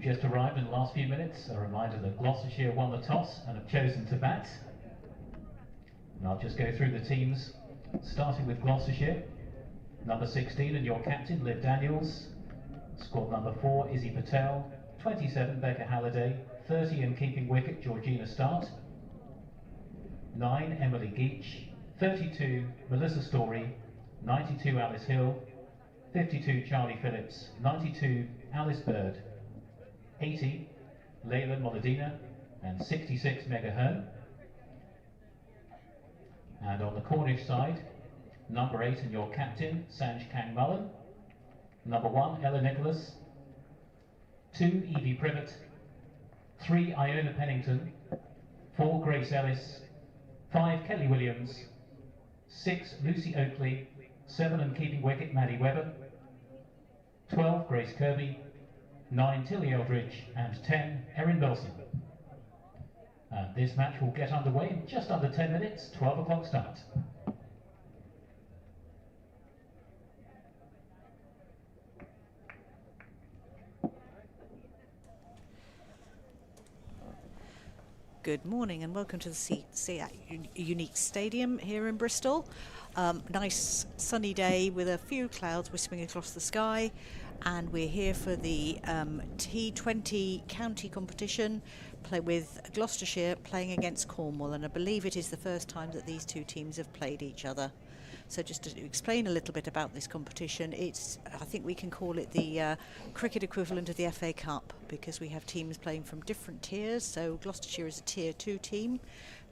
just arrived in the last few minutes, a reminder that Gloucestershire won the toss and have chosen to bat. And I'll just go through the teams, starting with Gloucestershire. Number 16 and your captain, Liv Daniels. Squad number 4, Izzy Patel. 27, Becca Halliday. 30 and keeping wicket, Georgina Start. 9, Emily Geach. 32, Melissa Story. 92, Alice Hill. 52, Charlie Phillips. 92, Alice Bird. 80, Leila Molodina. And 66, Mega Hearn. And on the Cornish side, number 8 and your captain, Sanj Kang Mullen. Number 1, Ella Nicholas. 2, Evie Privet. 3, Iona Pennington. 4, Grace Ellis. 5, Kelly Williams. 6, Lucy Oakley. 7 and keeping wicket, Maddie Webber. 12, Grace Kirby. 9, Tilly Eldridge. And 10, Erin Wilson. And this match will get underway in just under 10 minutes, 12 o'clock start. Good morning and welcome to the SEAT Unique Stadium here in Bristol. Nice sunny day with a few clouds wisping across the sky, and we're here for the T20 county competition with Gloucestershire playing against Cornwall, and I believe it is the first time that these two teams have played each other. So just to explain a little bit about this competition, I think we can call it the cricket equivalent of the FA Cup, because we have teams playing from different tiers. So Gloucestershire is a tier 2 team,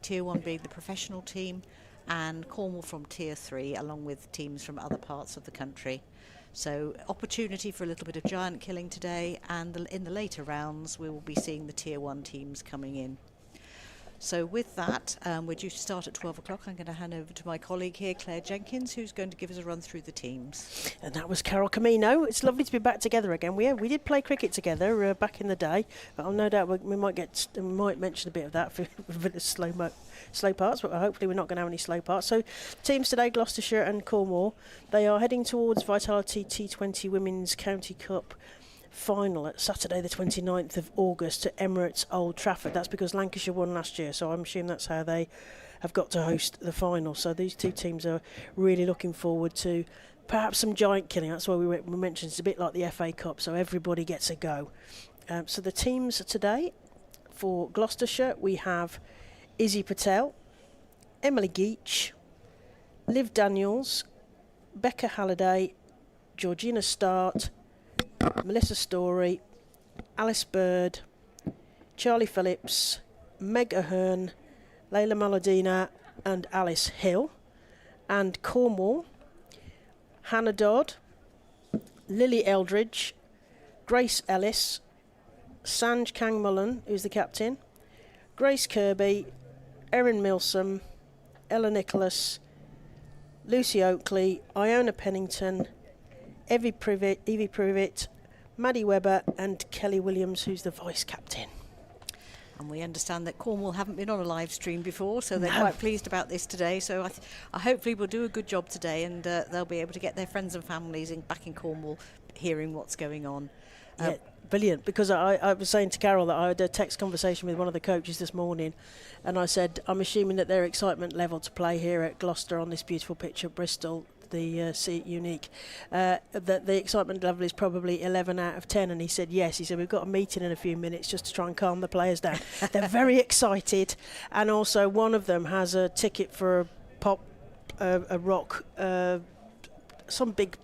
tier 1 being the professional team, and Cornwall from tier 3, along with teams from other parts of the country. So opportunity for a little bit of giant killing today, and in the later rounds we will be seeing the tier 1 teams coming in. So with that, we're due to start at 12 o'clock. I'm going to hand over to my colleague here, Claire Jenkins, who's going to give us a run through the teams. And that was Carol Camino. It's lovely to be back together again. We did play cricket together back in the day, but I'll no doubt we might mention a bit of that for a bit of slow parts, but hopefully we're not going to have any slow parts. So teams today, Gloucestershire and Cornwall, they are heading towards Vitality T20 Women's County Cup final at Saturday the 29th of August at Emirates Old Trafford. That's because Lancashire won last year, so I'm assuming that's how they have got to host the final. So these two teams are really looking forward to perhaps some giant killing. That's why we mentioned it's a bit like the FA Cup, so everybody gets a go. So the teams today for Gloucestershire, we have Izzy Patel, Emily Geach, Liv Daniels, Becca Halliday, Georgina Start, Melissa Story, Alice Bird, Charlie Phillips, Meg Ahern, Leila Molodina and Alice Hill. And Cornwall, Hannah Dodd, Lily Eldridge, Grace Ellis, Sanj Kang Mullen, who's the captain, Grace Kirby, Erin Milsom, Ella Nicholas, Lucy Oakley, Iona Pennington, Evie Privet, Maddie Webber and Kelly Williams, who's the vice-captain. And we understand that Cornwall haven't been on a live stream before, so they're quite pleased about this today. So I hopefully we'll do a good job today, and they'll be able to get their friends and families back in Cornwall hearing what's going on. Yeah, brilliant, because I was saying to Carol that I had a text conversation with one of the coaches this morning, and I said I'm assuming that their excitement level to play here at Gloucester on this beautiful pitch at Bristol, the SEAT Unique, that the excitement level is probably 11 out of 10, and he said yes. He said we've got a meeting in a few minutes just to try and calm the players down. They're very excited, and also one of them has a ticket for a rock, some big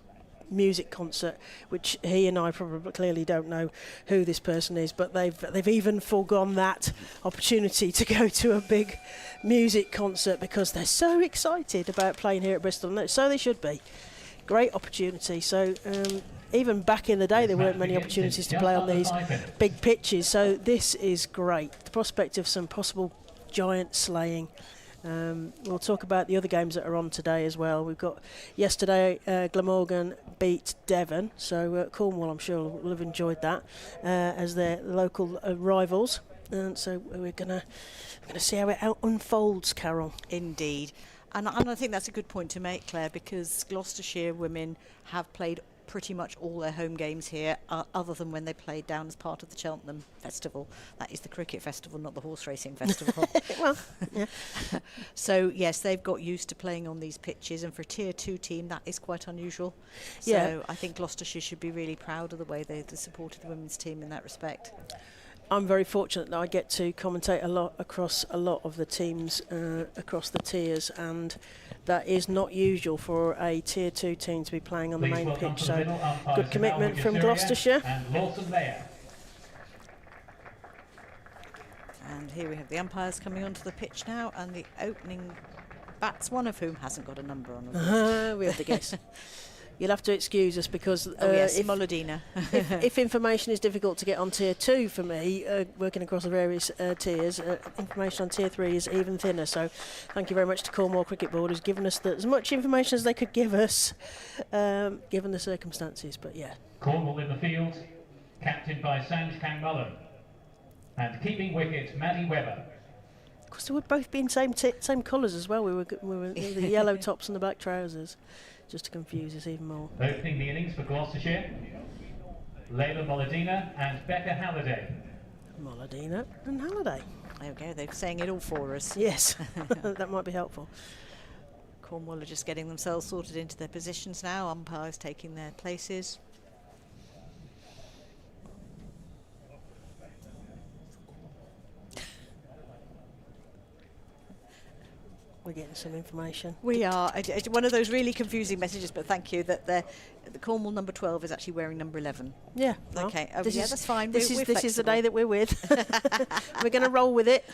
music concert, which he and I probably clearly don't know who this person is, but they've even foregone that opportunity to go to a big music concert because they're so excited about playing here at Bristol, and so they should be. Great opportunity. So even back in the day there weren't many opportunities to play on these big pitches, so this is great. The prospect of some possible giant slaying. We'll talk about the other games that are on today as well. We've got yesterday Glamorgan beat Devon, so Cornwall I'm sure will have enjoyed that as their local rivals, and so we're gonna see how it unfolds, Carol. Indeed. And I think that's a good point to make, Claire, because Gloucestershire Women have played pretty much all their home games here, other than when they played down as part of the Cheltenham Festival. That is the cricket festival, not the horse racing festival. Well, yeah. So yes, they've got used to playing on these pitches, and for a Tier 2 team that is quite unusual. So Yeah. I think Gloucestershire should be really proud of the way they supported the women's team in that respect. I'm very fortunate that I get to commentate a lot across a lot of the teams across the tiers, and that is not usual for a Tier 2 team to be playing on the main pitch. So good commitment from Gloucestershire. And Lawson Layer. And here we have the umpires coming onto the pitch now, and the opening bats, one of whom hasn't got a number on them. We have to guess. You'll have to excuse us because yes, if, Molodina. if information is difficult to get on Tier 2 for me, working across the various tiers, information on Tier 3 is even thinner. So thank you very much to Cornwall Cricket Board, who's given us as much information as they could give us, given the circumstances. But yeah. Cornwall in the field, captained by Sanj Kangmullen. And keeping wicket, Maddie Webber. Of course, they would both be in same colours as well. We were the yellow tops and the black trousers, just to confuse us even more. Opening the innings for Gloucestershire, Layla Molodina and Becca Halliday. Molodina and Halliday. There we go, they're saying it all for us. Yes, that might be helpful. Cornwall are just getting themselves sorted into their positions now, umpires taking their places. We're getting some information. We are. It's one of those really confusing messages, but thank you that the Cornwall number 12 is actually wearing number 11. Yeah. Well, okay. Yeah, that's fine. This we're is the flexible. day that we're with. We're going to roll with it.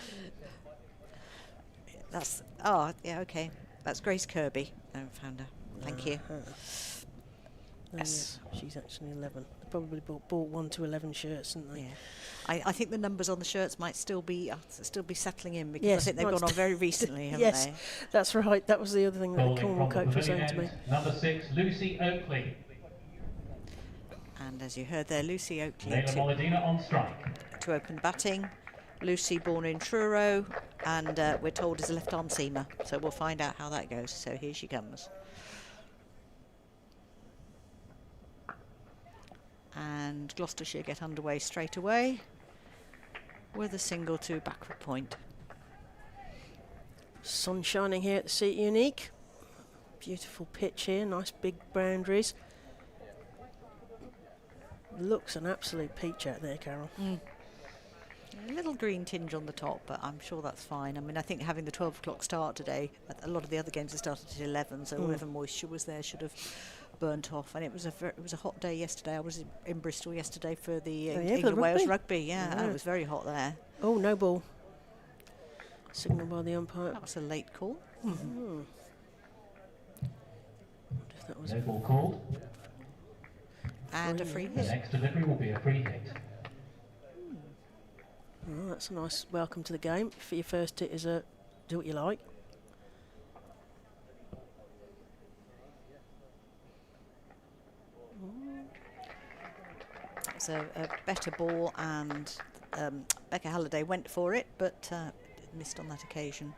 That's yeah, okay. That's Grace Kirby. I found her. Thank you. Yes. Yeah, she's actually 11. They probably bought 1 to 11 shirts, didn't they? Yeah. I think the numbers on the shirts might still be settling in, because Yes, I think they've gone on very recently, haven't yes, they? that's right. That was the other thing that the Bowling Cornwall from the coach was saying pavilion to me. end, number 6, Lucy Oakley. And as you heard there, Lucy Oakley Layla Molodina on strike. to open batting. Lucy born in Truro, and we're told is a left-arm seamer, so we'll find out how that goes. So here she comes. And Gloucestershire get underway straight away with a single to backward point. Sun shining here at the Seat Unique. Beautiful pitch here, nice big boundaries. Looks an absolute peach out there, Carol. A little green tinge on the top, but I'm sure that's fine. I mean, I think having the 12 o'clock start today, a lot of the other games have started at 11, so whatever moisture was there should have burnt off. And it was a hot day yesterday. I was in Bristol yesterday for the England-Wales rugby. Yeah, and it was very hot there. Oh, no ball. Signal by the umpire. That was a late call. Wonder if that was No ball called. And a free The hit. next delivery will be a free hit. Oh, that's a nice welcome to the game. For your first hit is a do what you like. It's a better ball, and Becca Halliday went for it, but missed on that occasion.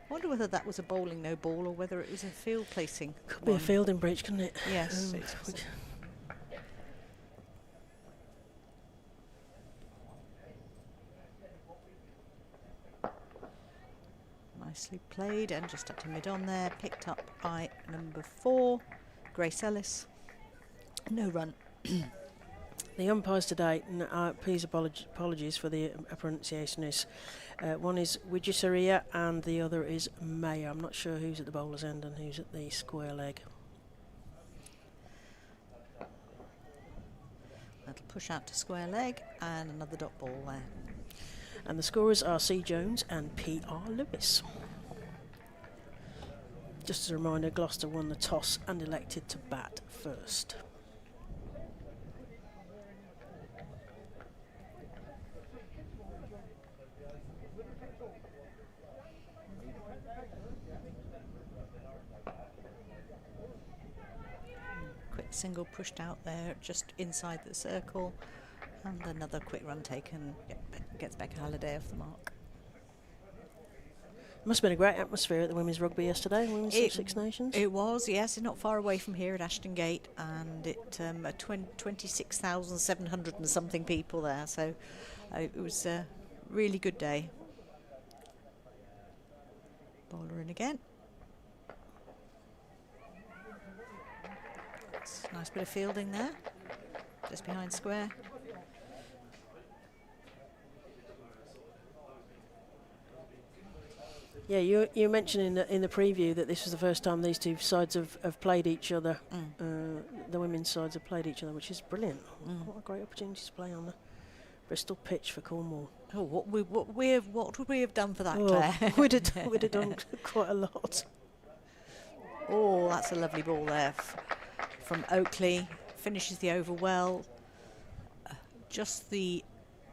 I wonder whether that was a bowling no ball or whether it was a field placing. Could be a fielding breach, couldn't it? Yes. Nicely played, and just up to mid-on there, picked up by number 4, Grace Ellis. No run. The umpires today, please apologies for the pronunciation, is one is Wijisaria and the other is Mayer. I'm not sure who's at the bowler's end and who's at the square leg. That'll push out to square leg, and another dot ball there. And the scorers are C. Jones and P.R. Lewis. Just as a reminder, Gloucester won the toss and elected to bat first. Quick single pushed out there, just inside the circle, and another quick run taken, gets Becca Halliday off the mark. Must have been a great atmosphere at the women's rugby yesterday, women's Six Nations. It was, yes, not far away from here at Ashton Gate, and it 26,700 and something people there, so it was a really good day. Bowler in again. Nice bit of fielding there, just behind square. Yeah, you mentioned in the preview that this was the first time these two sides have played each other. The women's sides have played each other, which is brilliant. What a great opportunity to play on the Bristol pitch for Cornwall. Oh, what would we have done for that, Claire? we'd have done quite a lot. Oh, that's a lovely ball there from Oakley. Finishes the over well. Just the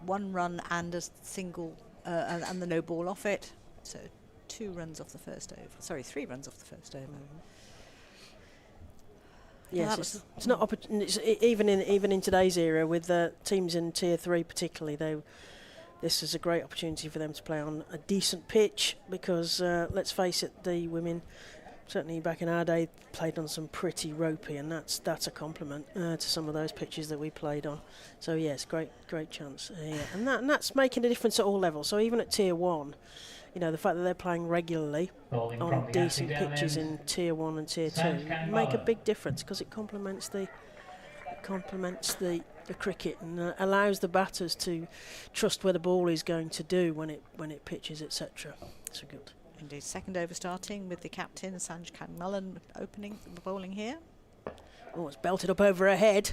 one run and a single, and the no ball off it. So 2 runs off the first over. Sorry, 3 runs off the first over. Yes, it's not even in today's era with teams in Tier 3 particularly. This is a great opportunity for them to play on a decent pitch because let's face it, the women, certainly back in our day, played on some pretty ropey, and that's a compliment to some of those pitches that we played on. So yes, great chance, and that's making a difference at all levels. So even at Tier 1, you know, the fact that they're playing regularly on decent pitches in Tier 1 and Tier 2 make a big difference because it complements the cricket and allows the batters to trust where the ball is going to do when it pitches, etc. So good. Indeed. Second over starting with the captain, Sanj Kangmullen, opening the bowling here. Oh, it's belted up over her head.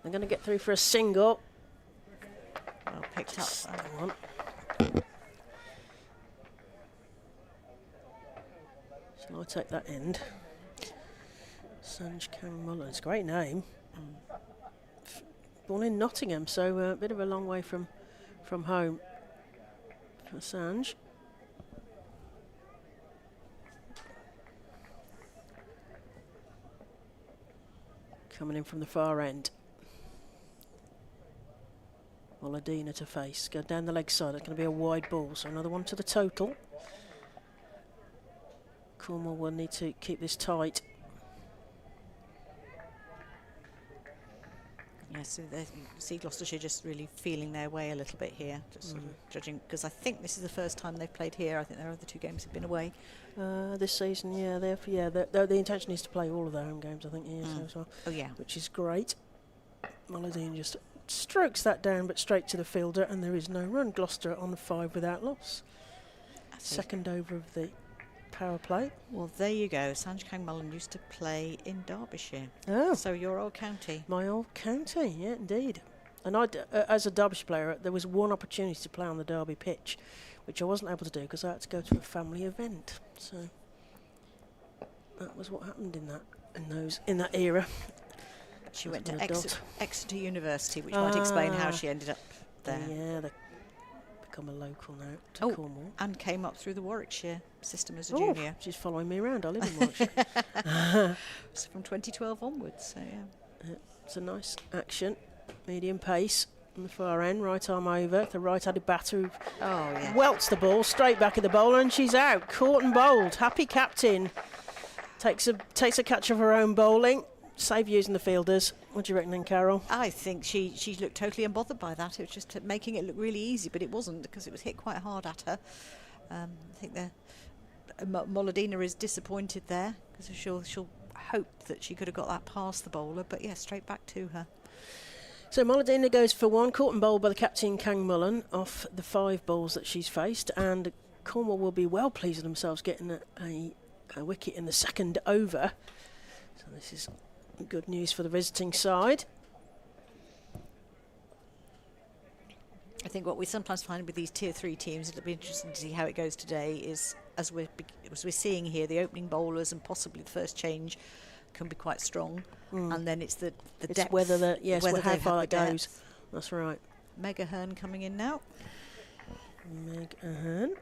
They're going to get through for a single. Well picked up. One. Shall I take that end? Sanj Kangmullen. It's a great name. Born in Nottingham, so a bit of a long way from home for Sanj. Coming in from the far end. Moladina to face. Go down the leg side. It's going to be a wide ball, so another one to the total. Cornwall will need to keep this tight. Yes, so they see Gloucestershire just really feeling their way a little bit here, just sort of judging, because I think this is the first time they've played here. I think their other 2 games have been away. This season, yeah, the intention is to play all of their home games, I think, as well. Oh yeah, which is great. Moladine just strokes that down, but straight to the fielder, and there is no run. Gloucester on 5 without loss. Second over of the power play. Well, there you go. Sanj Kangmullen used to play in Derbyshire. Oh, so your old county. My old county, yeah, indeed. And as a Derbyshire player, there was one opportunity to play on the Derby pitch, which I wasn't able to do because I had to go to a family event. So that was what happened in that era. She went to Exeter University, which might explain how she ended up there. Yeah, they become a local now to Cornwall. And came up through the Warwickshire system as a junior. She's following me around. I live in Warwickshire. So from 2012 onwards, so yeah. It's a nice action. Medium pace on the far end, right arm over. The right-handed batter who welts the ball straight back at the bowler, and she's out. Caught and bowled. Happy captain. Takes a catch of her own bowling. Save using the fielders. What do you reckon then, Carol? I think she looked totally unbothered by that. It was just making it look really easy, but it wasn't because it was hit quite hard at her. I think Moladina is disappointed there because she'll hope that she could have got that past the bowler, but yeah, straight back to her. So Moladina goes for 1, caught and bowled by the captain Kangmullen off the 5 balls that she's faced, and Cornwall will be well pleased with themselves getting a wicket in the second over. So this is good news for the visiting side. I think what we sometimes find with these Tier 3 teams, it'll be interesting to see how it goes today, is as we're seeing here, the opening bowlers and possibly the first change can be quite strong, and then it's the depth. Whether how far it goes. That's right. Meg Ahern coming in now. Meg Ahern.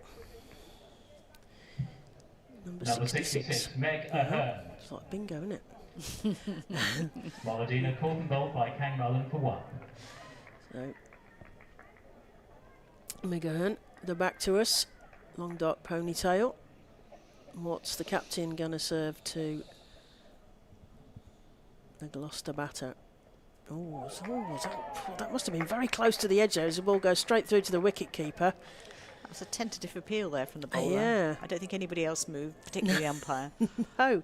Number 66, Meg Ahern. It's like bingo, isn't it? Moladina caught and bowled by Kangmullen for 1. So Meg Ahern, the back to us, long dark ponytail, What's the captain going to serve to the Gloucester batter? Oh, that must have been very close to the edge there as the ball goes straight through to the wicket keeper. That was a tentative appeal there from the bowler. Yeah. I don't think anybody else moved, particularly the umpire. No.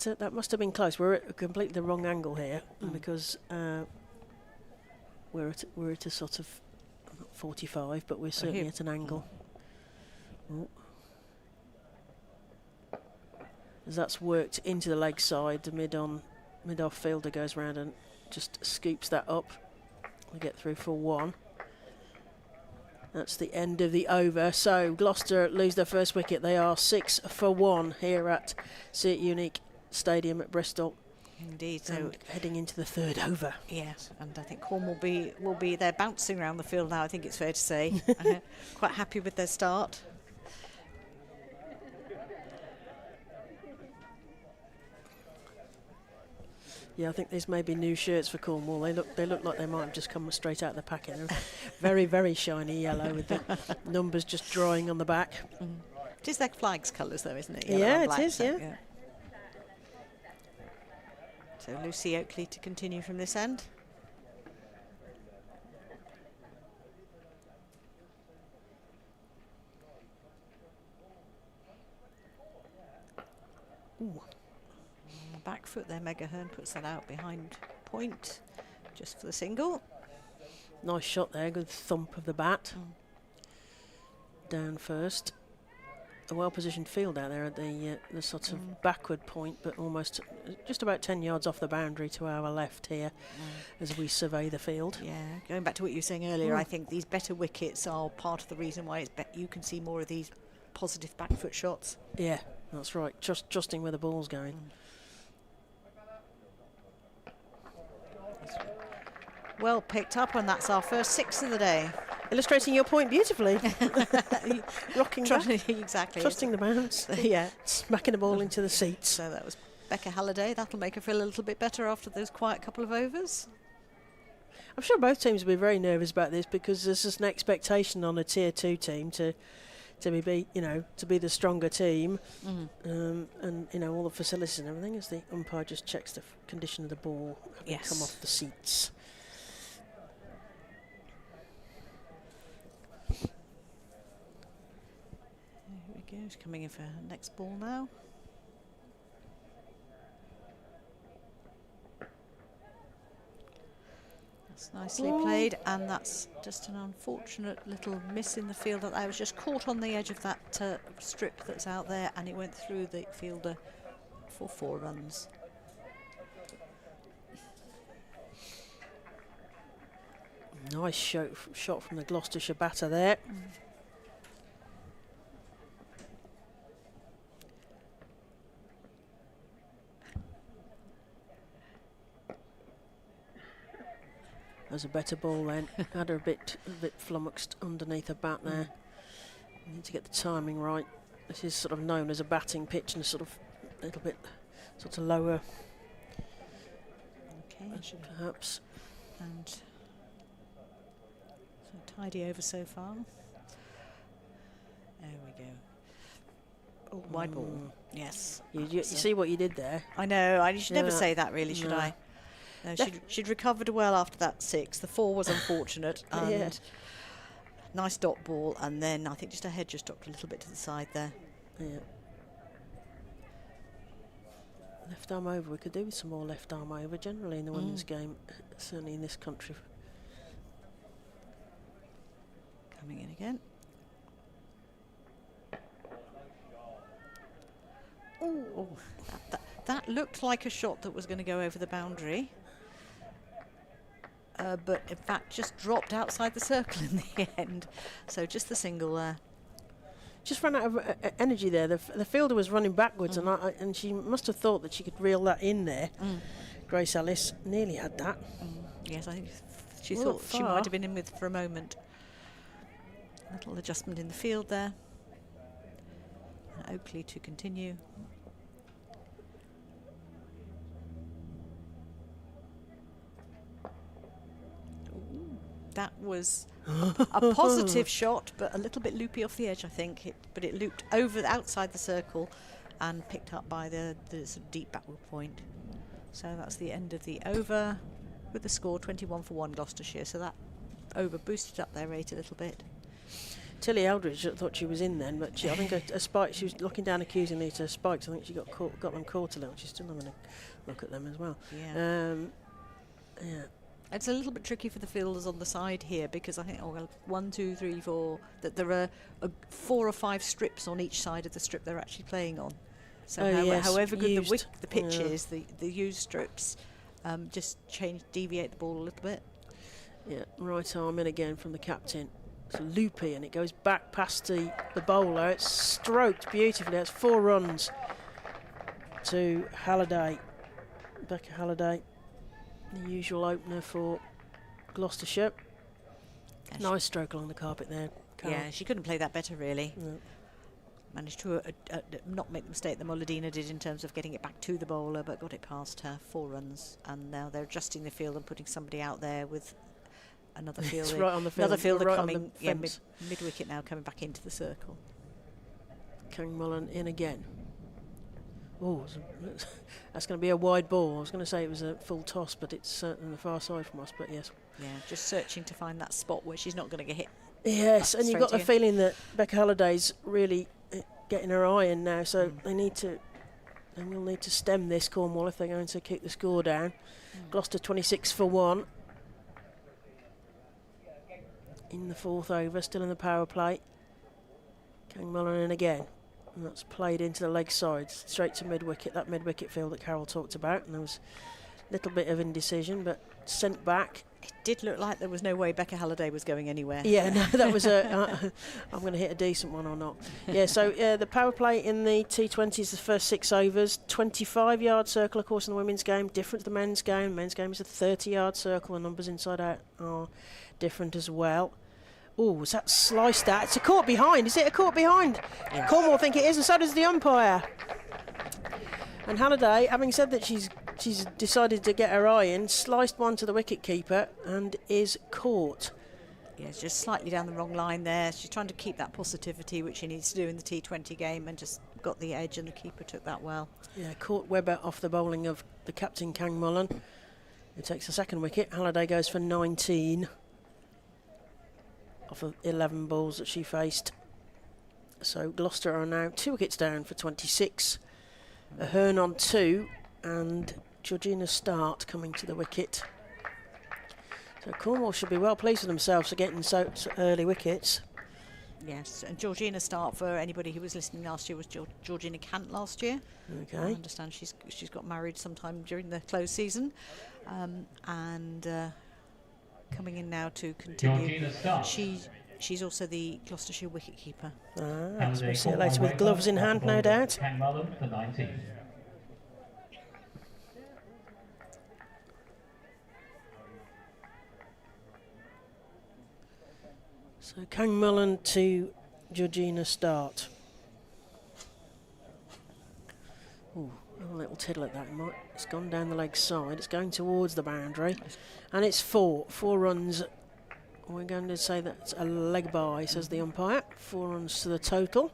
That must have been close. We're at completely the wrong angle here because we're at a sort of 45, but we're certainly at an angle. Oh. As that's worked into the leg side, the mid-off fielder goes round and just scoops that up. We get through for 1. That's the end of the over. So Gloucester lose their first wicket. They are 6 for 1 here at See It Unique Stadium at Bristol. Indeed. So And heading into the third over. yes, and I think Cornwall will be there bouncing around the field now. I think it's fair to say. Quite happy with their start. Yeah, I think these may be new shirts for Cornwall. They look like they might have just come straight out of the packet. They're very, very shiny yellow with the numbers just drawing on the back. It is their flag's colours though, isn't it? Yellow Yeah, and it black, is, so, yeah. So Lucy Oakley to continue from this end. Ooh. Back foot there, Mega Hearn puts that out behind point just for the single. Nice shot there, good thump of the bat. Down first. A well-positioned field out there at the sort of backward point, but almost just about 10 yards off the boundary to our left here as we survey the field. Yeah, going back to what you were saying earlier, I think these better wickets are part of the reason why you can see more of these positive back foot shots. Yeah, that's right. Trusting where the ball's going. Well picked up, and that's our first 6 of the day. Illustrating your point beautifully. Rocking back, Exactly. trusting the bounce. Yeah. Smacking the ball into the seats. So that was Becca Halliday. That'll make her feel a little bit better after those quiet couple of overs. I'm sure both teams will be very nervous about this because there's just an expectation on a tier 2 team to be the stronger team, and all the facilities and everything as the umpire just checks the condition of the ball having come off the seats. Here we go. He's coming in for next ball now. That's nicely played, and that's just an unfortunate little miss in the field. That I was just caught on the edge of that strip that's out there, and it went through the fielder for 4 runs. Nice shot from the Gloucestershire batter there. There's a better ball then. Had her a bit flummoxed underneath her bat there. Need to get the timing right. This is sort of known as a batting pitch and a sort of little bit sort of lower. Okay. Perhaps. And so tidy over so far. There we go. Oh, wide ball. Yes. You see what you did there? I know. I should never Yeah. say that, really, should I? No, she'd recovered well after that 6. The 4 was unfortunate. And nice dot ball, and then I think just her head just dropped a little bit to the side there. Yeah. Left arm over. We could do with some more left arm over generally in the women's game, certainly in this country. Coming in again. Oh, that looked like a shot that was going to go over the boundary. But in fact just dropped outside the circle in the end. So just the single there. Just ran out of energy there. The fielder was running backwards, and she must have thought that she could reel that in there. Grace Ellis nearly had that. Yes, I think she thought she might have been in with for a moment. Little adjustment in the field there. And Oakley to continue. that was a positive shot, but a little bit loopy off the edge, I think. But it looped over outside the circle and picked up by the sort of deep backward point. So that's the end of the over with the score 21-1 Gloucestershire. So that over boosted up their rate a little bit. Tilly Eldridge thought she was in then, but I think a spike. She was looking down accusingly to her spikes. I think she got them caught a little. She's still having a look at them as well. Yeah. Yeah. It's a little bit tricky for the fielders on the side here because I think 1, 2, 3, 4 that there are 4 or 5 strips on each side of the strip they're actually playing on. So however good the pitch is, the used strips just deviate the ball a little bit. Yeah, right arm in again from the captain. It's loopy and it goes back past the bowler. It's stroked beautifully. That's 4 runs to Halliday. Becca Halliday, the usual opener for Gloucestershire. Nice stroke along the carpet there. Yeah, she couldn't play that better really. No. Managed to not make the mistake that Moladina did in terms of getting it back to the bowler, but got it past her. 4 runs, and now they're adjusting the field and putting somebody out there with another fielder. Right on the field. Another fielder right coming, mid wicket now, coming back into the circle. Kang Mullen in again. Oh, that's going to be a wide ball. I was going to say it was a full toss, but it's on the far side from us. But yes. Yeah, just searching to find that spot where she's not going to get hit. Yes, and you've got the feeling that Becca Halliday's really getting her eye in now, so they will need to stem this, Cornwall, if they're going to keep the score down. Gloucester 26-1 in the 4th over, still in the power play. Kang Mullen in again, and that's played into the leg side, straight to mid-wicket, that mid-wicket field that Carol talked about, and there was a little bit of indecision, but sent back. It did look like there was no way Becca Halliday was going anywhere. Yeah, no, that was I'm going to hit a decent one or not. Yeah, so the power play in the T20 is the first 6 overs. 25-yard circle, of course, in the women's game, different to the men's game. Men's game is a 30-yard circle. The numbers inside out are different as well. Oh, was that sliced at? It's a caught behind. Is it a caught behind? Yeah. Cornwall think it is, and so does the umpire. And Halliday, having said that she's decided to get her eye in, sliced one to the wicket keeper and is caught. Yeah, it's just slightly down the wrong line there. She's trying to keep that positivity, which she needs to do in the T20 game, and just got the edge, and the keeper took that well. Yeah, caught Webber off the bowling of the captain, Kang Mullen, who takes the 2nd wicket. Halliday goes for 19 off of 11 balls that she faced. So Gloucester are now 2 wickets down for 26. Ahern on 2, and Georgina Start coming to the wicket. So Cornwall should be well pleased with themselves for getting so early wickets. Yes, and Georgina Start, for anybody who was listening last year, was Georgina Cant last year. Okay. I understand she's got married sometime during the close season, and coming in now to continue. She's also the Gloucestershire wicketkeeper. So we'll see her later with gloves in hand, no doubt. So Kang Mullen to Georgina Start. Ooh, a little tiddle at that. It's gone down the leg side. It's going towards the boundary. And it's 4 runs. We're going to say that's a leg by, says the umpire. 4 runs to the total.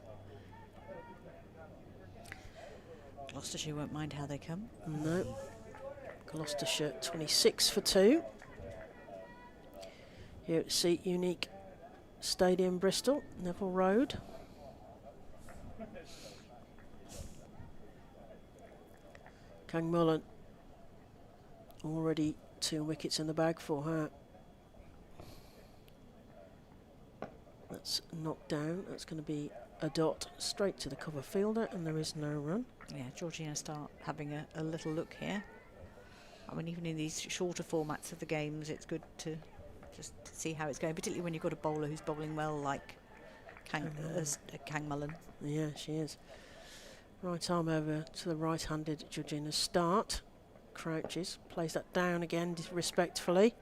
Gloucestershire won't mind how they come. No. Gloucestershire 26-2. Here at Seat Unique Stadium, Bristol, Neville Road. Kang Mullen, already 2 wickets in the bag for her. That's knocked down. That's going to be a dot straight to the cover fielder, and there is no run. Yeah, Georgina Start having a little look here. I mean, even in these shorter formats of the games, it's good to just see how it's going, particularly when you've got a bowler who's bowling well like Kang Mullen. Yeah, she is. Right arm over to the right-handed Georgina Start. Crouches, plays that down again respectfully.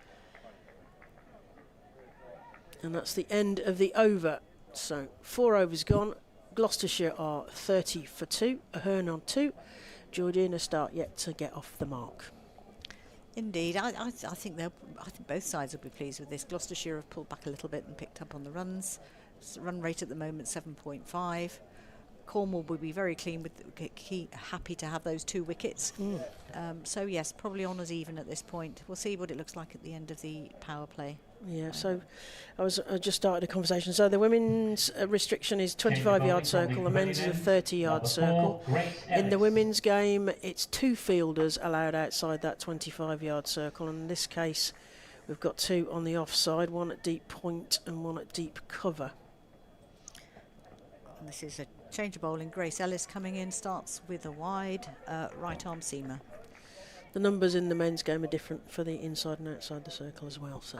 And that's the end of the over. So 4 overs gone. Gloucestershire are 30-2. Ahern on 2. Georgina Start yet to get off the mark. Indeed, I think I think both sides will be pleased with this. Gloucestershire have pulled back a little bit and picked up on the runs. Run rate at the moment 7.5. Cornwall will be very clean with happy to have those 2 wickets. So yes, probably honours even at this point. We'll see what it looks like at the end of the power play. Yeah, so I just started a conversation. So the women's restriction is 25-yard circle, the men's is a 30-yard circle. In the women's game, it's 2 fielders allowed outside that 25-yard circle. And in this case, we've got 2 on the offside, 1 at deep point and 1 at deep cover. And this is a change of bowling. Grace Ellis coming in, starts with a wide right arm seamer. The numbers in the men's game are different for the inside and outside the circle as well, so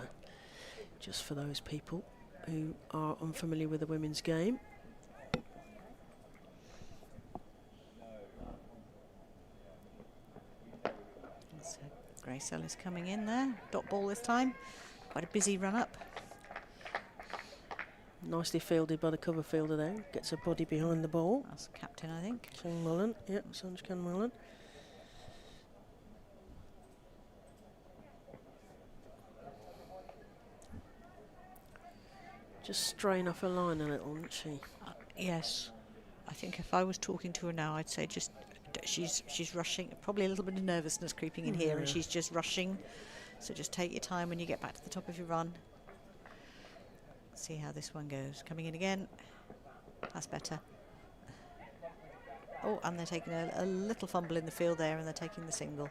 just for those people who are unfamiliar with the women's game. So Grace Ellis coming in there, dot ball this time. Quite a busy run up. Nicely fielded by the cover fielder there. Gets a body behind the ball. That's captain, I think. Sanj Mullen, yep, Sanj Mullen. Just straying off her line a little, isn't she? Yes. I think if I was talking to her now, I'd say just she's rushing. Probably a little bit of nervousness creeping in here, and she's just rushing. So just take your time when you get back to the top of your run. See how this one goes. Coming in again. That's better. Oh, and they're taking a little fumble in the field there, and they're taking the single.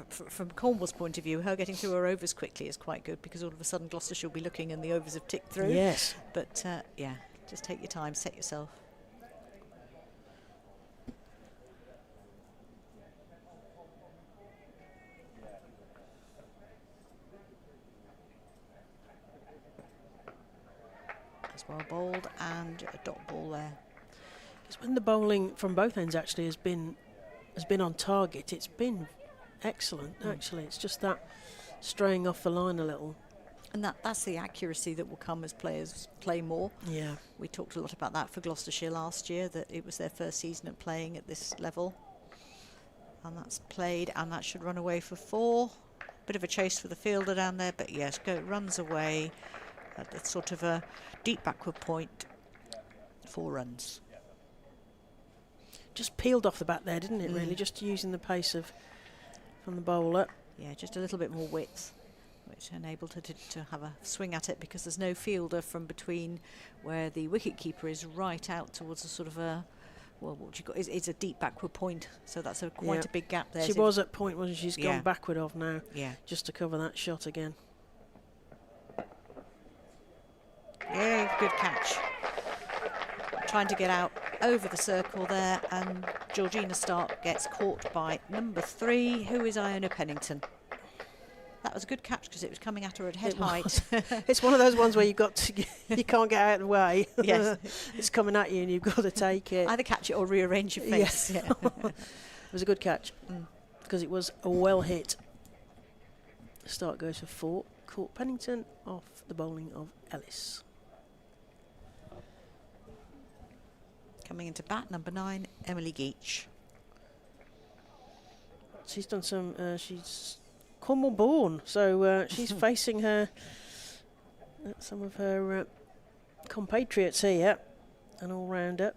From Cornwall's point of view, her getting through her overs quickly is quite good, because all of a sudden Gloucestershire will be looking and the overs have ticked through. Yes. But yeah, just take your time, set yourself. That's well bowled, and a dot ball there. It's when the bowling from both ends actually has been on target. It's been excellent, actually. It's just that straying off the line a little. And that's the accuracy that will come as players play more. Yeah. We talked a lot about that for Gloucestershire last year, that it was their first season at playing at this level. And that's played, and that should run away for 4. Bit of a chase for the fielder down there, but yes, runs away at the sort of a deep backward point. 4 runs. Just peeled off the bat there, didn't it, really? Just using the pace from the bowler. Yeah, just a little bit more width, which enabled her to have a swing at it, because there's no fielder from between where the wicket-keeper is right out towards a sort of a, well, what you got is a deep backward point, so that's quite a big gap there. She was at point, wasn't she? She's gone backward off now, just to cover that shot again. Yeah, good catch. Trying to get out over the circle there, and Georgina Stark gets caught by number 3, who is Iona Pennington. That was a good catch, because it was coming at her at head height. It's one of those ones where you can't get out of the way. Yes. It's coming at you and you've got to take it. Either catch it or rearrange your face. Yes. Yeah. It was a good catch, because it was a well hit. Stark goes for 4. Caught Pennington off the bowling of Ellis. Coming into bat, number 9, Emily Geach. She's done some, she's Cornwall born, so she's facing some of her compatriots here, an all-rounder.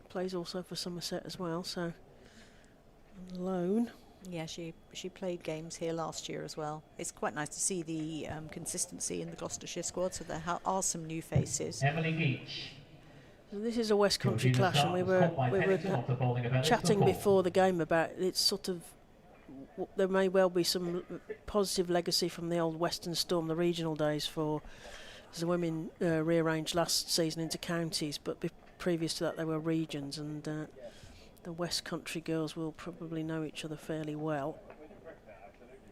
Plays also for Somerset as well, so on loan. Yeah, she played games here last year as well. It's quite nice to see the consistency in the Gloucestershire squad, so there are some new faces. Emily Geach. This is a West Country clash, and we were chatting before the game about it's sort of, there may well be some positive legacy from the old Western Storm, the regional days, for the women rearranged last season into counties, but previous to that they were regions, and the West Country girls will probably know each other fairly well.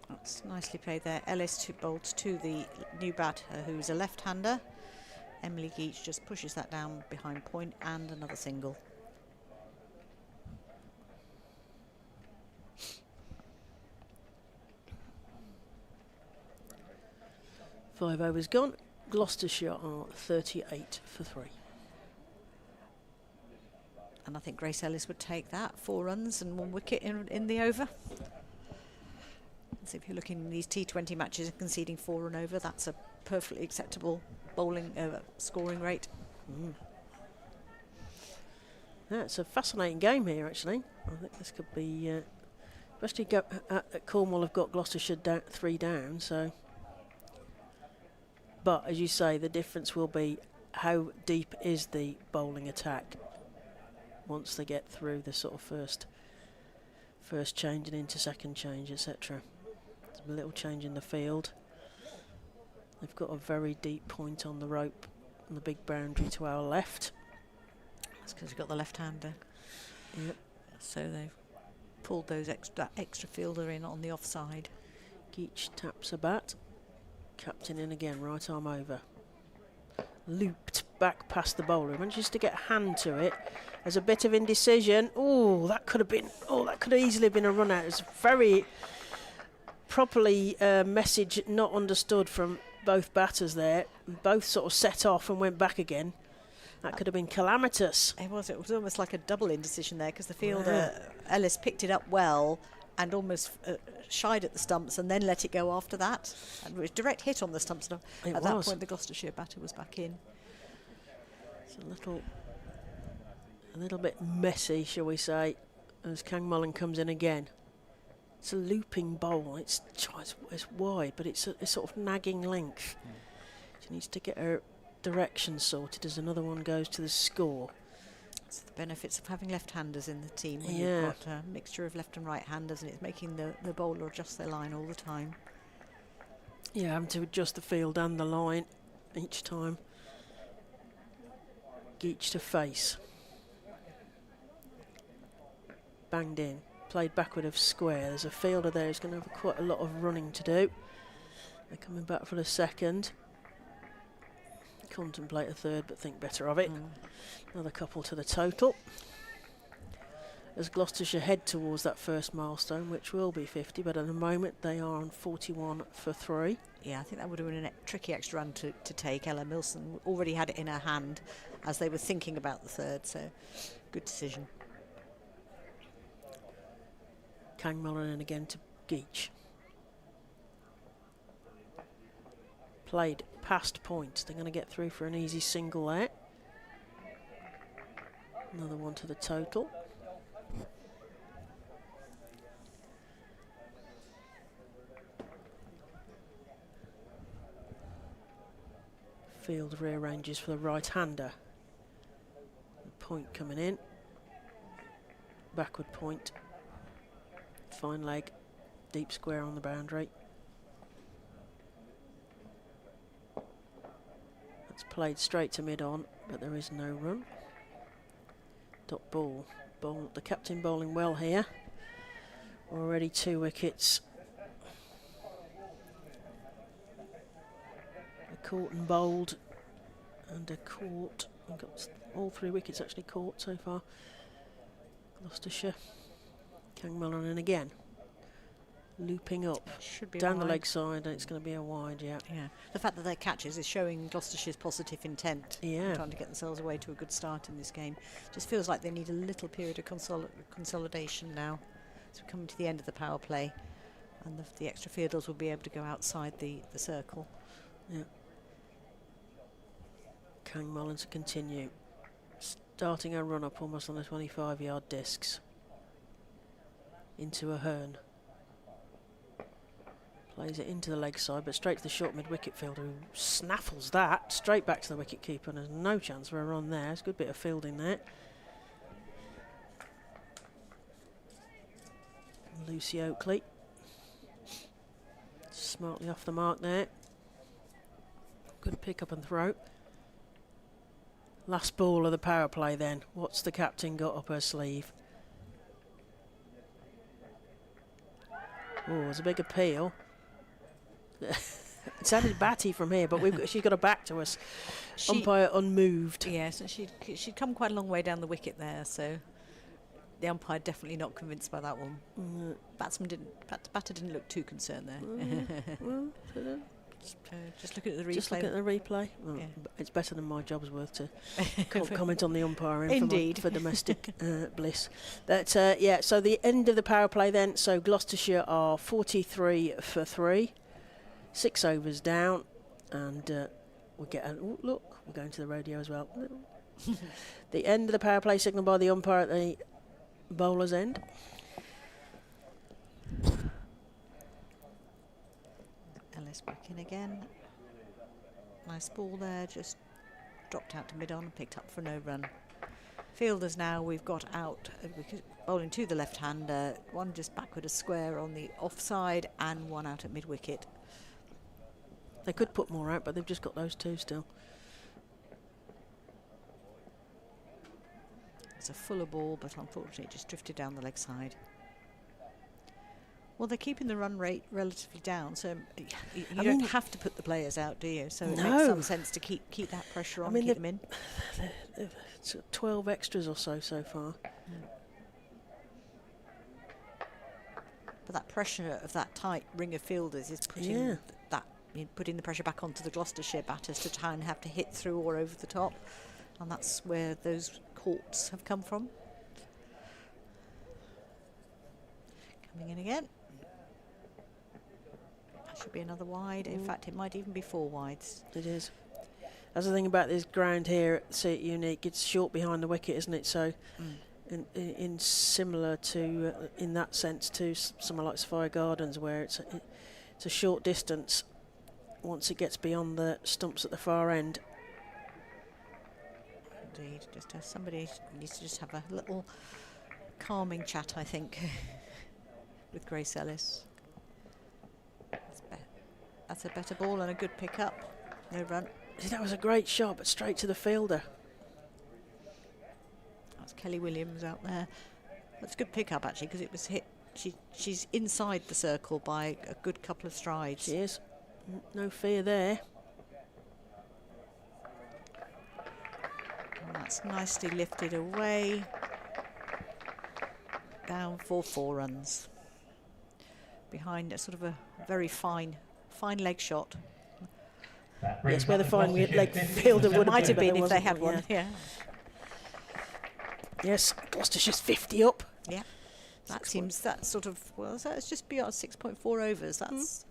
That's nicely played there. Ellis bowled to the new batter, who's a left-hander. Emily Geach just pushes that down behind point, and another single. Five overs gone. Gloucestershire are 38 for 3. And I think Grace Ellis would take that. 4 runs and 1 wicket in the over. So if you're looking at these T20 matches and conceding 4 and over, that's a perfectly acceptable bowling scoring rate. Yeah, it's a fascinating game here, actually. I think this could be, especially at Cornwall have got Gloucestershire 3 down, so. But as you say, the difference will be how deep is the bowling attack once they get through the sort of first change and into second change, etc. There's a little change in the field. They've got a very deep point on the rope on the big boundary to our left. That's because you've got the left-hander. Yep. So they've pulled those extra fielder in on the offside. Geach taps a bat. Captain in again, right arm over. Looped back past the bowler. Manages to get a hand to it. There's a bit of indecision. Oh, that could have easily been a run out. It's very properly message not understood from both batters there. Both sort of set off and went back again. That could have been calamitous. It was almost like a double indecision there, because the fielder, Ellis, picked it up well and almost shied at the stumps and then let it go after that. And it was direct hit on the stumps. And at that point, the Gloucestershire batter was back in. It's a little bit messy, shall we say, as Kang Mullen comes in again. It's a looping bowl. It's wide, but it's a sort of nagging length. She needs to get her direction sorted as another one goes to the score. It's the benefits of having left-handers in the team. When you've got a mixture of left and right-handers, and it's making the bowler adjust their line all the time. Yeah, having to adjust the field and the line each time. Geach to face. Banged in. Played backward of square. There's a fielder there who's going to have quite a lot of running to do. They're coming back for the second. Contemplate a third, but think better of it. Another couple to the total. As Gloucestershire head towards that first milestone, which will be 50, but at the moment they are on 41 for 3. Yeah, I think that would have been a tricky extra run to take. Ella Milson already had it in her hand as they were thinking about the third, so good decision. Kang Mullen in again to Geach. Played past point. They're going to get through for an easy single there. Another one to the total. Field rearranges for the right-hander. Point coming in. Backward point. Fine leg. Deep square on the boundary. It's played straight to mid-on, but there is no run. Dot ball. The captain bowling well here. Already 2 wickets. A caught and bowled, and a caught. We've got all 3 wickets actually caught so far. Gloucestershire. Kang Mullen in again. Looping up. Should be down wide. the leg side, and it's going to be a wide, yeah. The fact that they're catches is showing Gloucestershire's positive intent. Yeah. Trying to get themselves away to a good start in this game. Just feels like they need a little period of consolidation now. So we're coming to the end of the power play, and the extra fielders will be able to go outside the circle. Yeah. Kang Mullen to continue. Starting a run up almost on the 25-yard discs. Into a hern. Plays it into the leg side, but straight to the short mid-wicket fielder, who snaffles that straight back to the wicket keeper, and there's no chance for a run there. It's a good bit of fielding there. Lucy Oakley. Smartly off the mark there. Good pick up and throw. Last ball of the power play then. What's the captain got up her sleeve? Oh, there's a big appeal. It sounded batty from here, but she's got her back to us. Umpire unmoved. Yes, and she'd come quite a long way down the wicket there, so the umpire definitely not convinced by that one. Batter didn't look too concerned there. Well, Just looking at the replay. Just look at the replay. Well, Yeah. it's better than my job's worth to comment on the umpiring Indeed. for domestic bliss. That yeah. So the end of the power play then. So Gloucestershire are 43 for 3, 6 overs down, and we get a look. We're going to the rodeo as well. The end of the power play signalled by the umpire at the bowler's end. Ellis back in again. Nice ball there, just dropped out to mid-on and picked up for no run. Fielders now, we've got out, bowling to the left-hander, one just backward a square on the offside and one out at mid-wicket. They could put more out, but they've just got those two still. It's a fuller ball, but unfortunately it just drifted down the leg side. Well, they're keeping the run rate relatively down, so you don't have to put the players out, do you? So it makes some sense to keep that pressure on, keep them in. It's 12 extras or so far. But that pressure of that tight ring of fielders is putting putting the pressure back onto the Gloucestershire batters to try and have to hit through or over the top, and that's where those courts have come from. Coming in again. Should be another wide. In fact, it might even be 4 wides. It is. That's the thing about this ground here at See It Unique. It's short behind the wicket, isn't it? So, in similar to in that sense to somewhere like Sapphire Gardens, where it's a short distance. Once it gets beyond the stumps at the far end. Indeed, just somebody needs to just have a little calming chat, I think, with Grace Ellis. That's a better ball and a good pick up. No run. See, that was a great shot, but straight to the fielder. That's Kelly Williams out there. That's a good pick up actually, because it was hit. She's inside the circle by a good couple of strides. She is. No fear there. And that's nicely lifted away. Down for 4 runs. Behind a sort of a very fine leg shot. Yes, where the fine leg fielder would might have been if they had one. Yeah. Yes, Gloucestershire's 50 up. Yeah. That seems that sort of it's just beyond 6.4 overs. That's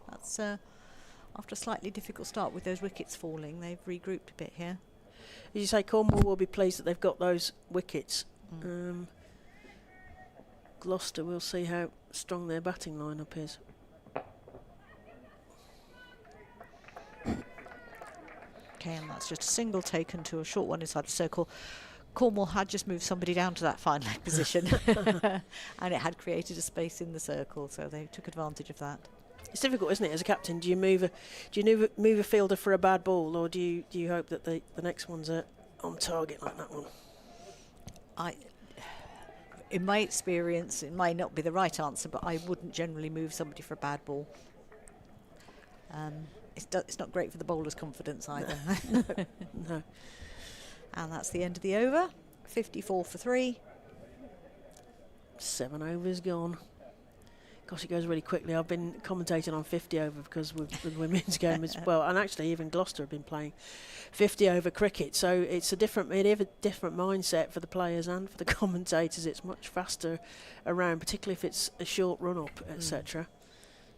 after a slightly difficult start with those wickets falling. They've regrouped a bit here. As you say, Cornwall will be pleased that they've got those wickets. Gloucester, we'll see how strong their batting lineup is. Okay, and that's just a single taken to a short one inside the circle. Cornwall had just moved somebody down to that fine leg position and it had created a space in the circle, so they took advantage of that. It's difficult, isn't it, as a captain? Do you move a fielder for a bad ball, or do you hope that the next one's on target like that one? In my experience, it might not be the right answer, but I wouldn't generally move somebody for a bad ball. It's not great for the bowler's confidence either. No. And that's the end of the over. 54 for 3. 7 overs gone. Gosh, it goes really quickly. I've been commentating on 50 over because with the women's game as well, and actually even Gloucester have been playing 50 over cricket. So it's a different mindset for the players and for the commentators. It's much faster around, particularly if it's a short run up, etc.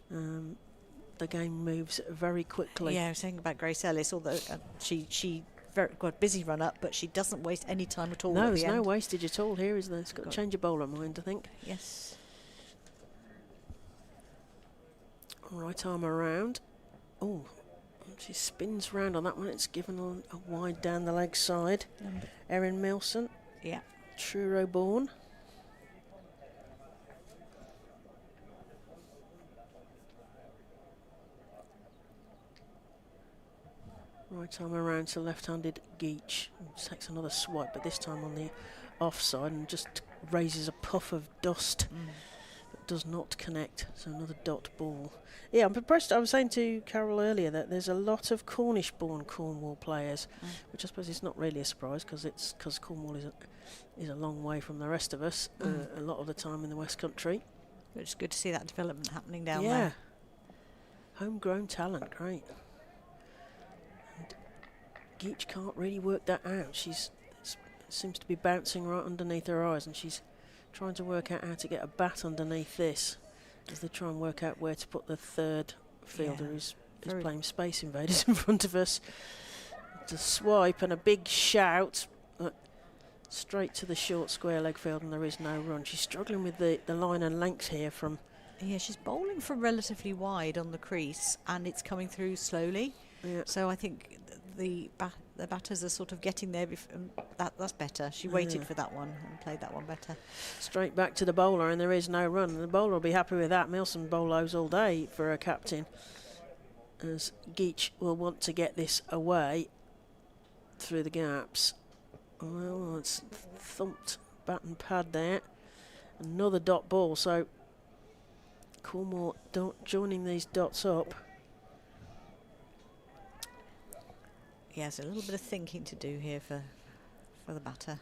The game moves very quickly. Yeah, I was saying about Grace Ellis, although she very got a busy run up, but she doesn't waste any time at all. No, at there's the no end. wastage at all here, is there? It's got to change a bowler mind, I think. Yes. Right arm around. Oh, she spins round on that one. It's given a wide down the leg side. Erin Milson. Yeah. Truro born. Right arm around to left-handed Geach. Takes another swipe, but this time on the offside and just raises a puff of dust. But does not connect. So another dot ball. Yeah, I'm impressed. I was saying to Carol earlier that there's a lot of Cornish-born Cornwall players, which I suppose is not really a surprise because Cornwall is a long way from the rest of us. A lot of the time in the West Country. It's good to see that development happening down there. Homegrown talent, great. Geach can't really work that out. It seems to be bouncing right underneath her eyes, and she's trying to work out how to get a bat underneath this as they try and work out where to put the third fielder who's playing Space Invaders in front of us. It's a swipe and a big shout straight to the short square leg field, and there is no run. She's struggling with the line and length here from... Yeah, she's bowling from relatively wide on the crease, and it's coming through slowly. Yeah. So I think the batters are sort of getting there. That's better. She waited for that one and played that one better. Straight back to the bowler, and there is no run. And the bowler will be happy with that. Milson bolos all day for her captain, as Geach will want to get this away through the gaps. Well, it's thumped bat and pad there. Another dot ball, so Cornwall joining these dots up. Yes, a little bit of thinking to do here for the batter.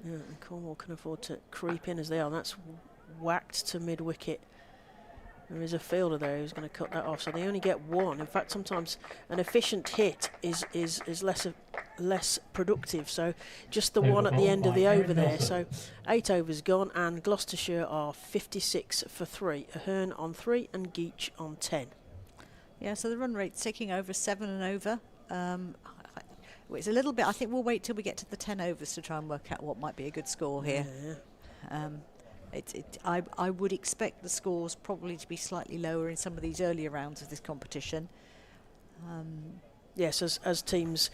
Yeah, and Cornwall can afford to creep in as they are. That's whacked to mid-wicket. There is a fielder there who's going to cut that off, so they only get one. In fact, sometimes an efficient hit is less productive, so just the one at the end of the over there. So 8 overs gone, and Gloucestershire are 56 for 3. Ahern on 3 and Geach on 10. Yeah, so the run rate's ticking over 7 and over. It's a little bit. I think we'll wait till we get to the 10 overs to try and work out what might be a good score here. Yeah. I would expect the scores probably to be slightly lower in some of these earlier rounds of this competition. Yes, as teams,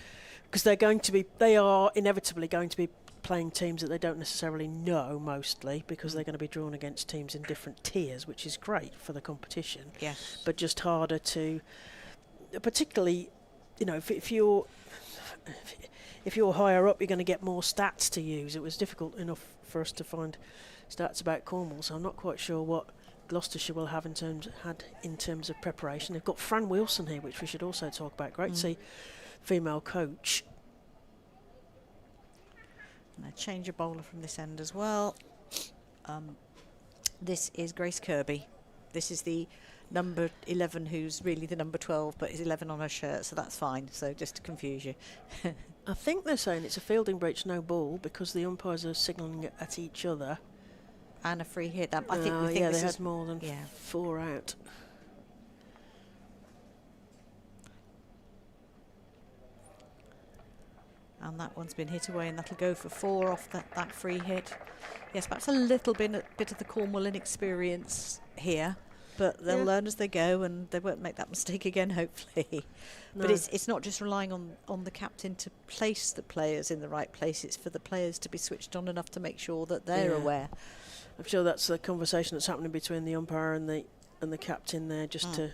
because they are inevitably going to be playing teams that they don't necessarily know mostly, because they're going to be drawn against teams in different tiers, which is great for the competition. Yes. But just harder to, particularly, if you're higher up, you're going to get more stats to use. It was difficult enough for us to find stats about Cornwall, so I'm not quite sure what Gloucestershire will have in terms of preparation. They've got Fran Wilson here, which we should also talk about. Great to see female coach. And a change of bowler from this end as well. This is Grace Kirby. This is the number 11, who's really the number 12, but is 11 on her shirt, so that's fine. So just to confuse you. I think they're saying it's a fielding breach, no ball, because the umpires are signalling at each other. And a free hit. I think they this had is more than 4 out. And that one's been hit away, and that'll go for 4 off that free hit. Yes, perhaps a little bit of the Cornwall inexperience here, but they'll learn as they go, and they won't make that mistake again, hopefully. No. But it's not just relying on the captain to place the players in the right place. It's for the players to be switched on enough to make sure that they're aware. I'm sure that's the conversation that's happening between the umpire and the captain there, just to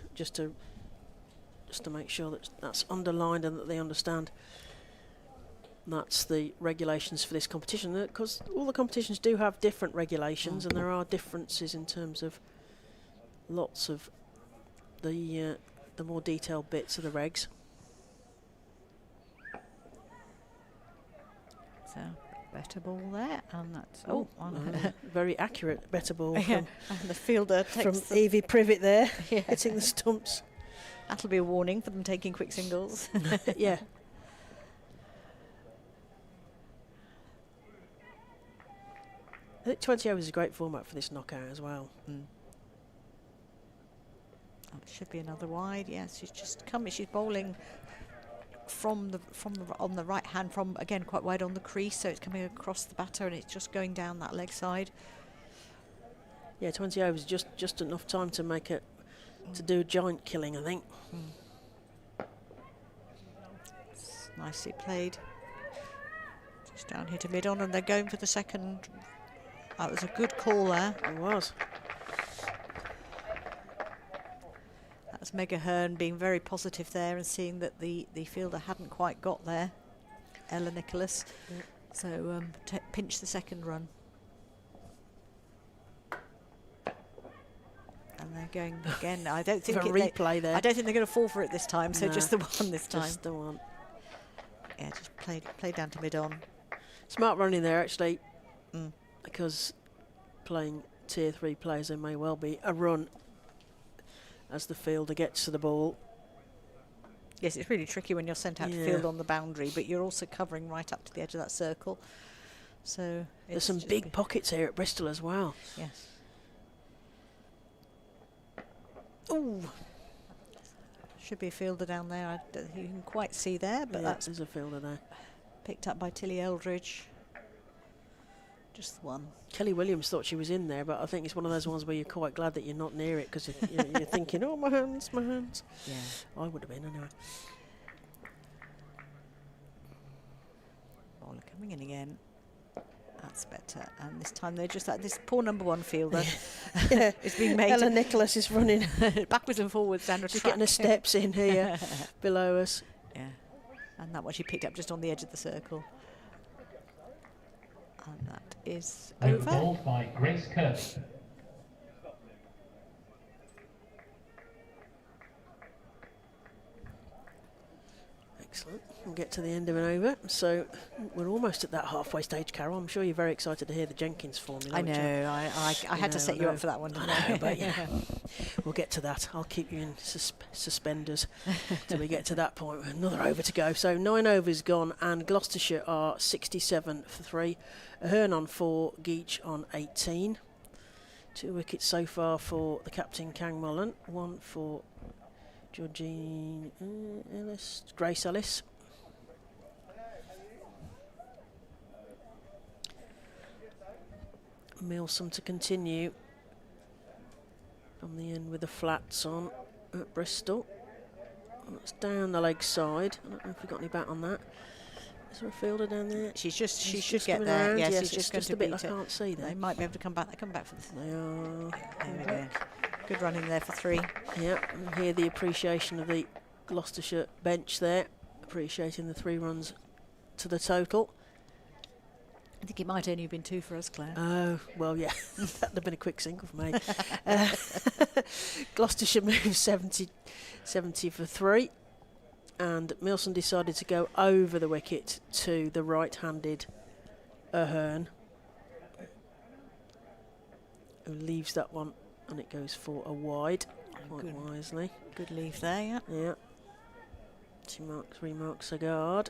make sure that that's underlined and that they understand. That's the regulations for this competition, because all the competitions do have different regulations, and there are differences in terms of lots of the more detailed bits of the regs. So better ball there, and that's very accurate better ball and the fielder takes from Evie Privet there, hitting the stumps. That'll be a warning for them taking quick singles. Yeah. I think 20 overs is a great format for this knockout as well. Oh, it should be another wide. Yes, she's just coming. She's bowling on the right hand, from again quite wide on the crease, so it's coming across the batter and it's just going down that leg side. Yeah, 20 overs just enough time to make it to do a giant killing, I think. It's nicely played. Just down here to mid on, and they're going for the second. That was a good call there. It was. That's Meg Ahern being very positive there and seeing that the fielder hadn't quite got there, Ella Nicholas. Yeah. So pinch the second run. And they're going again. I don't think replay there. I don't think they're going to fall for it this time. So just the one this time. Just the one. Yeah, just play down to mid on. Smart running there actually. Because playing tier 3 players, there may well be a run as the fielder gets to the ball. Yes, it's really tricky when you're sent out to Yeah. field on the boundary, but you're also covering right up to the edge of that circle. So There's it's some just big pockets here at Bristol as well. Yes. Ooh, Should be a fielder down there. I don't think you can quite see there, but yeah, that's there's a fielder there. picked up by Tilly Eldridge. Just one. Kelly Williams thought she was in there, but I think it's one of those ones where you're quite glad that you're not near it because you're thinking, oh, my hands, my hands. Yeah. I would have been anyway. Bowler coming in again. That's better. And this time they're just like this poor number 1 fielder. Yeah. It's being made Ella Nicholas is running. backwards and forwards down a She's track. getting her steps in here below us. Yeah. And that one she picked up just on the edge of the circle. And that is Over over. bowled by Grace Kirby. Excellent. We'll get to the end of an over. So we're almost at that halfway stage, Carol. I'm sure you're very excited to hear the Jenkins formula. I know. I had to set you up for that one, didn't I? But yeah, we'll get to that. I'll keep you in suspenders till we get to that point. Another over to go. So 9 overs gone, and Gloucestershire are 67 for 3. Ahern on 4, Geach on 18. 2 wickets so far for the captain, Kang Mullen. 1 for Georgine Ellis, Grace Ellis. Milsom to continue from the end with the flats on at Bristol. That's down the leg side. I don't know if we got any bat on that. Is there a fielder down there? She should just get coming there. around. Yes, Yes, she's it's just going just to a bit beat I it. can't see there. They might be able to come back. They come back for the They are. There we go. Good run in there for 3. Yeah, and hear the appreciation of the Gloucestershire bench there, appreciating the 3 runs to the total. I think it might only have been 2 for us, Claire. Oh, well, yeah, that'd have been a quick single for me. Gloucestershire moved 70 for 3, and Milson decided to go over the wicket to the right-handed Ahern, who leaves that one, and it goes for a wide, quite wisely. Good leave there, yeah. Yeah. She remarks a guard.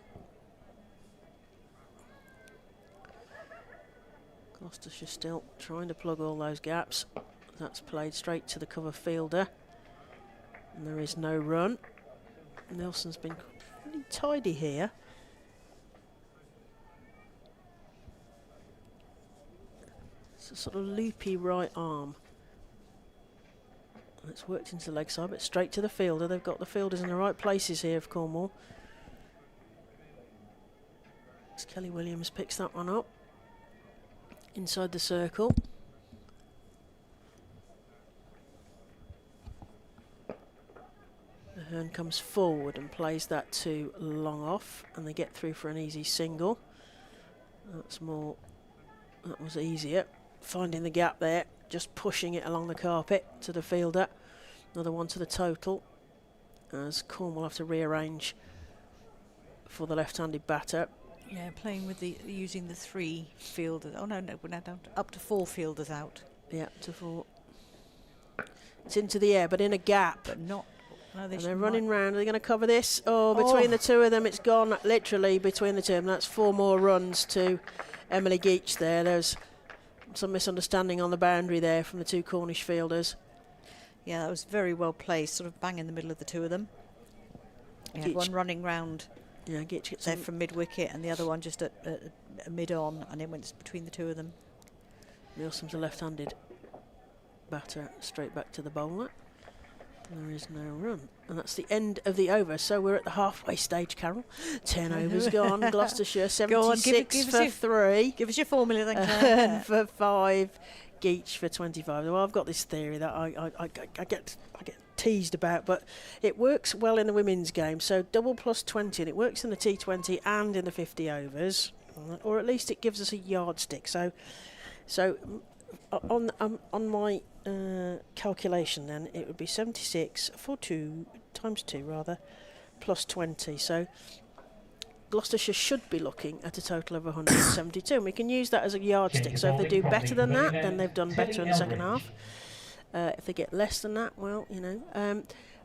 Gloucestershire still trying to plug all those gaps. That's played straight to the cover fielder. And there is no run. Nelson's been pretty tidy here. It's a sort of loopy right arm. And it's worked into the leg side, but straight to the fielder. They've got the fielders in the right places here of Cornwall. As Kelly Williams picks that one up. Inside the circle. Ahern comes forward and plays that to long off, and they get through for an easy single. That was easier. Finding the gap there, just pushing it along the carpet to the fielder. Another one to the total, as Cornwall have to rearrange for the left-handed batter. Yeah, playing with using the 3 fielders. Oh no, we're now down to up to 4 fielders out. Yeah, to 4. It's into the air, but in a gap. But not. No, And they're running round. Are they going to cover this? Oh, between the 2 of them, it's gone literally between the 2 of them. That's 4 more runs to Emily Geach there. There's some misunderstanding on the boundary there from the 2 Cornish fielders. Yeah, that was very well placed, sort of bang in the middle of the 2 of them. You had one running round. Yeah, Geach gets there from mid-wicket, and the other one just at mid-on, and it went between the 2 of them. Nilsson's a left-handed batter, straight back to the bowler. There is no run, and that's the end of the over. So we're at the halfway stage, Carol. 10 overs gone. Gloucestershire 76 for 3. Give us your formula then, Claire. And for 5, Geach for 25. Well, I've got this theory that I get teased about, but it works well in the women's game. So double plus 20, and it works in the T20 and in the 50 overs, or at least it gives us a yardstick. So on my calculation, then it would be 76 for 2 times 2 rather, plus 20. So Gloucestershire should be looking at a total of 172, and we can use that as a yardstick. So if they do better than that, then they've done better in the second half. If they get less than that, well, you know.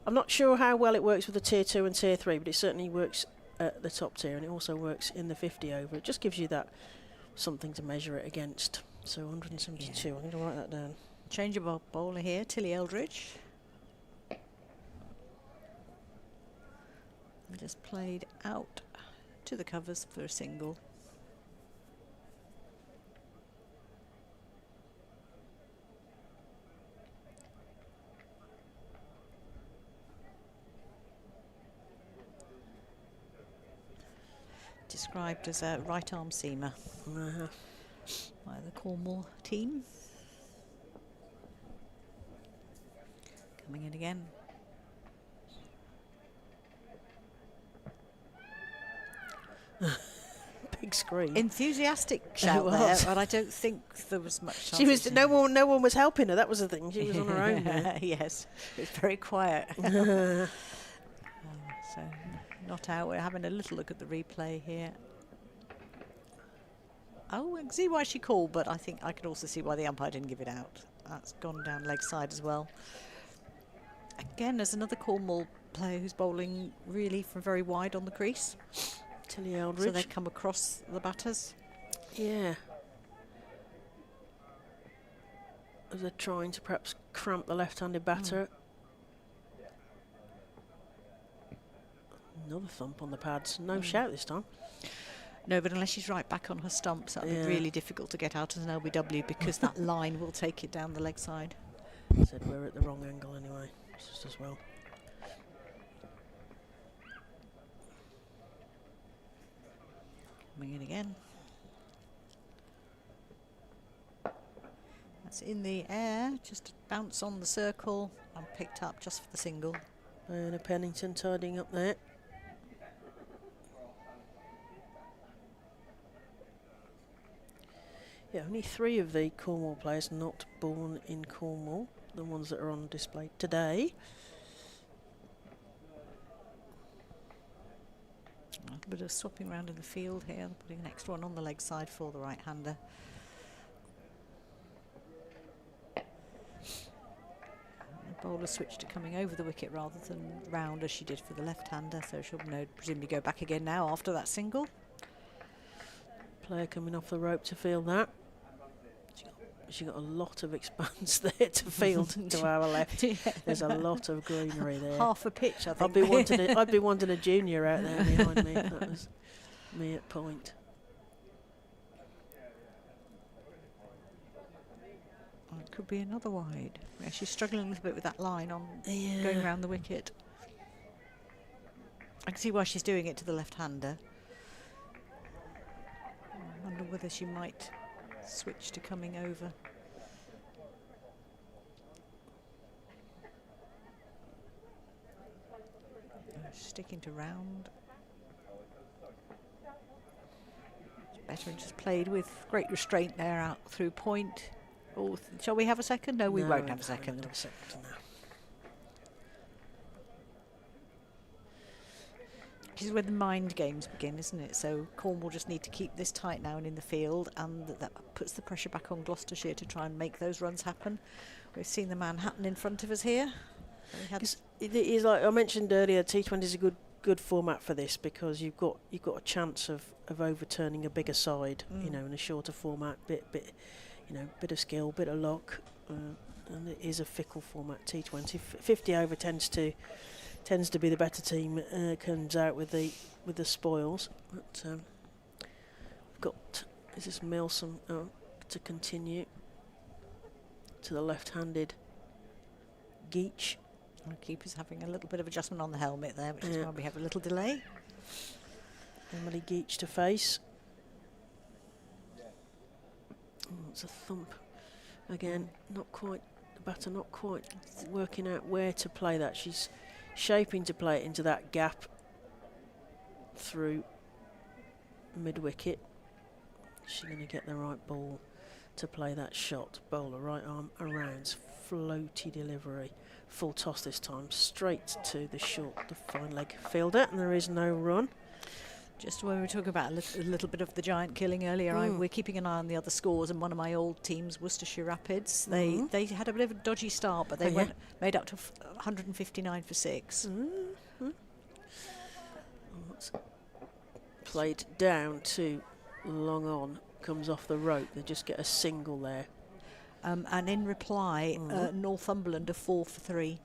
I'm I'm not sure how well it works with the tier 2 and tier 3, but it certainly works at the top tier, and it also works in the 50 over. It just gives you that something to measure it against. So 172, I'm going to write that down. Changeable bowler here, Tilly Eldridge. And just played out to the covers for a single. Described as a right arm seamer by the Cornwall team. Coming in again. Big screen. Enthusiastic shout there, but I don't think there was much. She was no one was helping her. That was the thing. She was on her own. Yes, it was very quiet. So not out. We're having a little look at the replay here. Oh, I can see why she called, but I think I could also see why the umpire didn't give it out. That's gone down leg side as well. Again, there's another Cornwall player who's bowling really from very wide on the crease. Tilly Eldridge. So they come across the batters. Yeah. As they're trying to perhaps cramp the left-handed batter. Another thump on the pads. No shout this time. No, but unless she's right back on her stumps, that'll be really difficult to get out as an LBW because that line will take it down the leg side. Said we're at the wrong angle anyway, just as well. Coming in again. That's in the air, just a bounce on the circle and picked up just for the single. And a Pennington tidying up there. Yeah, only 3 of the Cornwall players not born in Cornwall, the ones that are on display today. A little bit of swapping around in the field here, putting an extra one on the leg side for the right-hander. The bowler switched to coming over the wicket rather than round as she did for the left-hander, so she'll presumably go back again now after that single. Player coming off the rope to field that. She got a lot of expanse there to field to our left. There's a lot of greenery there. Half a pitch, I think. I'd be wanting a junior out there behind me. That was me at point. Oh, it could be another wide. Yeah, she's struggling a little bit with that line on going around the wicket. I can see why she's doing it to the left-hander. I wonder whether she might switch to coming over. Sticking to round. It's better and just played with great restraint there out through point. Oh, shall we have a second? No, we won't have a second. This is where the mind games begin, isn't it? So Cornwall just need to keep this tight now and in the field, and that puts the pressure back on Gloucestershire to try and make those runs happen. We've seen the Manhattan in front of us here. It is, like I mentioned earlier, T20 is a good format for this because you've got a chance of overturning a bigger side, you know, in a shorter format. Bit of skill, bit of luck, and it is a fickle format. T20 50 over tends to be the better team. Comes out with the spoils. But we've got is this Milsom to continue to the left-handed Geach. The keeper's having a little bit of adjustment on the helmet there, which is why we have a little delay. Emily Geach to face. Oh, it's a thump again. Not quite. The batter not quite working out where to play that. She's shaping to play it into that gap through mid-wicket. She's going to get the right ball to play that shot. Bowler right arm around, floaty delivery, full toss this time, straight to the fine leg fielder, and there is no run. Just when we were talking about a little bit of the giant killing earlier, we're keeping an eye on the other scores, and one of my old teams, Worcestershire Rapids, they had a bit of a dodgy start, but they made up to 159 for 6. Played down to long on, comes off the rope. They just get a single there. And in reply, Northumberland are 4 for 3.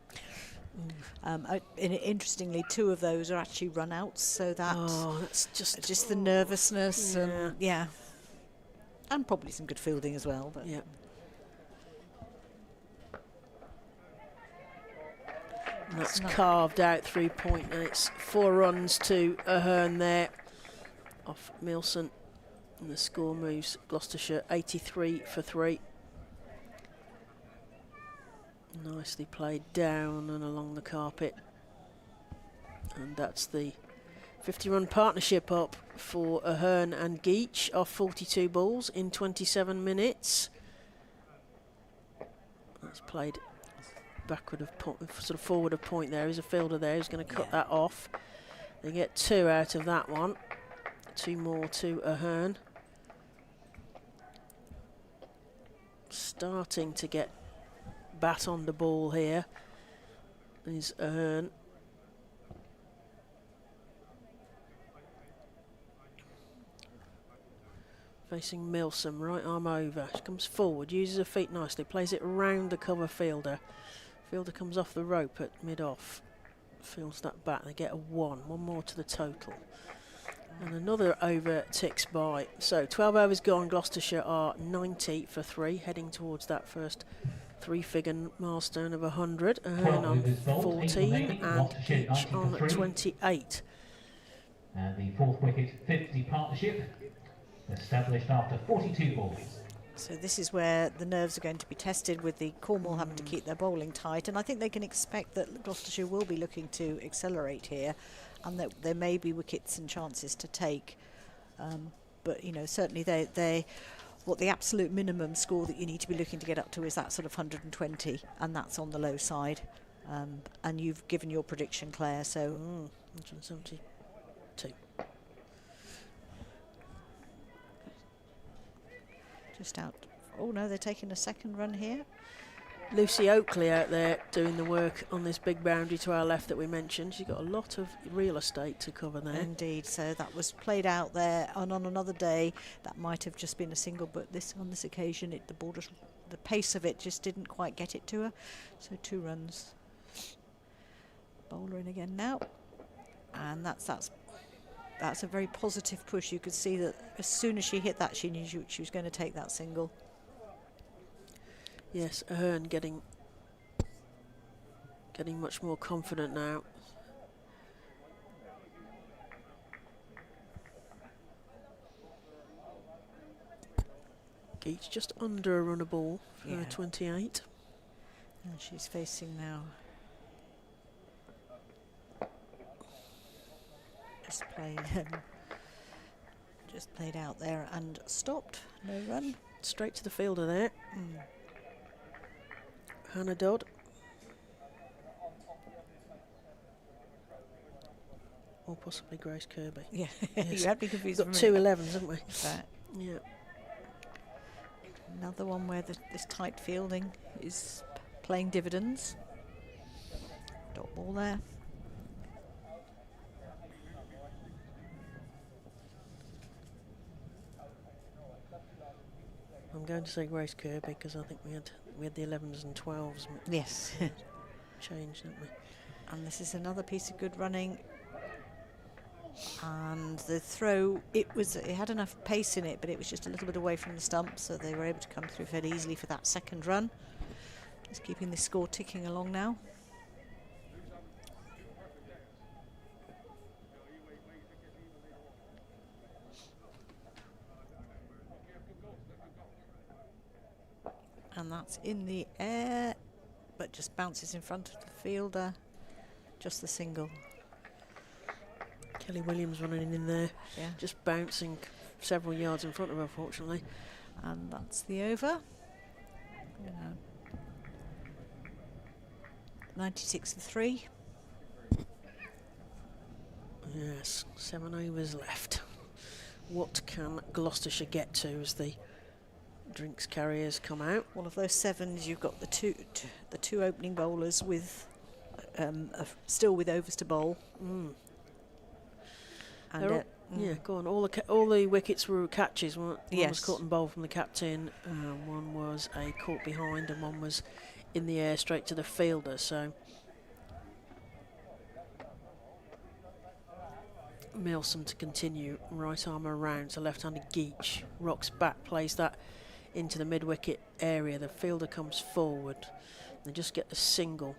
Interestingly, 2 of those are actually run-outs, so that's just the nervousness, and and probably some good fielding as well. But and that's carved out 3 point. And it's 4 runs to Ahern there off Milson, and the score moves Gloucestershire 83 for 3. Nicely played down and along the carpet, and that's the 50-run partnership up for Ahern and Geach off 42 balls in 27 minutes. That's played backward of sort of forward of point there. There's a fielder there who's going to cut that off. They get 2 out of that one. 2 more to Ahern. Starting to get bat on the ball here is Ahern. Facing Milsom, right arm over. She comes forward, uses her feet nicely, plays it round the cover fielder. Fielder comes off the rope at mid-off. Fields that bat, they get a 1 more to the total. And another over ticks by. So 12 overs gone, Gloucestershire are 90 for 3, heading towards that first 3-figure milestone of 100. Ahern on 14 and Geach on 28. And the 4th wicket 50 partnership established after 42 balls. So this is where the nerves are going to be tested, with the Cornwall having to keep their bowling tight, and I think they can expect that Gloucestershire will be looking to accelerate here, and that there may be wickets and chances to take. But you know, certainly what the absolute minimum score that you need to be looking to get up to is that sort of 120, and that's on the low side. And you've given your prediction, Claire, so 172. Just out. Oh no, they're taking a second run here. Lucy Oakley out there doing the work on this big boundary to our left that we mentioned. She's got a lot of real estate to cover there. Indeed, so that was played out there, and on another day that might have just been a single, but on this occasion the pace of it just didn't quite get it to her. So 2 runs. Bowler in again now, and that's a very positive push. You could see that as soon as she hit that, she knew she was going to take that single. Yes, Ahern getting much more confident now. Geach just under a run a ball for 28. And she's facing now. Just played out there and stopped. No run. Straight to the fielder there. Hannah Dodd. Or possibly Grace Kirby. Yeah, yes. You had me confused. We've got 2 11s, haven't we? Yeah. Another one where this tight fielding is playing dividends. Dot ball there. I'm going to say Grace Kirby because I think we had the 11s and 12s. Yes. Changed, didn't we? And this is another piece of good running. And the throw, it had enough pace in it, but it was just a little bit away from the stump, so they were able to come through fairly easily for that second run. Just keeping the score ticking along now. And that's in the air, but just bounces in front of the fielder. Just the single. Kelly Williams running in there, Yeah. just bouncing several yards in front of her, fortunately. And that's the over. 96 for 3. Yes, 7 overs left. What can Gloucestershire get to as the drinks carriers come out? One of those sevens, you've got the two opening bowlers with still with overs to bowl. And yeah, go on. All the wickets were catches, weren't? One Yes. was caught and bowled from the captain, one was a caught behind, and one was in the air straight to the fielder. So Milsom to continue, right arm around to left-handed Geach, rocks back, plays that into the mid-wicket area. The fielder comes forward. They just get the single,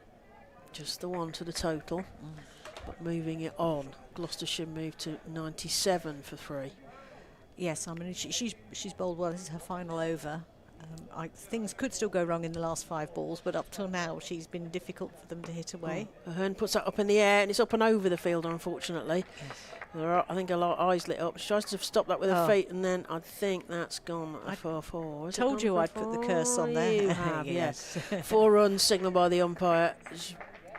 just the one to the total. But moving it on, Gloucestershire moved to 97 for 3. yes, I mean she's bowled well. This is her final over. Things could still go wrong in the last 5 balls, but up till now she's been difficult for them to hit away. Ahern puts that up in the air, and it's up and over the fielder, unfortunately. Yes. There are, I think, a lot of eyes lit up. She tries to stop that with her feet, and then I think that's gone for 4. Told you I'd put the curse on there. You have, Yes. yes. 4 runs signalled by the umpire.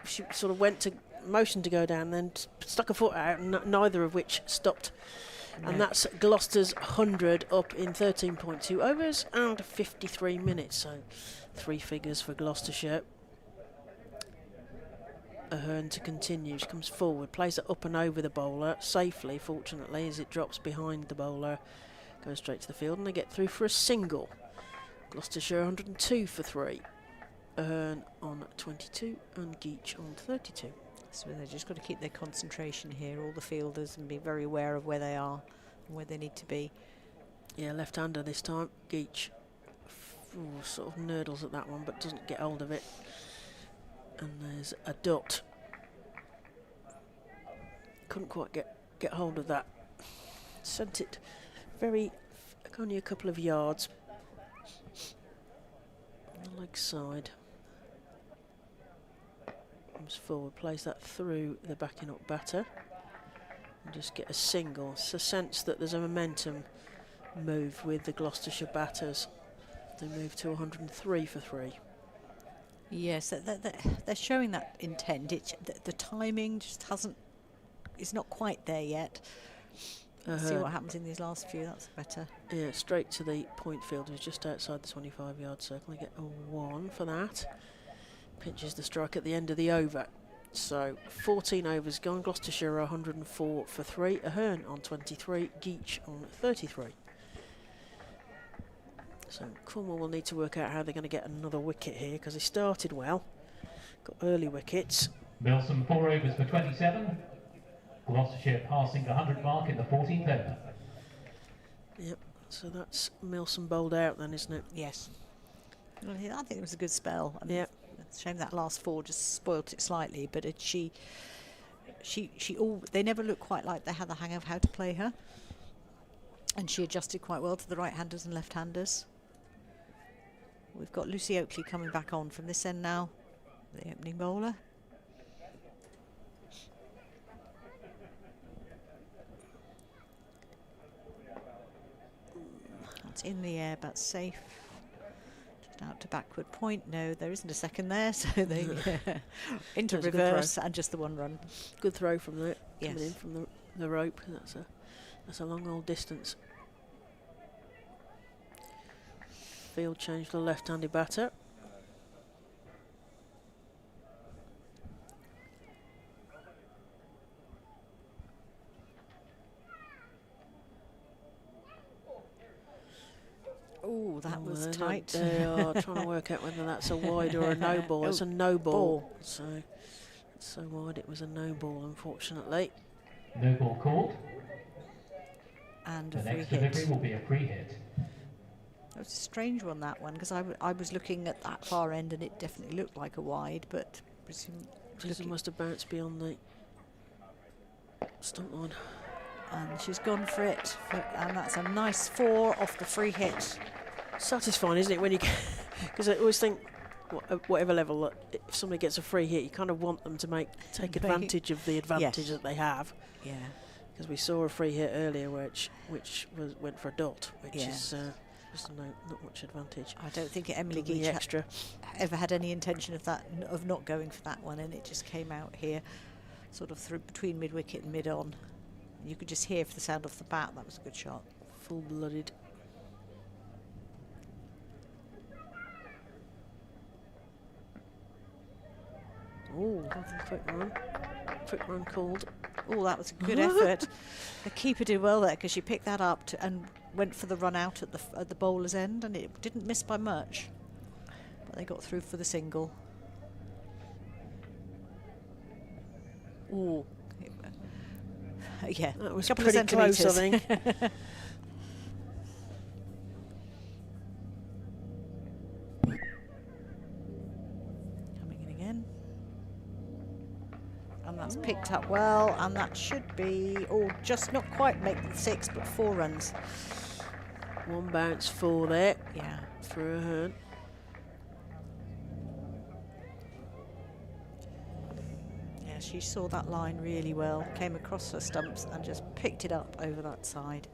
She sort of went to motion to go down, then stuck her foot out, and neither of which stopped. No. And that's Gloucester's 100 up in 13.2 overs and 53 minutes. So 3 figures for Gloucestershire. Ahern to continue. She comes forward, plays it up and over the bowler safely, fortunately, as it drops behind the bowler, goes straight to the field, and they get through for a single. Gloucestershire 102 for 3. Ahern on 22 and Geach on 32. So they've just got to keep their concentration here, all the fielders, and be very aware of where they are and where they need to be. Yeah, left-hander this time. Geach sort of nurdles at that one, but doesn't get hold of it. And there's a dot. Couldn't quite get hold of that. Sent it only a couple of yards. On the leg side. Comes forward, plays that through the backing up batter. And just get a single. It's a sense that there's a momentum move with the Gloucestershire batters. They move to 103 for 3. Yes, they're showing that intent. The timing just is not quite there yet. Let's see what happens in these last few. That's better. Yeah, straight to the point field, who's just outside the 25-yard circle. They get a 1 for that. Pinches the strike at the end of the over. So 14 overs gone. Gloucestershire 104 for 3. Ahern on 23. Geach on 33. So Cornwall will need to work out how they're going to get another wicket here, because they started well. Got early wickets. Milsom 4 overs for 27. Gloucestershire passing the 100 mark in the 14th over. Yep, so that's Milsom bowled out then, isn't it? Yes. Well, I think it was a good spell. I mean, Yeah. it's a shame that last 4 just spoilt it slightly, but they never looked quite like they had the hang of how to play her. And she adjusted quite well to the right-handers and left-handers. We've got Lucy Oakley coming back on from this end now, the opening bowler. That's in the air, but safe. Just out to backward point. No, there isn't a second there, so they into That's a good reverse and just the 1 run. Good throw from there, coming Yes. in from the rope. That's a long old distance. Field change for the left-handed batter. Oh, that was they're tight. They are trying to work out whether that's a wide or a no ball. It's a no ball. So it's so wide it was a no ball, unfortunately. No ball called. And The a free next hit. delivery will be a free hit. It was a strange one, that one, because I was looking at that far end and it definitely looked like a wide, but This must have bounced beyond the stump line. and she's gone for it, and that's a nice 4 off the free hit. Satisfying, isn't it, when you get... Because I always think, whatever level, if somebody gets a free hit, you kind of want them to take advantage of the advantage that they have. Yeah. Because we saw a free hit earlier which went for a dot, which Yeah. is not much advantage. I don't think Emily Done the Geach extra. ever had any intention of not going for that one, and it just came out here. sort of through between mid-wicket and mid-on. You could just hear for the sound off the bat. That was a good shot. Full-blooded. Oh, quick run called. Oh, that was a good effort. The keeper did well there because she picked that up and went for the run out at the bowler's end, and it didn't miss by much. But they got through for the single. Oh, yeah, that was couple pretty of close, I think. Coming in again. And that's picked up well, and that should be, just not quite make the 6, but 4 runs. 1 bounce 4 there. Yeah. For a hurt. Yeah, she saw that line really well, came across her stumps and just picked it up over that side.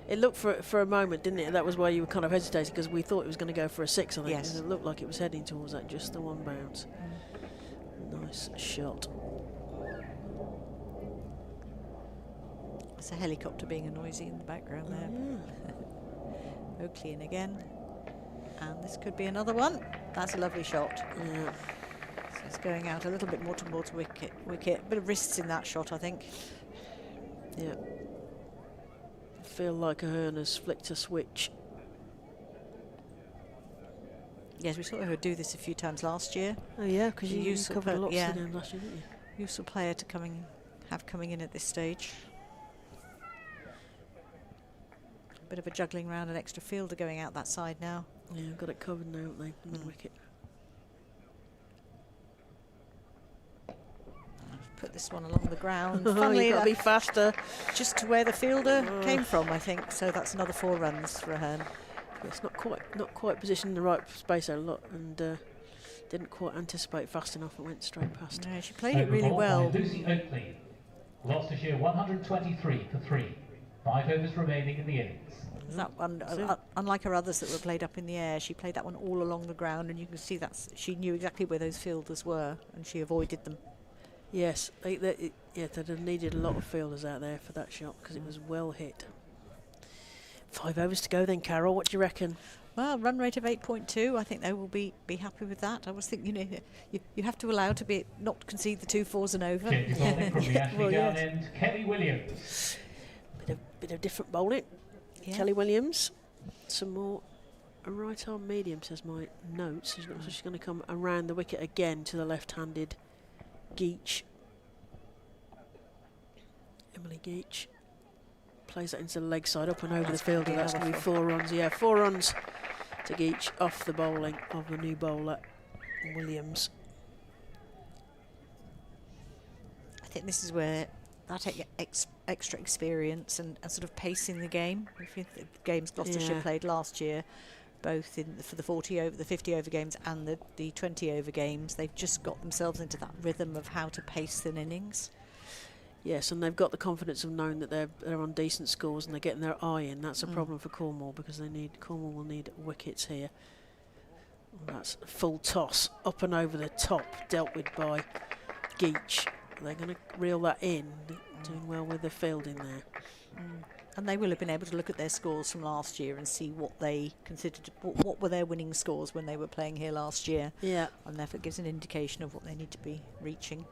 It looked for a moment, didn't it? That was why you were kind of hesitating, because we thought it was going to go for a 6, I think. Yes. It looked like it was heading towards that, just the 1 bounce. Nice shot. There's a helicopter being noisy in the background there. Oakley in again. And this could be another one. That's a lovely shot. Yeah. So it's going out a little bit more towards wicket. Bit of wrists in that shot, I think. Yeah. I feel like Ahern has flicked a switch. Yes, we saw her do this a few times last year. Oh yeah, because you covered lots yeah. of them last year, didn't you? Useful player to have coming in at this stage. A bit of a juggling round, an extra fielder going out that side now. Yeah, got it covered now, haven't they? Mid-wicket. Put this one along the ground. You've got to be faster. Just to where the fielder came from, I think. So that's another 4 runs for Ahern. It's not quite positioned in the right space a lot, and didn't quite anticipate fast enough and went straight past. No, she played it really well. Lucy Oakley, Gloucestershire 123 for 3. 5 overs remaining in the innings. That one, unlike her others that were played up in the air, she played that one all along the ground, and you can see that she knew exactly where those fielders were, and she avoided them. Yes, they'd have needed a lot of fielders out there for that shot because it was well hit. 5 overs to go then, Carol. What do you reckon? Well, run rate of 8.2. I think they will be happy with that. I was thinking, you have to allow to not concede the 2 4s and over. Changes bowling from the Ashley down end, Kelly Williams. Bit of different bowling. Yeah. Kelly Williams. Some more right arm medium, says my notes. So she's going to come around the wicket again to the left-handed Geach. Emily Geach plays that into the leg side, up and over the fielder. That's going to be 4 runs. Yeah, 4 runs to Geach off the bowling of the new bowler, Williams. I think this is where that extra experience and sort of pace in the game. If you the games Gloucestershire played last year, both for the 50 over games and the 20 over games, they've just got themselves into that rhythm of how to pace an innings. Yes, and they've got the confidence of knowing that they're on decent scores and they're getting their eye in. That's a problem for Cornwall, because Cornwall will need wickets here. Well, that's a full toss up and over the top, dealt with by Geach. They're going to reel that in, doing well with the fielding there. And they will have been able to look at their scores from last year and see what they considered, what were their winning scores when they were playing here last year. Yeah. And therefore it gives an indication of what they need to be reaching.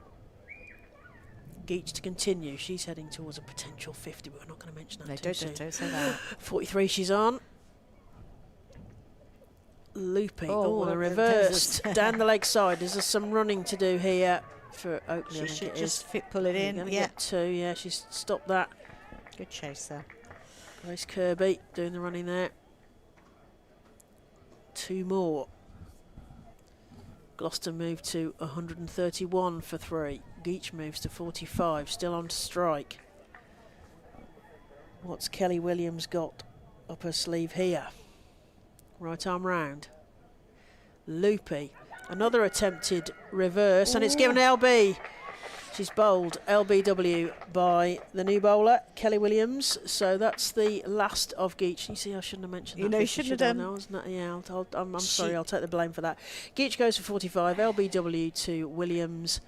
Geach to continue. She's heading towards a potential 50, but we're not going to mention that No, too soon. don't say that. 43 she's on. Loopy. Oh, the reversed. Down the leg side. There's some running to do here for Oakley. She should just pull it in. Yeah. Get 2. Yeah, she's stopped that. Good chase there. Grace Kirby doing the running there. 2 more. Gloucester moved to 131 for 3. Geach moves to 45, still on to strike. What's Kelly Williams got up her sleeve here? Right arm round. Loopy. Another attempted reverse, and it's given LB. She's bowled LBW by the new bowler, Kelly Williams. So that's the last of Geach. You see, I shouldn't have mentioned that. You know, you shouldn't have done. Yeah, I'm sorry, I'll take the blame for that. Geach goes for 45, LBW to Williams.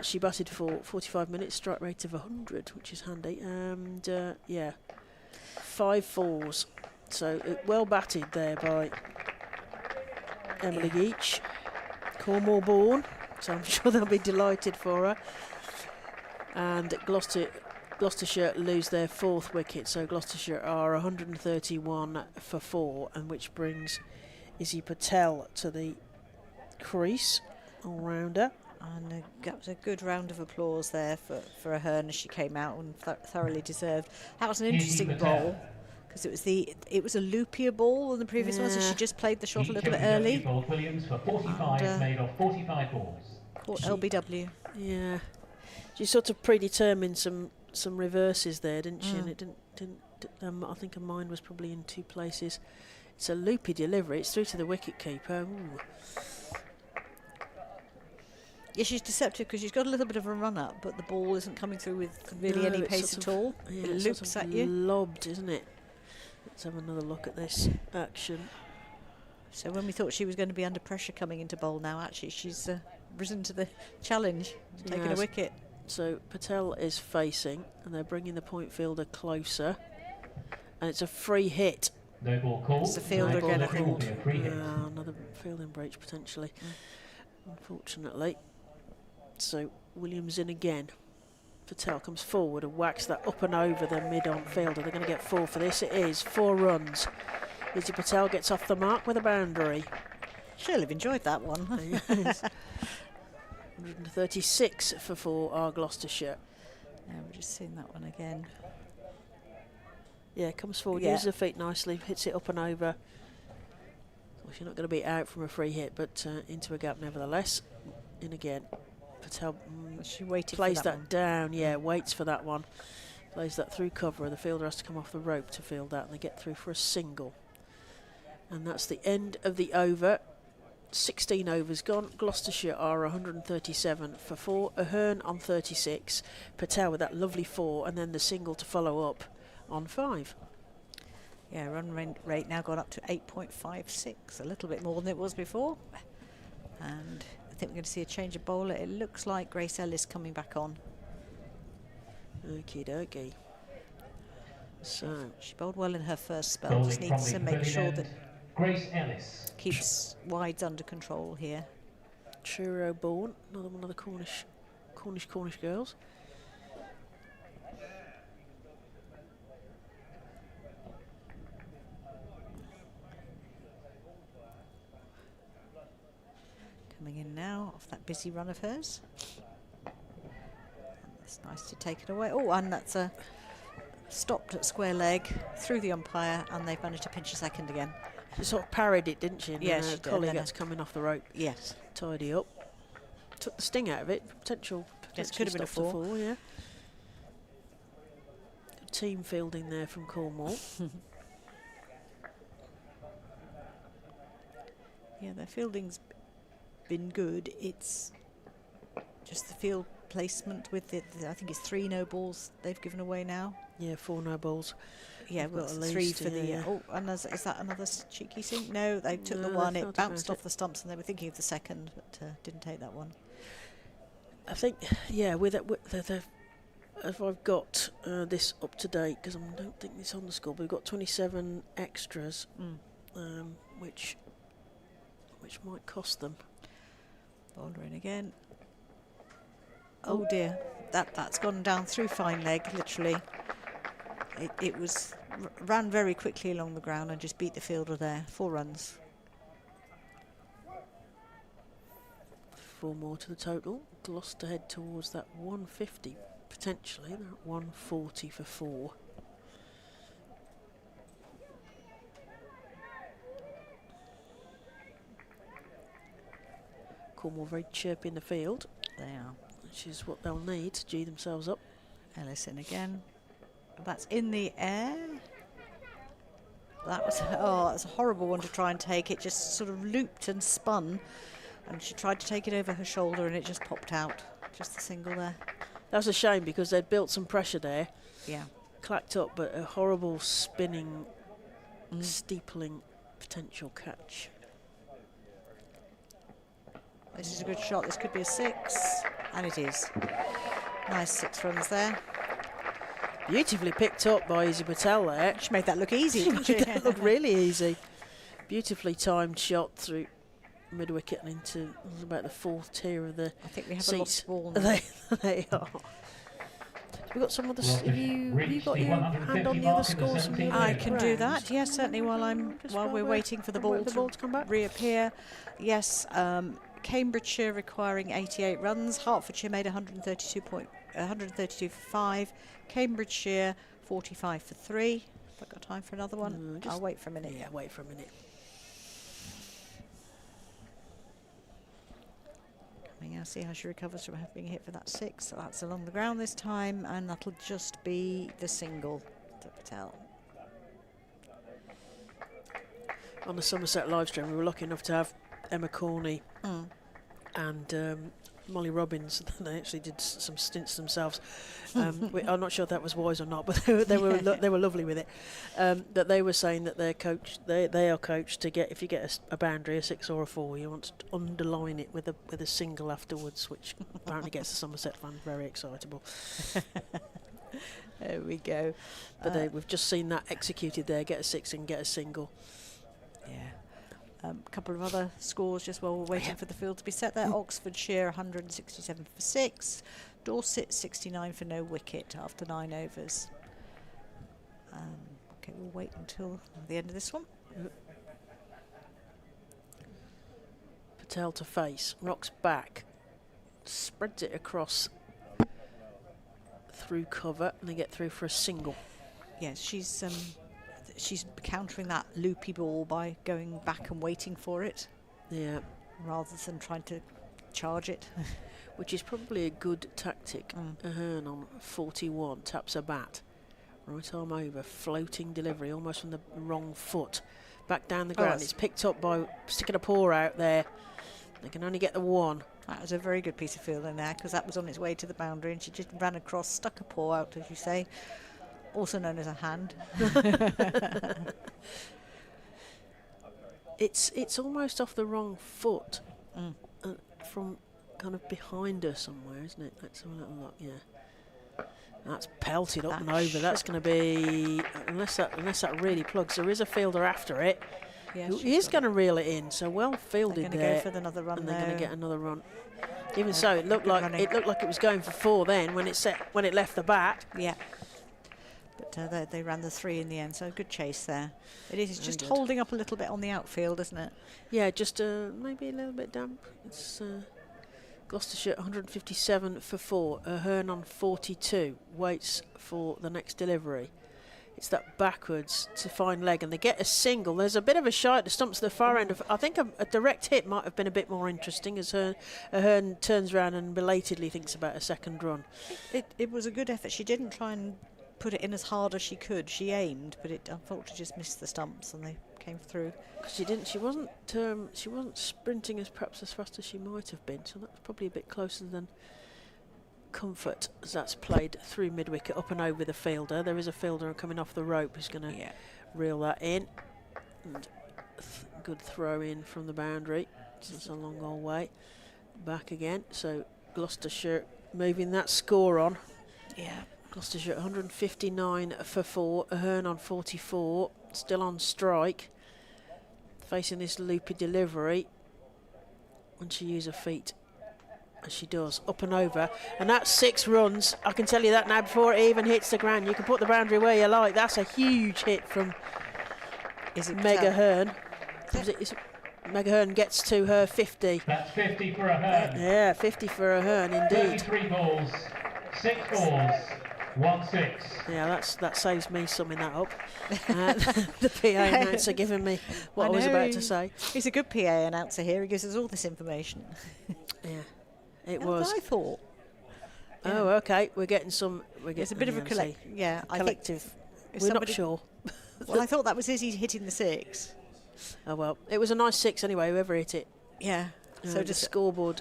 She batted for 45 minutes, strike rate of 100, which is handy. And yeah, 5 fours. So well batted there by Emily Geach. Cornwall born, so I'm sure they'll be delighted for her. And Gloucestershire lose their 4th wicket, so Gloucestershire are 131 for 4, and which brings Izzy Patel to the crease, all-rounder. And that was a good round of applause there for her as she came out, and thoroughly deserved. That was an interesting bowl, because it was a loopier ball than the previous one, so she just played the shot a little bit early. Williams for 45, made off 45 balls. LBW. Yeah, she sort of predetermined some reverses there, didn't she? And it didn't. I think her mind was probably in 2 places. It's a loopy delivery. It's through to the wicket keeper. Ooh. Yeah, she's deceptive because she's got a little bit of a run up, but the ball isn't coming through with really any pace at all. Yeah, it loops sort of at you. Lobbed, isn't it? Let's have another look at this action. So when we thought she was going to be under pressure coming into bowl now, actually she's risen to the challenge, taking a wicket. So Patel is facing, and they're bringing the point fielder closer, and it's a free hit. No ball called. It's a fielder again, I think. Another fielding breach potentially, unfortunately. So Williams in again. Patel comes forward and whacks that up and over the mid-on fielder. They're going to get 4 for this. It is 4 runs. Izzy Patel gets off the mark with a boundary. She'll have enjoyed that one. Yes. 136 for 4 are Gloucestershire. Yeah, we're just seeing that one again. Yeah, comes forward, uses her feet nicely, hits it up and over. Well, she's not going to be out from a free hit, but into a gap nevertheless. In again. Patel she waited plays for that down, waits for that one. Plays that through cover. The fielder has to come off the rope to field that, and they get through for a single. And that's the end of the over. 16 overs gone. Gloucestershire are 137 for 4. Ahern on 36. Patel with that lovely 4, and then the single to follow up on 5. Yeah, run rate now gone up to 8.56, a little bit more than it was before. And I think we're going to see a change of bowler. It looks like Grace Ellis coming back on. Okie dokie. So she bowled well in her first spell. Just needs to make sure that Grace Ellis keeps wides under control here. Truro born, another one of the Cornish girls. Coming in now off that busy run of hers. It's nice to take it away. Oh, and that's a stopped at square leg through the umpire, and they've managed to pinch a second again. She sort of parried it, didn't she? And yes, she did. Collie gets coming off the rope. Yes. Tidy up. Took the sting out of it. Potential yes, could have been a 4. Yeah. Good team fielding there from Cornwall. Yeah, their fielding's been good. It's just the field placement with it. I think it's 3 no balls they've given away now. Yeah, 4 no balls. Yeah, well, 3 for the. Oh, and is that another cheeky sink? No, they took the one. It bounced off the stumps, and they were thinking of the second, but didn't take that one. I think, yeah, with if I've got this up to date, because I don't think it's on the score, but we've got 27 extras, which might cost them. Bowler in again. Oh dear, that's gone down through fine leg, literally. It ran very quickly along the ground and just beat the fielder there. 4 runs. 4 more to the total. Gloucester head towards that 150 potentially. They're at 140 for 4. Cornwall very chirpy in the field. They are. Which is what they'll need to G themselves up. Ellis in again. That's in the air. That's a horrible one to try and take. It just sort of looped and spun, and she tried to take it over her shoulder, and it just popped out. Just the single there. That was a shame because they'd built some pressure there. Yeah. Clacked up, but a horrible spinning, steepling potential catch. This is a good shot. This could be a 6, and it is. Nice 6 runs there. Beautifully picked up by Izzy Patel there. She made that look easy, didn't she? That looked really easy. Beautifully timed shot through mid-wicket and into about the 4th tier of the I think we have seats. a lost ball now. They are. We've got some other. Well, Have you got your hand on the other scores? From the I other can do rounds? that. Yes, certainly. While we're waiting for the ball to come back. reappear. Yes, Cambridgeshire requiring 88 runs. Hertfordshire made 132 for 5. Cambridgeshire 45 for 3. Have I got time for another one? I'll wait for a minute. Yeah, wait for a minute. Coming out, see how she recovers from being hit for that 6. So that's along the ground this time, and that'll just be the single to Patel. On the Somerset live stream, we were lucky enough to have Emma Corney and Molly Robbins. They actually did some stints themselves. I'm not sure if that was wise or not, but they were lovely with it. That they were saying that their coach, they are coached to get, if you get a boundary, a 6 or a 4, you want to underline it with a single afterwards, which apparently gets the Somerset fans very excitable. There we go. But we've just seen that executed there. Get a 6 and get a single. Yeah. A couple of other scores just while we're waiting for the field to be set there. Oxfordshire 167 for 6. Dorset 69 for no wicket after 9 overs. Okay, we'll wait until the end of this one. Patel to face, rocks back, spreads it across through cover, and they get through for a single. Yes, she's countering that loopy ball by going back and waiting for it. Yeah. Rather than trying to charge it. Which is probably a good tactic. Ahern on 41, taps a bat. Right arm over, floating delivery, almost from the wrong foot. Back down the ground. It's picked up by sticking a paw out there. They can only get the 1. That was a very good piece of fielding there, because that was on its way to the boundary, and she just ran across, stuck a paw out, as you say. Also known as a hand. It's almost off the wrong foot from kind of behind her somewhere, isn't it? Let's have a little look. Yeah, that's pelted up and over. That's going to be, unless that really plugs. There is a fielder after it. Yeah, who is going to reel it in. So well fielded there. They're going to go for another run. And they're going to get another run. Even so, it looked like it was going for 4 then when it left the bat. Yeah. But they ran the 3 in the end, so good chase there. It is just good. Holding up a little bit on the outfield, isn't it? Yeah, just maybe a little bit damp. It's Gloucestershire 157 for 4. Ahern on 42 waits for the next delivery. It's that backwards to fine leg, and they get a single. There's a bit of a shy at the stumps at the far end. I think a direct hit might have been a bit more interesting, as Ahern turns around and belatedly thinks about a second run. It was a good effort. She didn't try and put it in as hard as she could. She aimed, but it unfortunately just missed the stumps, and they came through. She didn't. She wasn't sprinting as fast as she might have been. So that's probably a bit closer than comfort, as that's played through mid-wicket up and over the fielder. There is a fielder coming off the rope who's going to reel that in. And good throw in from the boundary. So it's a long old way. Back again. So Gloucestershire moving that score on. Yeah. Gloucestershire 159 for 4. Ahern on 44. Still on strike. Facing this loopy delivery. And she use her feet. As she does, up and over, and that's 6 runs. I can tell you that now before it even hits the ground. You can put the boundary where you like. That's a huge hit from Meg Ahern. Meg Ahern gets to her 50. That's 50 for Ahern. Yeah, 50 for Ahern indeed. 33 balls, 6 balls, 1 6. Yeah, that saves me summing that up. The PA announcer giving me what I was about to say. He's a good PA announcer here. He gives us all this information. Yeah. It was. I thought. Oh, okay. We're getting some. It's a bit of a collective. We're not sure. Well, I thought that was Izzy hitting the 6. Oh well, it was a nice 6 anyway. Whoever hit it. Yeah. So the scoreboard.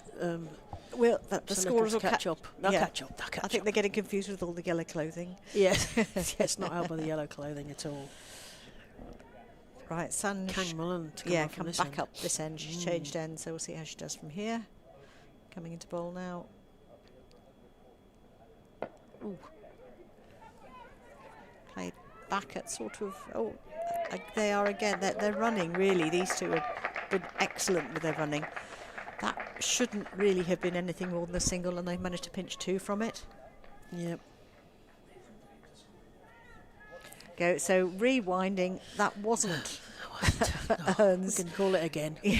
Well, the scores will catch up. They'll catch up. I think they're getting confused with all the yellow clothing. Yes. Yes, not helped by the yellow clothing at all. Right, Sanj. Kang Mullen to come back up this end. She's changed end, so we'll see how she does from here. coming into bowl now. Ooh. Played back at sort of, they are again, they're running really. These two have been excellent with their running. That shouldn't really have been anything more than a single, and they've managed to pinch 2 from it. Yep. Go, so rewinding, that wasn't we can call it again. Yeah,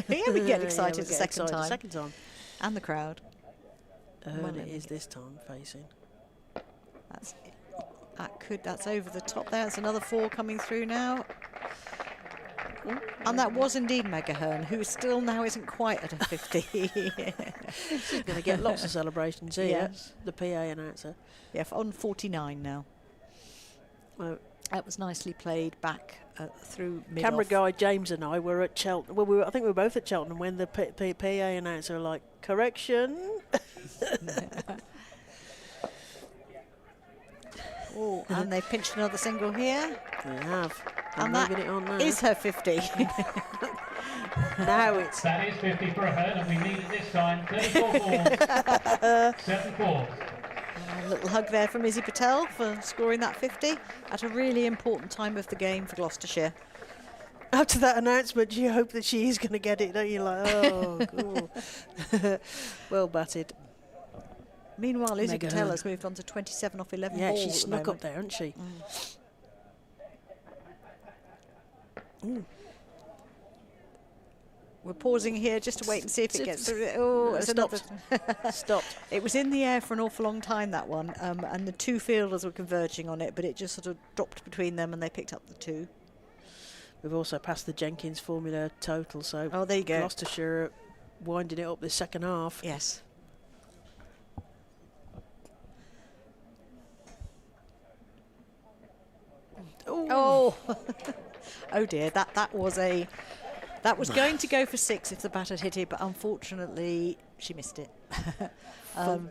we get excited the second time. And the crowd. It is this time facing. That's over the top there. That's another 4 coming through now. And that was indeed Mega Hearn, who still now isn't quite at a 50. She's going to get lots of celebrations here. Yes. The PA announcer. Yeah, on 49 now. Well, that was nicely played back through mid-off. Camera guy James and I were at Cheltenham. Well, I think we were both at Cheltenham when the PA announcer were like, correction. Oh, and they've pinched another single here. They have. And that is her 50. Now it's... That is 50 for a Hearn, and we need it this time. 34 balls. 7 balls. A little hug there from Izzy Patel for scoring that 50 at a really important time of the game for Gloucestershire. After that announcement, you hope that she is going to get it, don't you? Like, oh, cool. Well batted. Meanwhile, Izzy Patel has moved on to 27 off 11 balls. Yeah, she's snuck up there, hasn't she? We're pausing here just to wait and see if it gets through. Oh, it's stopped. Stopped. It was in the air for an awful long time, that one, and the 2 fielders were converging on it, but it just sort of dropped between them and they picked up the 2. We've also passed the Jenkins formula total, so there you go. Gloucestershire winding it up this second half. Yes. Oh, oh dear! That was going to go for 6 if the bat had hit it, but unfortunately she missed it.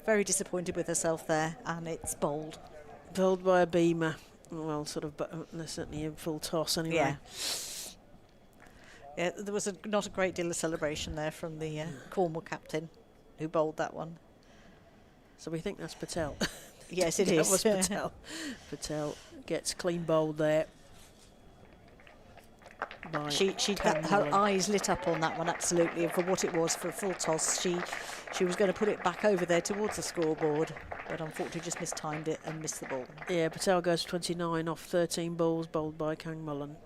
Very disappointed with herself there, and it's bowled. Bowled by a beamer. Well, sort of, but certainly in full toss anyway. Yeah. Yeah, there was not a great deal of celebration there from the Cornwall captain who bowled that one. So we think that's Patel. Yes, it is. That was Patel. Patel gets clean bowled there. She'd got her eyes lit up on that one, absolutely, and for what it was, for a full toss, she was going to put it back over there towards the scoreboard, but unfortunately just mistimed it and missed the ball. Yeah, Patel goes for 29 off 13 balls, bowled by Kang Mullen.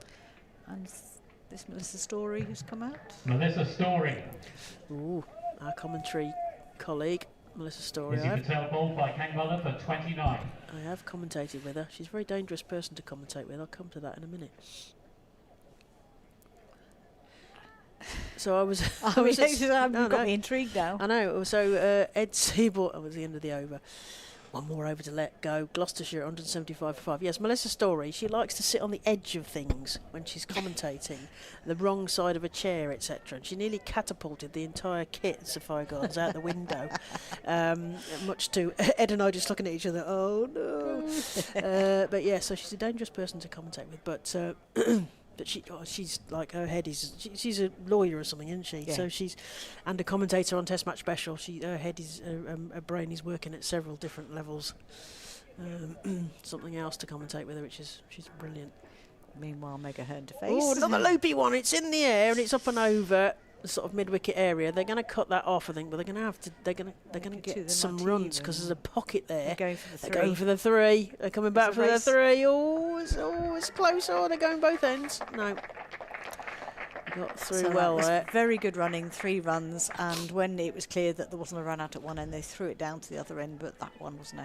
And this Melissa Story who's come out. Melissa Story. Ooh, our commentary colleague, Melissa Story. Izzy Patel bowled by Kang Mullen for 29. I have commentated with her. She's a very dangerous person to commentate with. I'll come to that in a minute. So I was... You've got me intrigued now. I know. So Ed Seaboard... was the end of the over. One more over to let go. Gloucestershire 175 for 5. Yes, Melissa Story, she likes to sit on the edge of things when she's commentating, the wrong side of a chair, etc. And she nearly catapulted the entire kit at Sapphire Gardens out the window. Much to Ed and I just looking at each other, oh no. But yeah, so she's a dangerous person to commentate with. But but she's like, her head is... She's a lawyer or something, isn't she? Yeah. So she's... And a commentator on Test Match Special. Her head is... her brain is working at several different levels. Something else to commentate with her, which is... She's brilliant. Meanwhile, Mega Hearn to face. Oh, another loopy one. It's in the air and it's up and over the sort of mid-wicket area. They're going to cut that off, I think, but they're going to have to... They're going to get some runs because there's a pocket there. They're going for the 3. They're going for the 3. They're coming back for the 3. Oh, it's close. Oh, they're going both ends. No. Got through so well there. Very good running, 3 runs, and when it was clear that there wasn't a run out at one end, they threw it down to the other end, but that one wasn't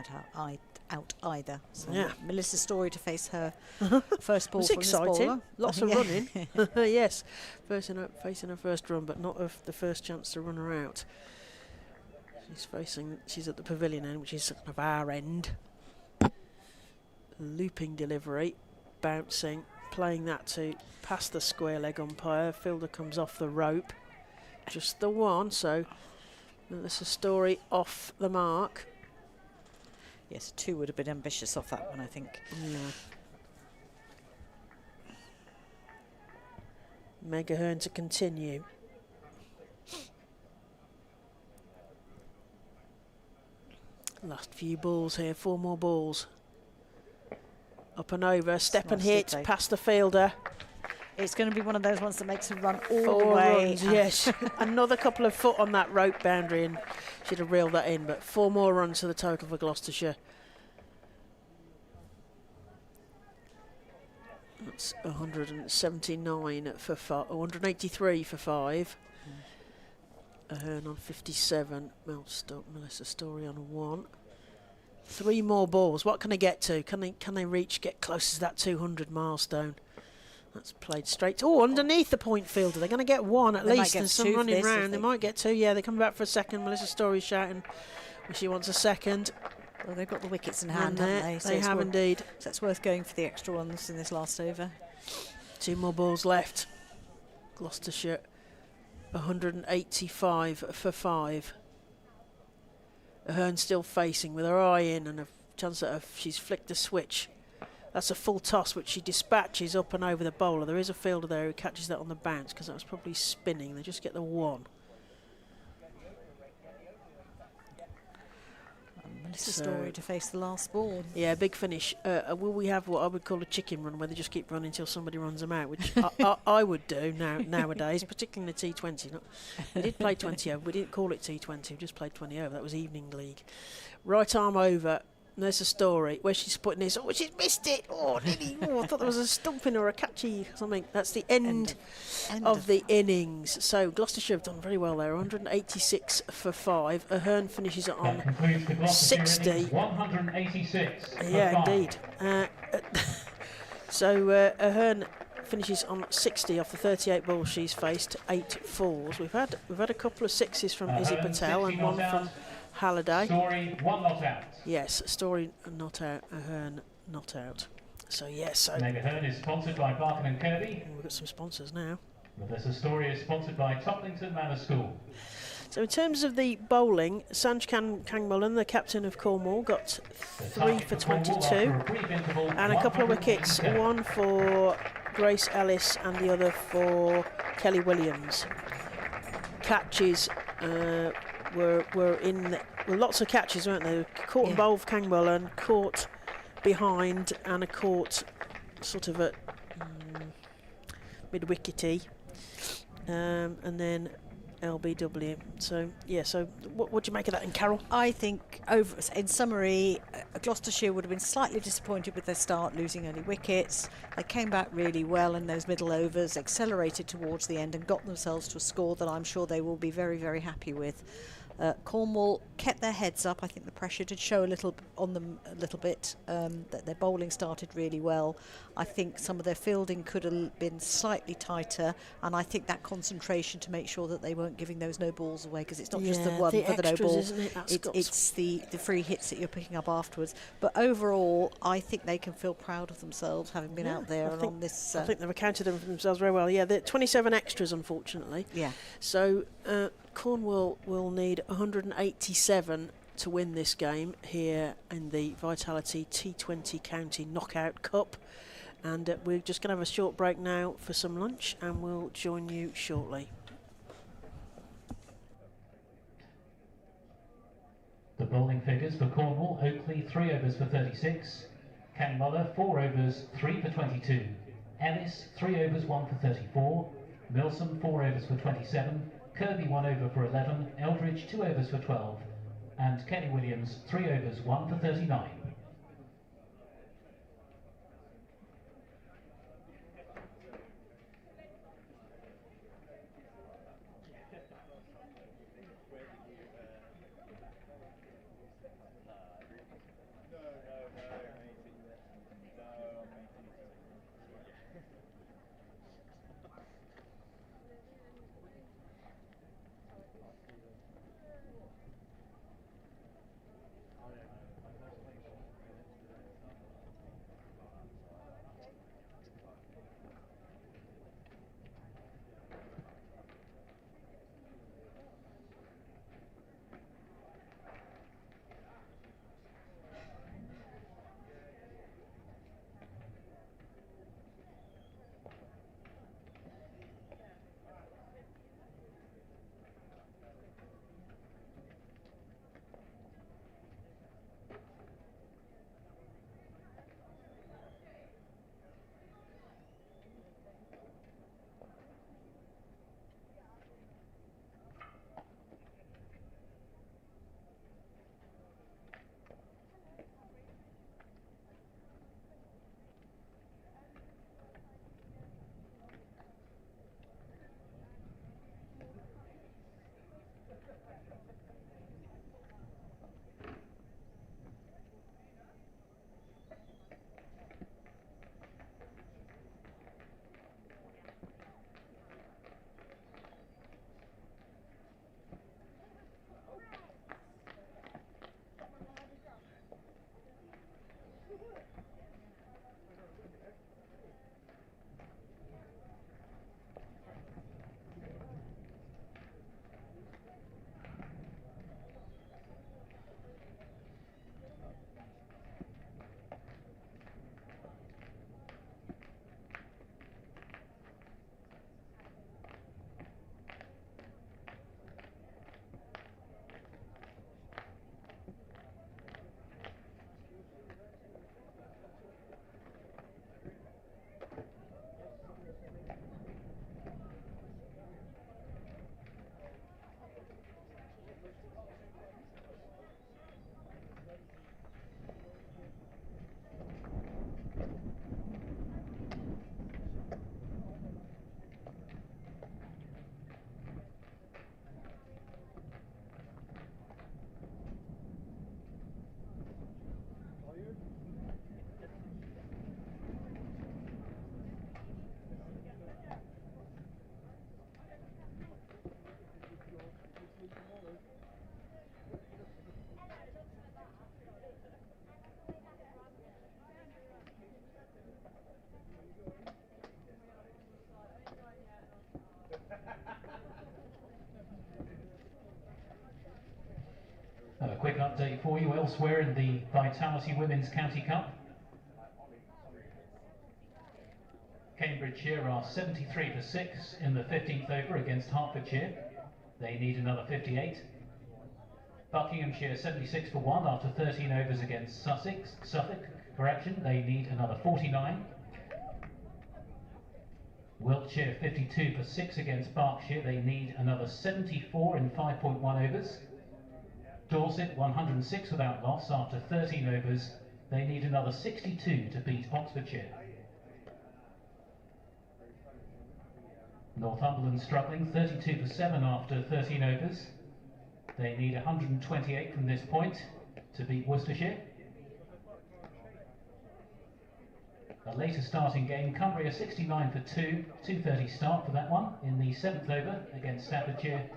out either. So yeah. Melissa's Story to face her first ball from exciting. This bowler. Lots of running. Yes, facing her first run, but not of the first chance to run her out. She's at the pavilion end, which is sort of our end. Looping delivery, bouncing, playing that to past the square leg umpire. Fielder comes off the rope, just the one. So Melissa Story off the mark. Yes, 2 would have been ambitious off that one, I think. Yeah. Mega Hearn to continue. Last few balls here, 4 more balls. Up and over, step and nicely hit, played. past the fielder. It's going to be one of those ones that makes her run all the 4 way. runs, yes. Another couple of foot on that rope boundary and she'd have reeled that in, but 4 more runs to the total for Gloucestershire. That's 179 for 5, 183 for 5. Ahern on 57, Melissa Story on 1. 3 more balls. What can they get to? Can they get close to that 200 milestone? That's played straight. Oh, underneath the point fielder. They're going to get 1 at least. There's some running round. They might get 2. Yeah, they come back for a second. Melissa Story shouting she wants a second. Well, they've got the wickets in hand, haven't they? So they have indeed. So it's worth going for the extra ones in this last over. 2 more balls left. Gloucestershire 185 for 5. Ahern still facing with her eye in and a chance that she's flicked the switch. That's a full toss which she dispatches up and over the bowler. There is a fielder there who catches that on the bounce because that was probably spinning. They just get the 1. Melissa Story to face the last ball. Yeah, big finish. Will we have what I would call a chicken run where they just keep running until somebody runs them out, which I would do nowadays, particularly in the T20. We did play 20 over, we didn't call it T20, we just played 20 over. That was evening league. Right arm over. There's a Story where she's putting this. Oh, she's missed it. Oh, nearly. Oh, I thought there was a stumping or a catchy something. That's the end of the innings. So Gloucestershire have done very well there. 186 for 5. Ahern finishes it on 60. 186. Yeah, indeed. So Ahern finishes on 60 off the 38 balls she's faced. 8 fours. We've had a couple of 6s from Izzy Patel and 1 from Halliday. Story 1 not out. Yes, Story not out, Ahern not out. So yes, so Maybe Ahern is sponsored by Barkin and Kirby. we've got some sponsors now. Melissa Story is sponsored by Toplington Manor School. So in terms of the bowling, Sanj Kangmullen, the captain of Cornwall, got 3 for 22 and a couple of wickets, 1 for Grace Ellis and the other for Kelly Williams. Catches were in lots of catches, weren't they? Caught and bowled for Kangmullen, caught behind and a caught sort of at mid-wickety, and then LBW. So yeah, so what do you make of that? And Carol? I think, in summary, Gloucestershire would have been slightly disappointed with their start, losing early wickets. They came back really well in those middle overs, accelerated towards the end and got themselves to a score that I'm sure they will be very, very happy with. Cornwall kept their heads up. I think the pressure did show a little on them a little bit, that their bowling started really well. I think some of their fielding could have been slightly tighter, and I think that concentration to make sure that they weren't giving those no balls away, because it's not just the one for the no ball, it's the free hits that you're picking up afterwards. But overall, I think they can feel proud of themselves having been out there and on this. I think they've accounted them for themselves very well. Yeah, they're 27 extras, unfortunately. Yeah. So Cornwall will need 187 to win this game here in the Vitality T20 County Knockout Cup. And we're just going to have a short break now for some lunch, and we'll join you shortly. The bowling figures for Cornwall: Oakley 3 overs for 36, Kangmullen 4 overs 3 for 22, Ellis 3 overs 1 for 34, Milsom 4 overs for 27, Kirby 1 over for 11, Eldridge 2 overs for 12, and Kenny Williams 3 overs 1 for 39. update for you elsewhere in the Vitality Women's County Cup. Cambridgeshire are 73 for 6 in the 15th over against Hertfordshire. They need another 58. Buckinghamshire 76 for 1 after 13 overs against Suffolk, They need another 49. Wiltshire 52 for 6 against Berkshire. They need another 74 in 5.1 overs. Dorset 106 without loss after 13 overs. They need another 62 to beat Oxfordshire. Northumberland struggling, 32 for 7 after 13 overs. They need 128 from this point to beat Worcestershire. A later starting game, Cumbria 69 for 2, 2:30 start for that one in the 7th over against Staffordshire.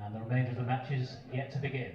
And the remainder of the match is yet to begin.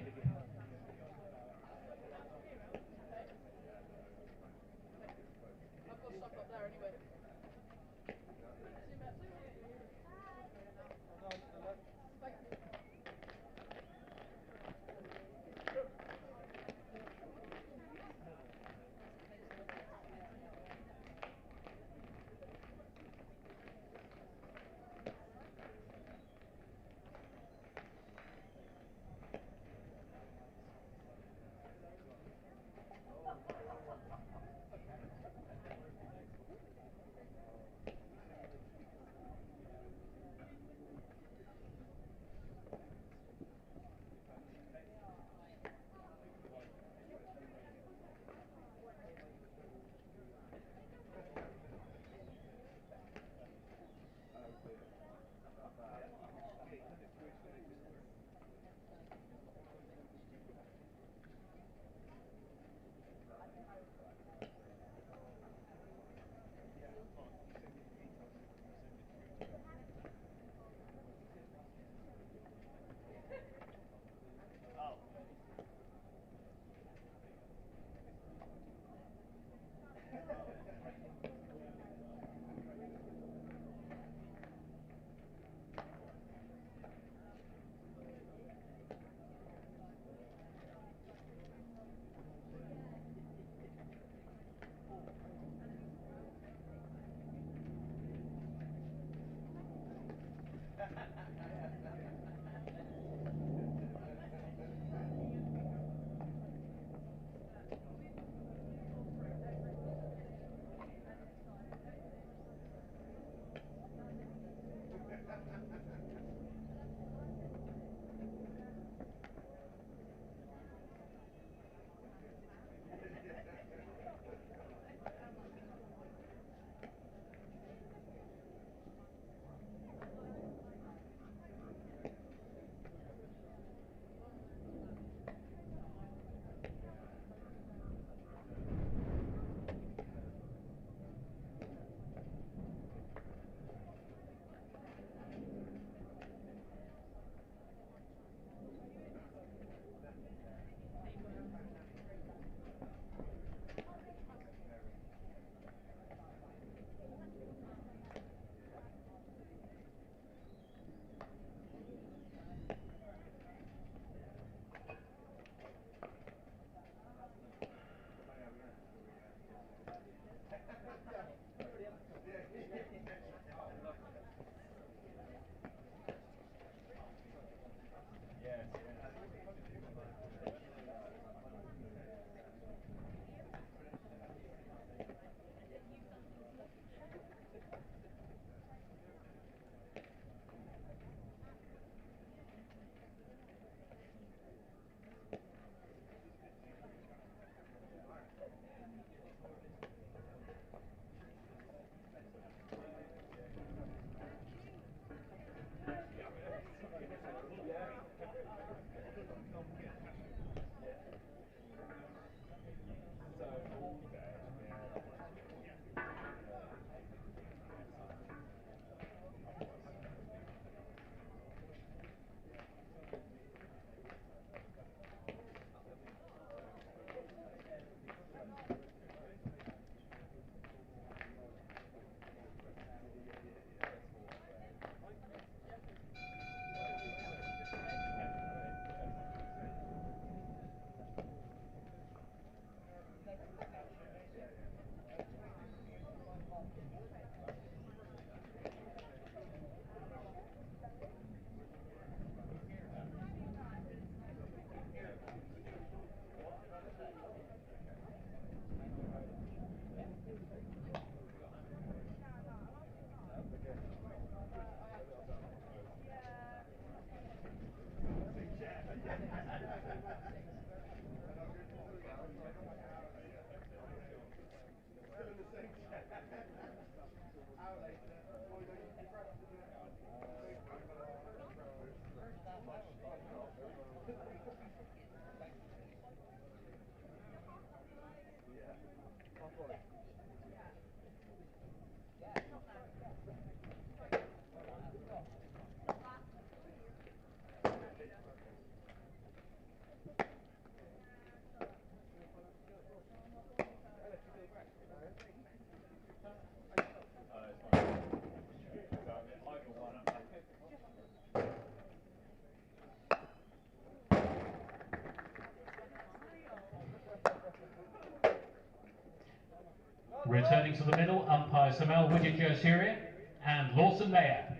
Returning to the middle, umpire Samuel Widget and Lawson Mayer.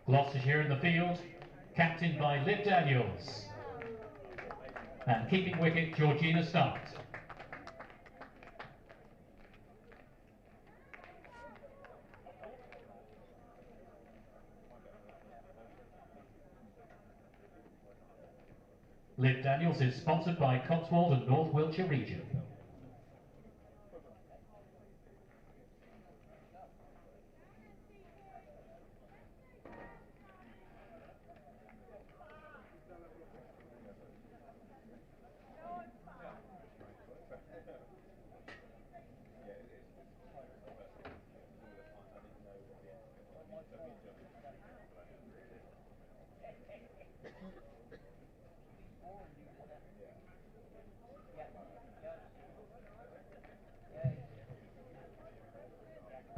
Gloucestershire in the field, captained by Liv Daniels. And keeping wicket, Georgina Start. Liv Daniels is sponsored by Cotswold and North Wiltshire region.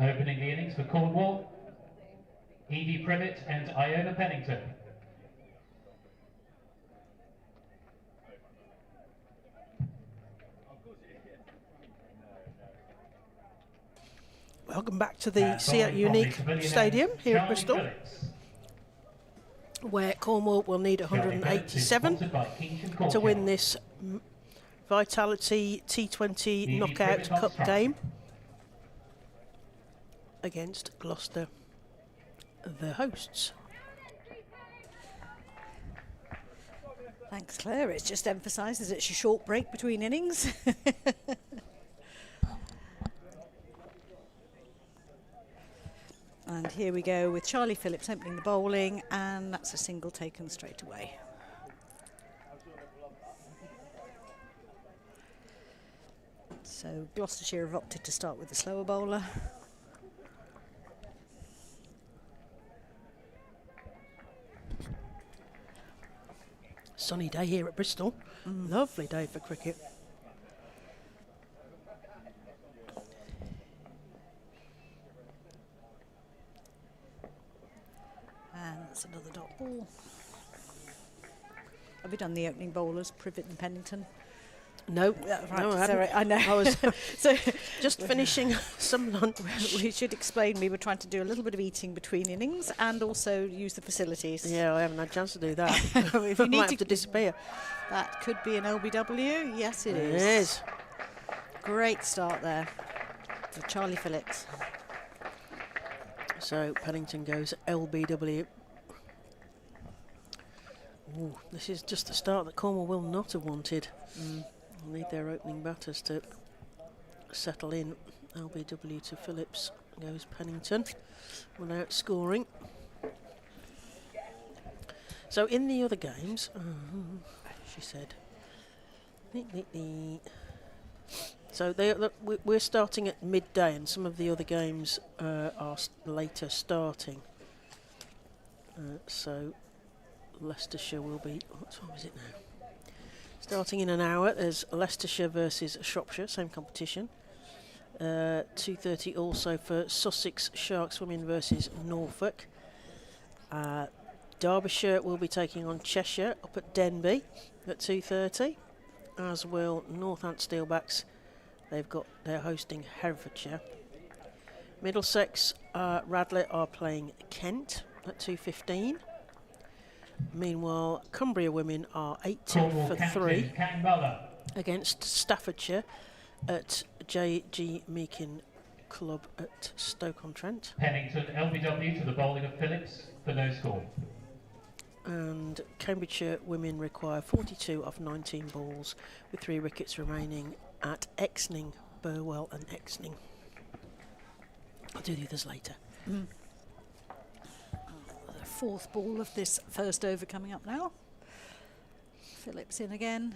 Opening the innings for Cornwall, Evie Privet and Iona Pennington. Welcome back to the Seat Unique Stadium here at Bristol, where Cornwall will need 187 to win this Vitality T20 Knockout Cup game against Gloucester, the hosts. Thanks, Claire. It just emphasises it's a short break between innings. And here we go with Charlie Phillips opening the bowling, and that's a single taken straight away. So Gloucestershire have opted to start with the slower bowler. Sunny day here at Bristol. Lovely day for cricket. And that's another dot ball. Have we done the opening bowlers, Privet and Pennington? No, Right, no, I sorry, hadn't. I know. I was So just finishing some lunch. we should explain we were trying to do a little bit of eating between innings and also use the facilities. Yeah, I haven't had a chance to do that. If you I need might to have to disappear. That could be an LBW. Yes, it is. It is. Great start there for Charlie Phillips. So Pennington goes LBW. Ooh, this is just the start that Cornwall will not have wanted. They'll need their opening batters to settle in. LBW to Phillips goes Pennington without scoring. So in the other games, she said. So we're starting at midday, and some of the other games are later starting. So Leicestershire will be. What time is it now? Starting in an hour. There's Leicestershire versus Shropshire, same competition. 2:30 also for Sussex Sharks Women versus Norfolk. Derbyshire will be taking on Cheshire up at Denbigh at 2:30, as will Northant Steelbacks. They're hosting Herefordshire. Middlesex Radlett are playing Kent at 2:15. Meanwhile, Cumbria Women are 8-2 Cornwall for captain 3 Kang Muller. against Staffordshire at J.G. Meakin Club at Stoke-on-Trent. Pennington LBW to the bowling of Phillips for no score. And Cambridgeshire Women require 42 of 19 balls with 3 wickets remaining at Exning, Burwell and Exning. I'll do the others later. The 4th ball of this first over coming up now. Phillips in again.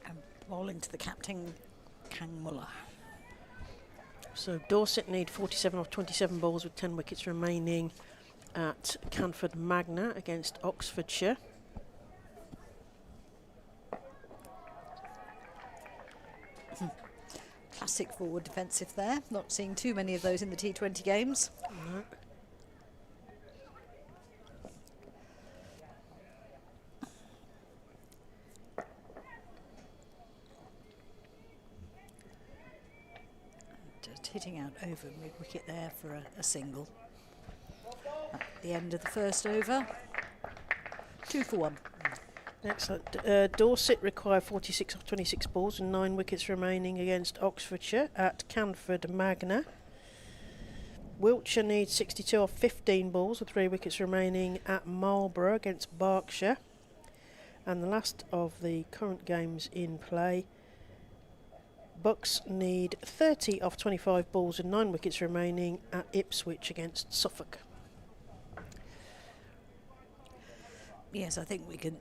And bowling to the captain, Kang Muller. So Dorset need 47 of 27 balls with 10 wickets remaining at Canford Magna against Oxfordshire. Classic forward defensive there. Not seeing too many of those in the T20 games. No. Just hitting out over mid-wicket there for a single. At the end of the first over, 2 for 1. Excellent. Dorset require 46 of 26 balls and 9 wickets remaining against Oxfordshire at Canford Magna. Wiltshire needs 62 of 15 balls with 3 wickets remaining at Marlborough against Berkshire. And the last of the current games in play, Bucks need 30 of 25 balls and 9 wickets remaining at Ipswich against Suffolk. Yes, I think we can.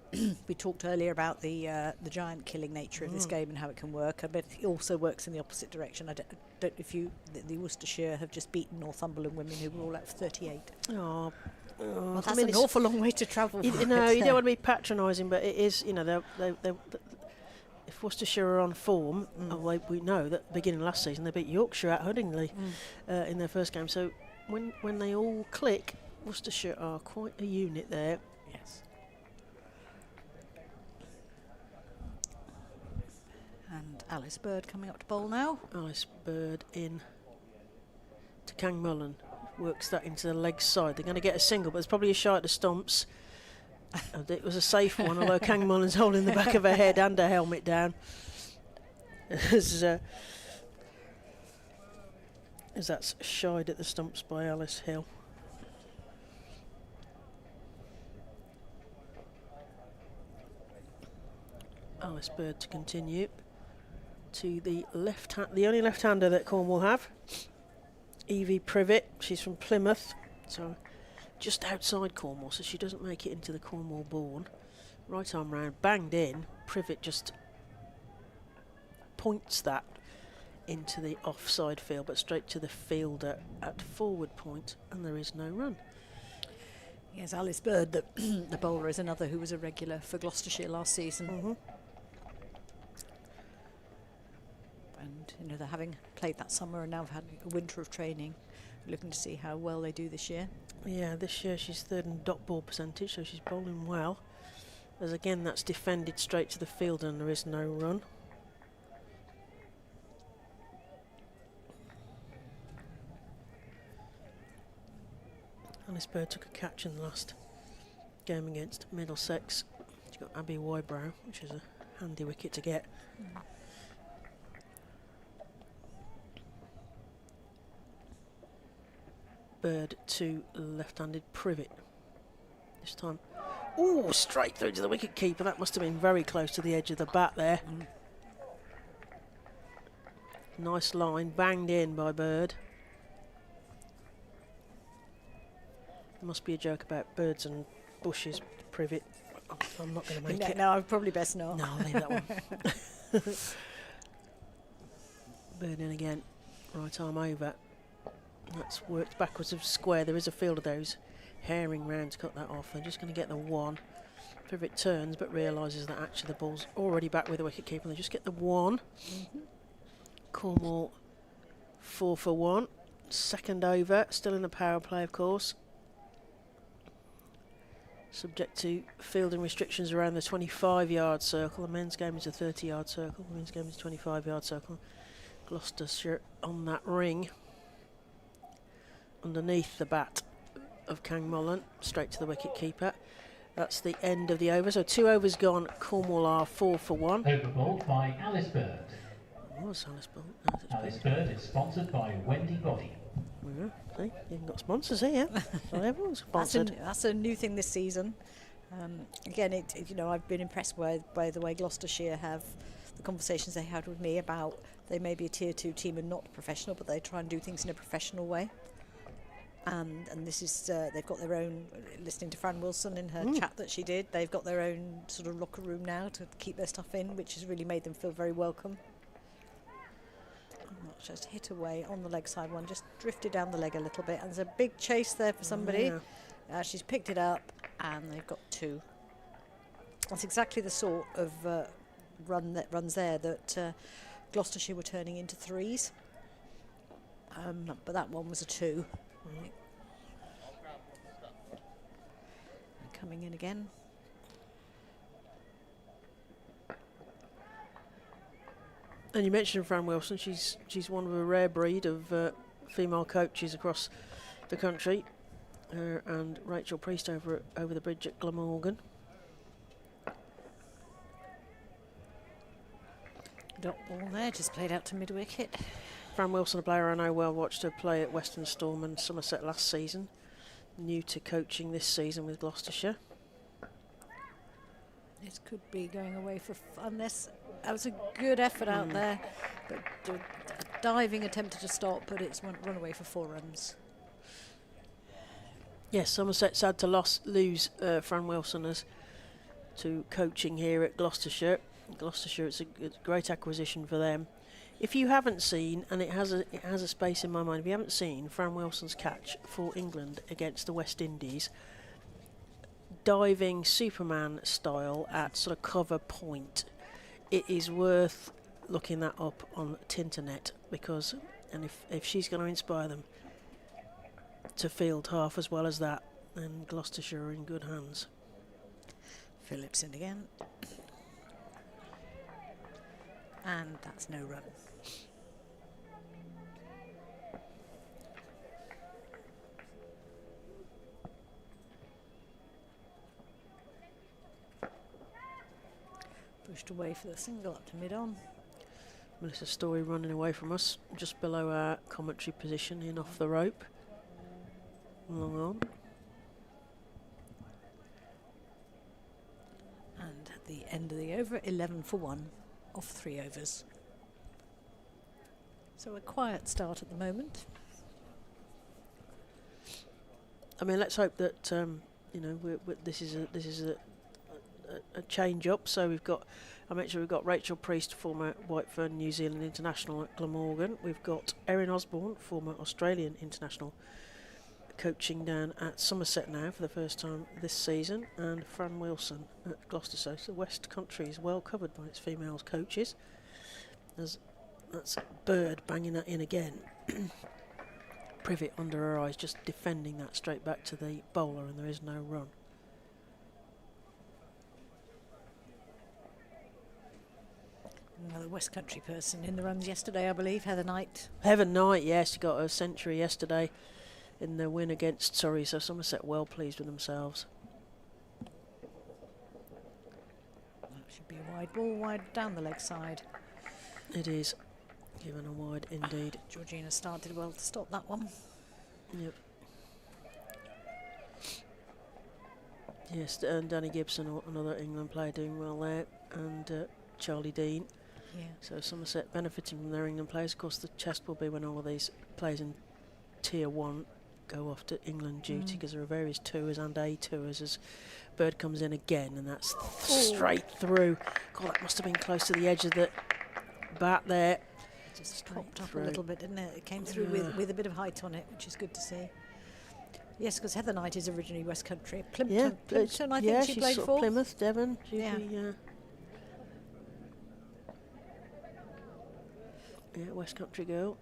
We talked earlier about the giant killing nature of this game and how it can work. I bet it also works in the opposite direction. I don't know if the Worcestershire have just beaten Northumberland Women, who were all out for 38. Oh, Well, that's an awful long way to travel. You know, you don't want to be patronising, but it is. You know, if Worcestershire are on form, we know that at the beginning of last season they beat Yorkshire at Huddingley in their first game. So when they all click, Worcestershire are quite a unit there. Yes. And Alice Bird coming up to bowl now. Alice Bird in to Kang Mullen. Works that into the leg side. They're going to get a single, but there's probably a shot at the stumps. And it was a safe one, although Kang Mullen's holding the back of her head and her helmet down. As that's shied at the stumps by Alice Hill. Alice Bird to continue to the left hand, the only left-hander that Cornwall have, Evie Privet. She's from Plymouth, so just outside Cornwall, so she doesn't make it into the Cornwall born. Right arm round, banged in. Privet just points that into the offside field, but straight to the fielder at forward point, and there is no run. Yes, Alice Bird, the bowler, is another who was a regular for Gloucestershire last season. And you know, they're having played that summer and now have had a winter of training. Looking to see how well they do this year. Yeah, this year she's 3rd in dot ball percentage, so she's bowling well. As again, that's defended straight to the field and there is no run. Alice Bird took a catch in the last game against Middlesex. She got Abby Wybrow, which is a handy wicket to get. Bird to left-handed Privet. This time, ooh, straight through to the wicket keeper. That must have been very close to the edge of the bat there. Nice line, banged in by Bird. There must be a joke about birds and bushes, Privet. I'm not going to make it. No, I'd probably best not. No, I'll leave that one. Bird in again, right arm over. That's worked backwards of square. There is a field of those herring round to cut that off. They're just going to get the one. Privet turns but realises that actually the ball's already back with the wicket keeper. They just get the one. Cornwall 4 for 1. Second over, still in the power play, of course. Subject to fielding restrictions around the 25-yard circle. The men's game is a 30-yard circle. The women's game is a 25-yard circle. Gloucestershire on that ring. underneath the bat of Kang Mullen, straight to the wicket keeper. That's the end of the over. So 2 overs gone. Cornwall are 4 for 1. Overbowled by Alice Bird. What's Alice Bird? No, it's Alice Bird. Bird is sponsored by Wendy Body. Yeah, see, you haven't got sponsors here. So everyone's sponsored. That's a new thing this season. Again, you know, I've been impressed by the way Gloucestershire have the conversations they had with me about they may be a tier 2 team and not professional, but they try and do things in a professional way. And this is they've got their own. Listening to Fran Wilson in her chat that she did, they've got their own sort of locker room now to keep their stuff in, which has really made them feel very welcome. Just hit away on the leg side one, just drifted down the leg a little bit, and there's a big chase there for somebody. She's picked it up, and they've got 2. That's exactly the sort of run that runs there that Gloucestershire were turning into 3s, but that one was a 2. Coming in again. And you mentioned Fran Wilson. She's one of a rare breed of female coaches across the country. Her and Rachel Priest over the bridge at Glamorgan. Dot ball there, just played out to mid wicket. Fran Wilson, a player I know well, watched her play at Western Storm and Somerset last season. New to coaching this season with Gloucestershire. This could be going away for fun. That was a good effort out there, but a diving attempted to stop, but it's run away for 4 runs. Yes, Somerset's had to lose Fran Wilson as to coaching here at Gloucestershire. Gloucestershire, it's a great acquisition for them. If you haven't seen, and it has a space in my mind, if you haven't seen Fran Wilson's catch for England against the West Indies, diving Superman style at sort of cover point, it is worth looking that up on Tinternet, because if she's going to inspire them to field half as well as that, then Gloucestershire are in good hands. Phillips in again, and that's no run. Pushed away for the single up to mid-on. Melissa Story running away from us, just below our commentary position in off the rope. Long on. And at the end of the over, 11 for 1 off 3 overs. So a quiet start at the moment. I mean, let's hope that you know this is a change up. So I mentioned we've got Rachel Priest, former Whitefern New Zealand international at Glamorgan. We've got Erin Osborne, former Australian international, coaching down at Somerset now for the first time this season, and Fran Wilson at Gloucestershire. So West Country is well covered by its female coaches. That's Bird banging that in again. Privet under her eyes, just defending that straight back to the bowler, and there is no run. Another West Country person in the runs yesterday, I believe, Heather Knight. Heather Knight, yes, she got a century yesterday in the win against Surrey, so Somerset well pleased with themselves. That should be a wide ball, wide down the leg side. It is given a wide indeed. Georgina started well to stop that one. Yep. Yes, and Danny Gibson, another England player, doing well there, and Charlie Dean. Yeah. So Somerset benefiting from their England players. Of course, the test will be when all of these players in Tier 1 go off to England duty, because there are various tours and A tours as Bird comes in again, and that's straight through. God, that must have been close to the edge of the bat there. It just popped up a little bit, didn't it? It came through with a bit of height on it, which is good to see. Yes, because Heather Knight is originally West Country. Plimpton, I think she played sort for. Of Plymouth, Devon. Yeah. West Country girl.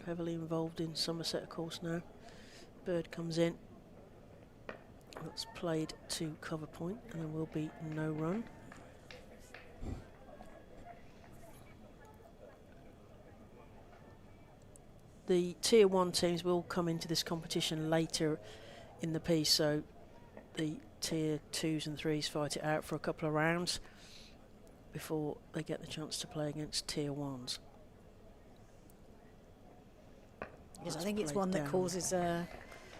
Heavily involved in Somerset, of course, now. Bird comes in. That's played to cover point, and there will be no run. the Tier 1 teams will come into this competition later in the piece, so the Tier 2s and 3s fight it out for a couple of rounds before they get the chance to play against Tier 1s. Yes, I think it's one that causes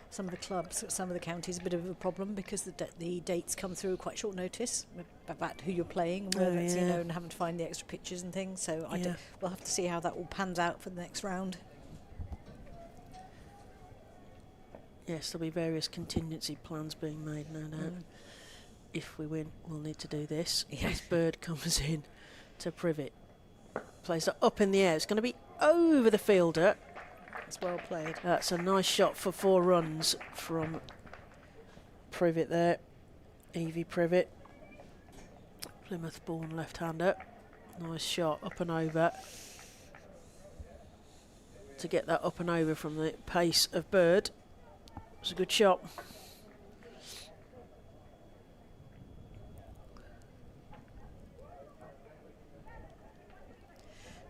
some of the clubs, some of the counties, a bit of a problem because the dates come through quite short notice about who you're playing and whether it's, you know, and having to find the extra pitches and things. So we'll have to see how that all pans out for the next round. Yes, there'll be various contingency plans being made, no doubt. If we win, we'll need to do this. This bird comes in to Privet. Plays it up in the air. It's going to be over the fielder. It's well played. That's a nice shot for 4 runs from Privet there. Evie Privet. Plymouth-born left-hander. Nice shot, up and over. To get that up and over from the pace of Bird. It's a good shot.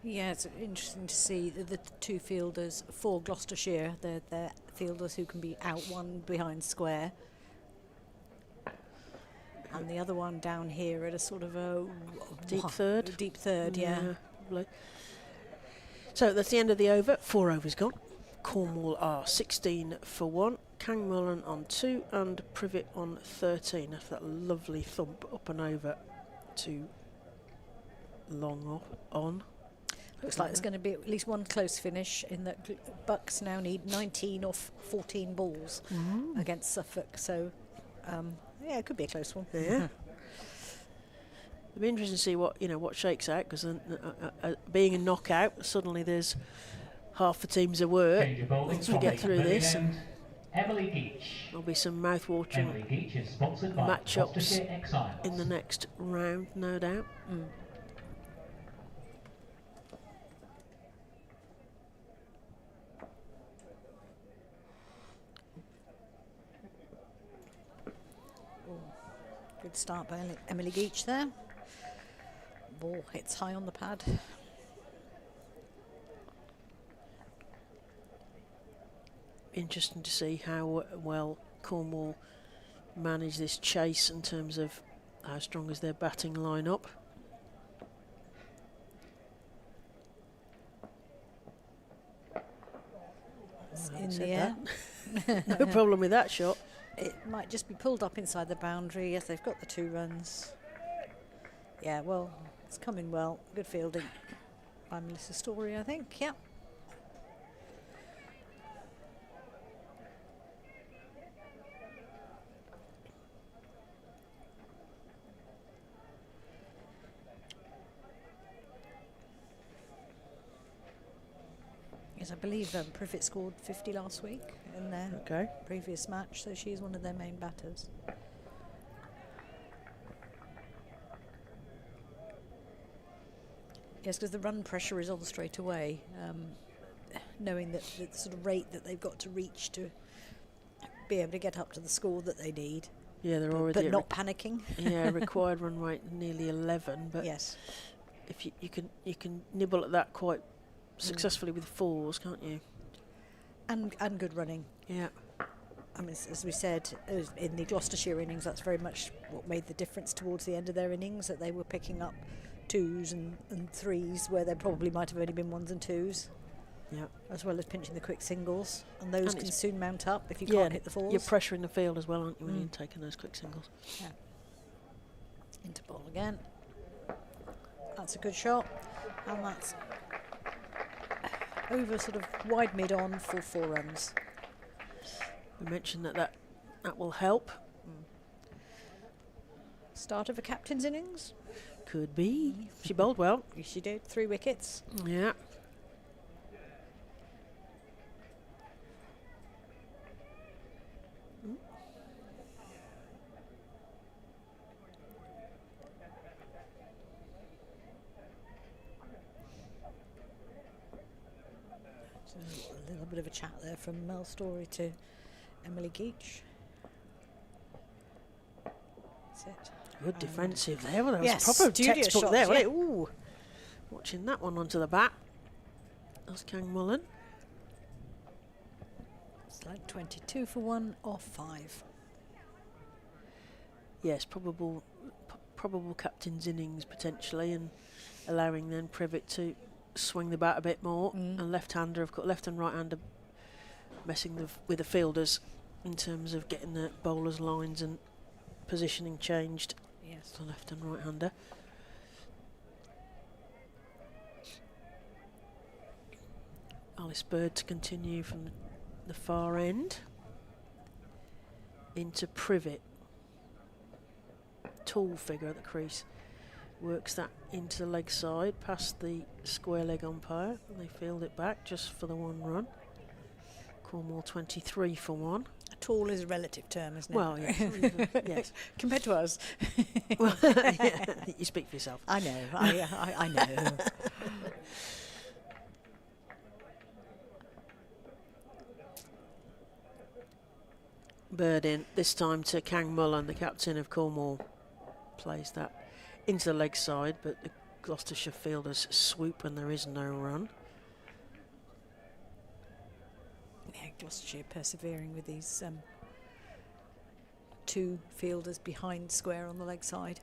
Yeah, it's interesting to see the 2 fielders for Gloucestershire. They're fielders who can be out one behind square. And the other one down here at a sort of a deep third. Deep third, yeah. Lovely. So that's the end of the over. 4 overs gone. Cornwall are 16 for 1. Cangmullen on 2 and Privet on 13. After that lovely thump up and over to long off on. Looks like there's going to be at least one close finish in that Bucks now need 19 off 14 balls against Suffolk. So, yeah, it could be a close one. Yeah. It'll be interesting to see what shakes out, because being a knockout, suddenly there's half the teams of work once we get through this. And there'll be some mouth-watering match-ups in the next round, no doubt. Good start by Emily Geach there. Ball hits high on the pad. Interesting to see how well Cornwall manage this chase in terms of how strong is their batting lineup. In the air. No problem with that shot. It might just be pulled up inside the boundary. Yes, they've got the 2 runs. Yeah, well, it's coming well. Good fielding by Melissa Story, I think. Yeah. Yes, I believe Privet scored 50 last week in their previous match, so she's one of their main batters. Yes, because the run pressure is on straight away, knowing that the sort of rate that they've got to reach to be able to get up to the score that they need. Yeah, they're already but not panicking. Yeah, required run rate nearly 11, but yes, if you can nibble at that quite successfully with 4s, can't you? And good running. Yeah. I mean, as we said, in the Gloucestershire innings, that's very much what made the difference towards the end of their innings, that they were picking up 2s and 3s where there probably might have only been 1s and 2s. Yeah. As well as pinching the quick singles. And those can soon mount up if you can't hit the 4s. You're pressuring the field as well, aren't you, when you're taking those quick singles? Yeah. Into ball again. That's a good shot. And that's over sort of wide mid-on for 4 runs. We mentioned that will help. Start of a captain's innings? Could be. She bowled well. Yes, she did. 3 wickets. Yeah. A little bit of a chat there from Mel Story to Emily Geach. That's it. Good defensive there. Well, that was yes, proper textbook shots, there, wasn't yeah. it? Ooh. Watching that one onto the bat. That's Cangmullen. It's like 22 for 1 off 5. Yes, probable captain's innings potentially, and allowing then Privet to swing the bat a bit more. And left-hander, of course, left and right-hander messing with the fielders in terms of getting the bowlers' lines and positioning changed. Yes. To left and right-hander. Alice Bird to continue from the far end into Privet. Tall figure at the crease. Works that into the leg side, past the square leg umpire. And they field it back just for the 1 run. Cornwall 23 for 1. Tall is a relative term, isn't it? Well, yes. Yes. Compared to us. Well, yeah, you speak for yourself. I know, I know. Bird in, this time to Kang Mullen, the captain of Cornwall. Plays that into the leg side, but the Gloucestershire fielders swoop and there is no run. Yeah, Gloucestershire persevering with these 2 fielders behind square on the leg side.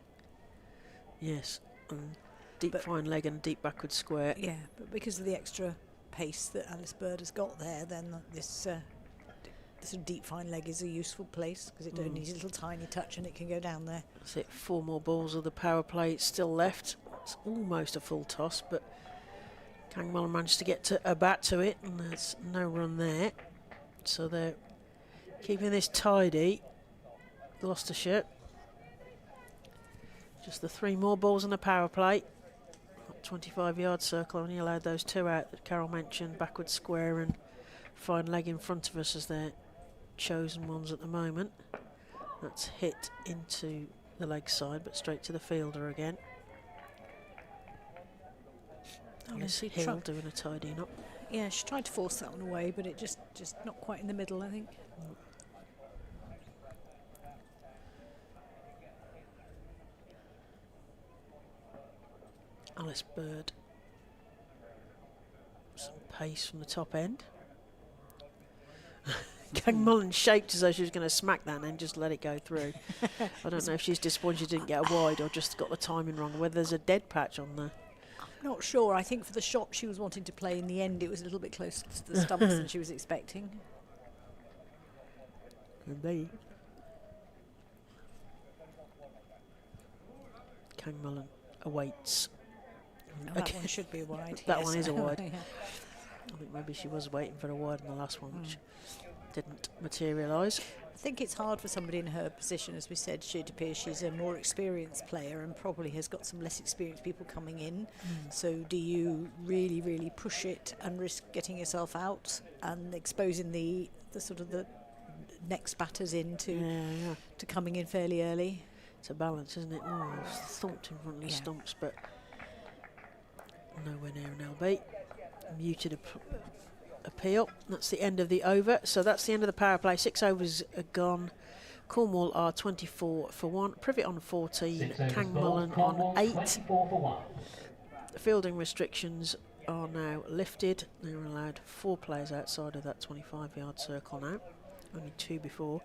Yes, and deep fine leg and deep backward square. Yeah, but because of the extra pace that Alice Bird has got there, then this sort of deep fine leg is a useful place because it only needs a little tiny touch and it can go down there. That's it, 4 more balls of the power play still left. It's almost a full toss, but Kang Mullen managed to get a bat to it, and there's no run there. So they're keeping this tidy, Gloucestershire. Just the 3 more balls on the power play. 25-yard circle, only allowed those 2 out that Carol mentioned, backward square and fine leg in front of us as their chosen ones at the moment. That's hit into the leg side, but straight to the fielder again. Alice Hill doing a tidying up. Yeah, she tried to force that one away, but it just not quite in the middle, I think. Alice Bird. Some pace from the top end. Kang Mullen shaped as though she was going to smack that and then just let it go through. I don't know if she's disappointed she didn't get a wide or just got the timing wrong, whether there's a dead patch on there. I'm not sure. I think for the shot she was wanting to play in the end, it was a little bit closer to the stumps than she was expecting. Indeed. Kang Mullen awaits. Oh, that one should be a wide. That yes. one is a wide. Yeah. I think maybe she was waiting for a wide in the last one, which didn't materialise. I think it's hard for somebody in her position. As we said, she'd appear she's a more experienced player and probably has got some less experienced people coming in. So do you really, really push it and risk getting yourself out and exposing the sort of the next batters into to coming in fairly early? It's a balance, isn't it? Oh, it's thumped in front of the stumps, but nowhere near an LB. Muted appeal. That's the end of the over. So that's the end of the power play. 6 overs are gone. Cornwall are 24 for 1. Privet on 14. Kang Mullen on 8. The fielding restrictions are now lifted. They were allowed 4 players outside of that 25-yard circle now. Only 2 before.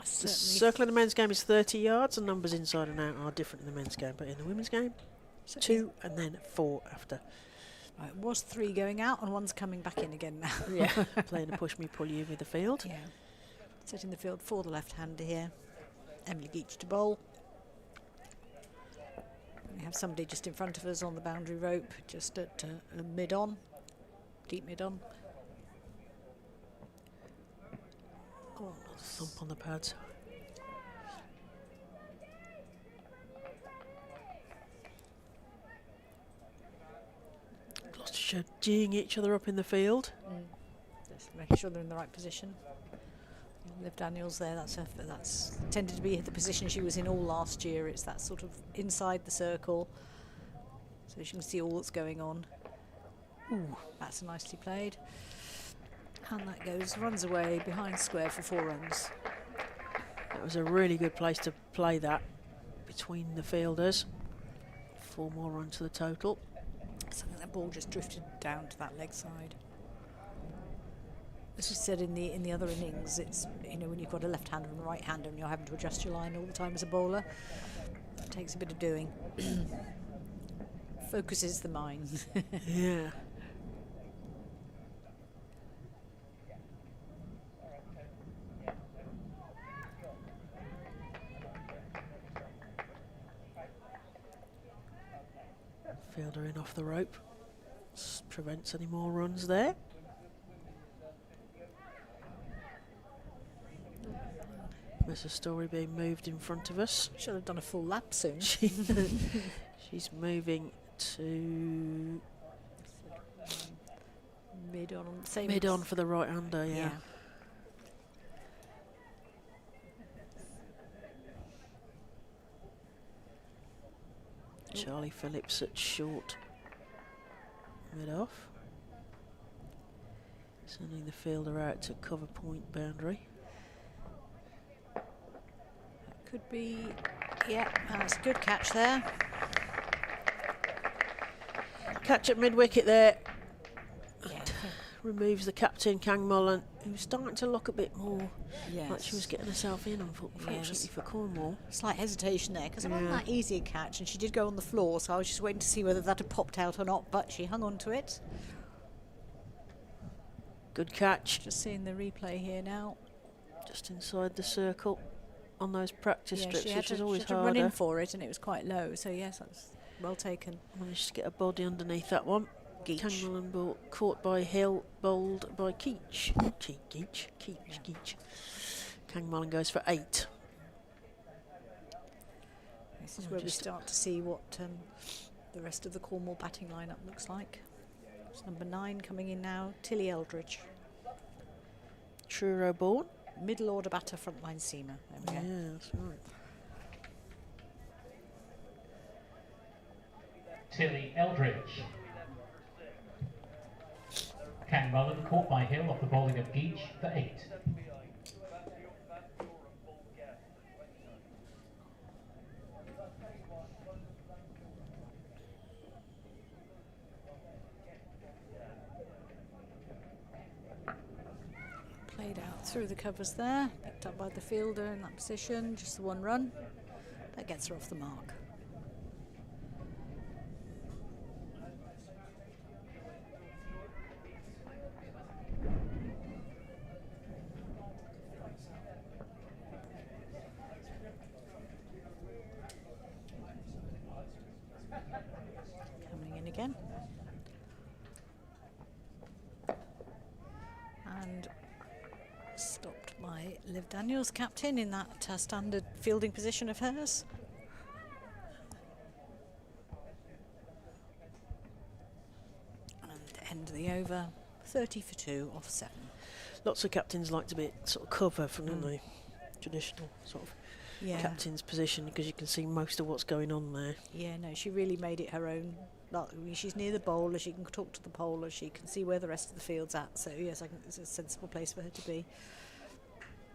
The circle in the men's game is 30 yards, and numbers inside and out are different in the men's game, but in the women's game, 2 and then 4 after. Right, it was 3 going out and 1's coming back in again now. Yeah, playing a push me, pull you with the field. Yeah. Setting the field for the left-hander here. Emily Geach to bowl. We have somebody just in front of us on the boundary rope, just at mid-on, deep mid-on. Oh, another thump on the pads. Gloucestershire geeing each other up in the field. Just making sure they're in the right position. Liv Daniels there, that's tended to be the position she was in all last year. It's that sort of inside the circle, so you can see all that's going on. Ooh, that's nicely played. And that goes, runs away behind square for 4 runs. That was a really good place to play that between the fielders. 4 more runs to the total. So that ball just drifted down to that leg side. As you said in the other innings, it's, you know, when you've got a left-hander and a right-hander and you're having to adjust your line all the time as a bowler, it takes a bit of doing. Focuses the mind. Yeah. Fielder in off the rope. Prevents any more runs there. There's a Story being moved in front of us. Should have done a full lap soon. She's moving to Mid on, same mid on for the right hander, yeah. Charlie Phillips at short mid off. Sending the fielder out to cover point boundary. Could be, yeah, that's a good catch there. Catch at mid wicket there. Yeah. Removes the captain, Kang Mullen, who's starting to look a bit more Yes. like she was getting herself in, unfortunately for Cornwall. Slight hesitation there because it wasn't that easy a catch, and she did go on the floor, so I was just waiting to see whether that had popped out or not, but she hung on to it. Good catch. Just seeing the replay here now. Just inside the circle on those practice strips, she which is always she had to harder. run in for it, and it was quite low, so yes, that's well taken. Managed to get a body underneath that one. Geach. Kang Mullen caught by Hill, bowled by Keach. Keach. Kang Mullen goes for 8. This is where we start to see what the rest of the Cornwall batting lineup looks like. It's number 9 coming in now, Tilly Eldridge. Truro born. Middle order batter, frontline seamer. There we go. Yeah, that's right. Tilly Eldridge. Kang Mullen caught by Hill off the bowling of Geach for 8. Played out through the covers there, picked up by the fielder in that position, just the one run. That gets her off the mark. Coming in again. And stopped by Liv Daniels, captain, in that standard fielding position of hers. And end of the over, 30 for 2 off 7. Lots of captains like to be sort of cover from the traditional sort of captain's position, because you can see most of what's going on there. Yeah, no, she really made it her own. Like, she's near the bowler, she can talk to the bowler, she can see where the rest of the field's at. So yes, I think it's a sensible place for her to be.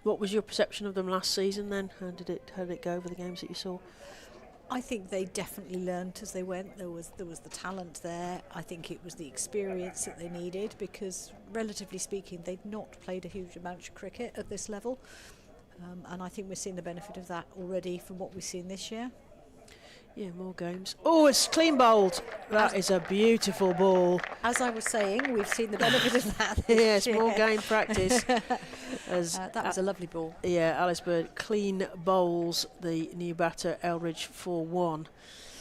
What was your perception of them last season then? How did it go over the games that you saw? I think they definitely learnt as they went. There was the talent there. I think it was the experience that they needed, because relatively speaking, they'd not played a huge amount of cricket at this level, and I think we're seeing the benefit of that already from what we've seen this year. Yeah, more games. Oh, it's clean bowled. That is a beautiful ball. As I was saying, we've seen the benefit of that. Yes, more game practice. That was a lovely ball. Yeah, Alice Bird clean bowls the new batter Eldridge for 1.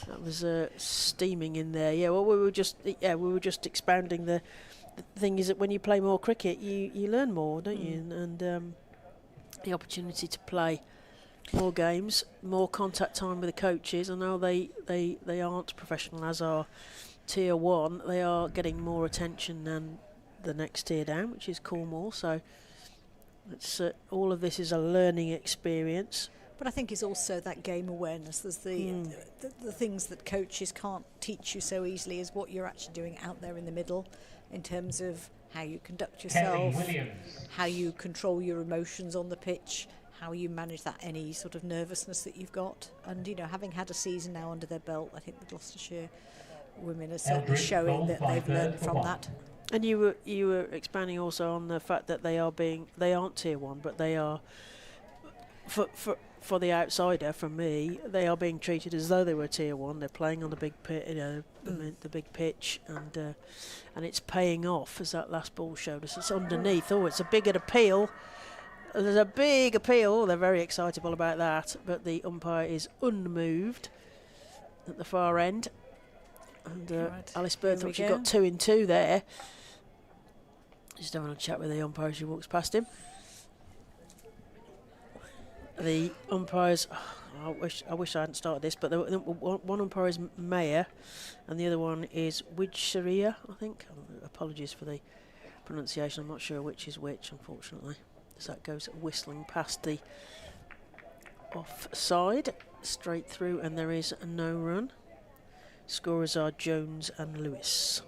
That was steaming in there. Yeah, well, we were just expounding the thing is that when you play more cricket, you learn more, don't you? And the opportunity to play more games, more contact time with the coaches. I know they aren't professional as are tier 1. They are getting more attention than the next tier down, which is Cornwall. So it's all of this is a learning experience. But I think it's also that game awareness. There's the things that coaches can't teach you so easily is what you're actually doing out there in the middle, in terms of how you conduct yourself, how you control your emotions on the pitch, how you manage that any sort of nervousness that you've got. And, you know, having had a season now under their belt, I think the Gloucestershire Women are certainly showing that they've learned from that. And you were expanding also on the fact that they aren't tier 1, but they are for the outsider, from me, they are being treated as though they were tier 1. They're playing on the big pit, the big pitch, and it's paying off, as that last ball showed us. It's underneath. Oh, it's a big appeal. There's a big appeal. They're very excitable about that, but the umpire is unmoved at the far end. And Right. Alice Bird Here we thought she go. got 2 in 2 there. Just having a chat with the umpire as she walks past him. The umpires, I wish I hadn't started this, but one umpire is Mayer and the other one is Widgeria, I think. Apologies for the pronunciation, I'm not sure which is which, unfortunately. So that goes whistling past the offside, straight through, and there is no run. Scorers are Jones and Lewis.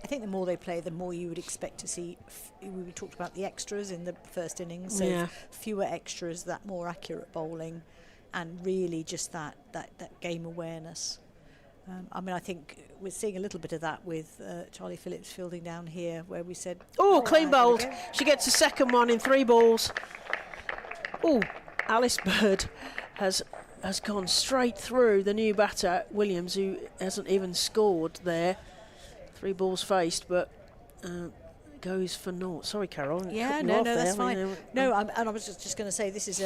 I think the more they play, the more you would expect to see. We talked about the extras in the first innings, so Yeah. fewer extras, that more accurate bowling, and really just that game awareness. I mean, I think we're seeing a little bit of that with Charlie Phillips fielding down here, where we said, Oh, clean right, there we bowled. go. She gets a second one in 3 balls. Oh, Alice Bird has gone straight through the new batter, Williams, who hasn't even scored there. 3 balls faced, but goes for naught. Sorry, Carol. Yeah, no, that's fine. No, and I was just going to say, this is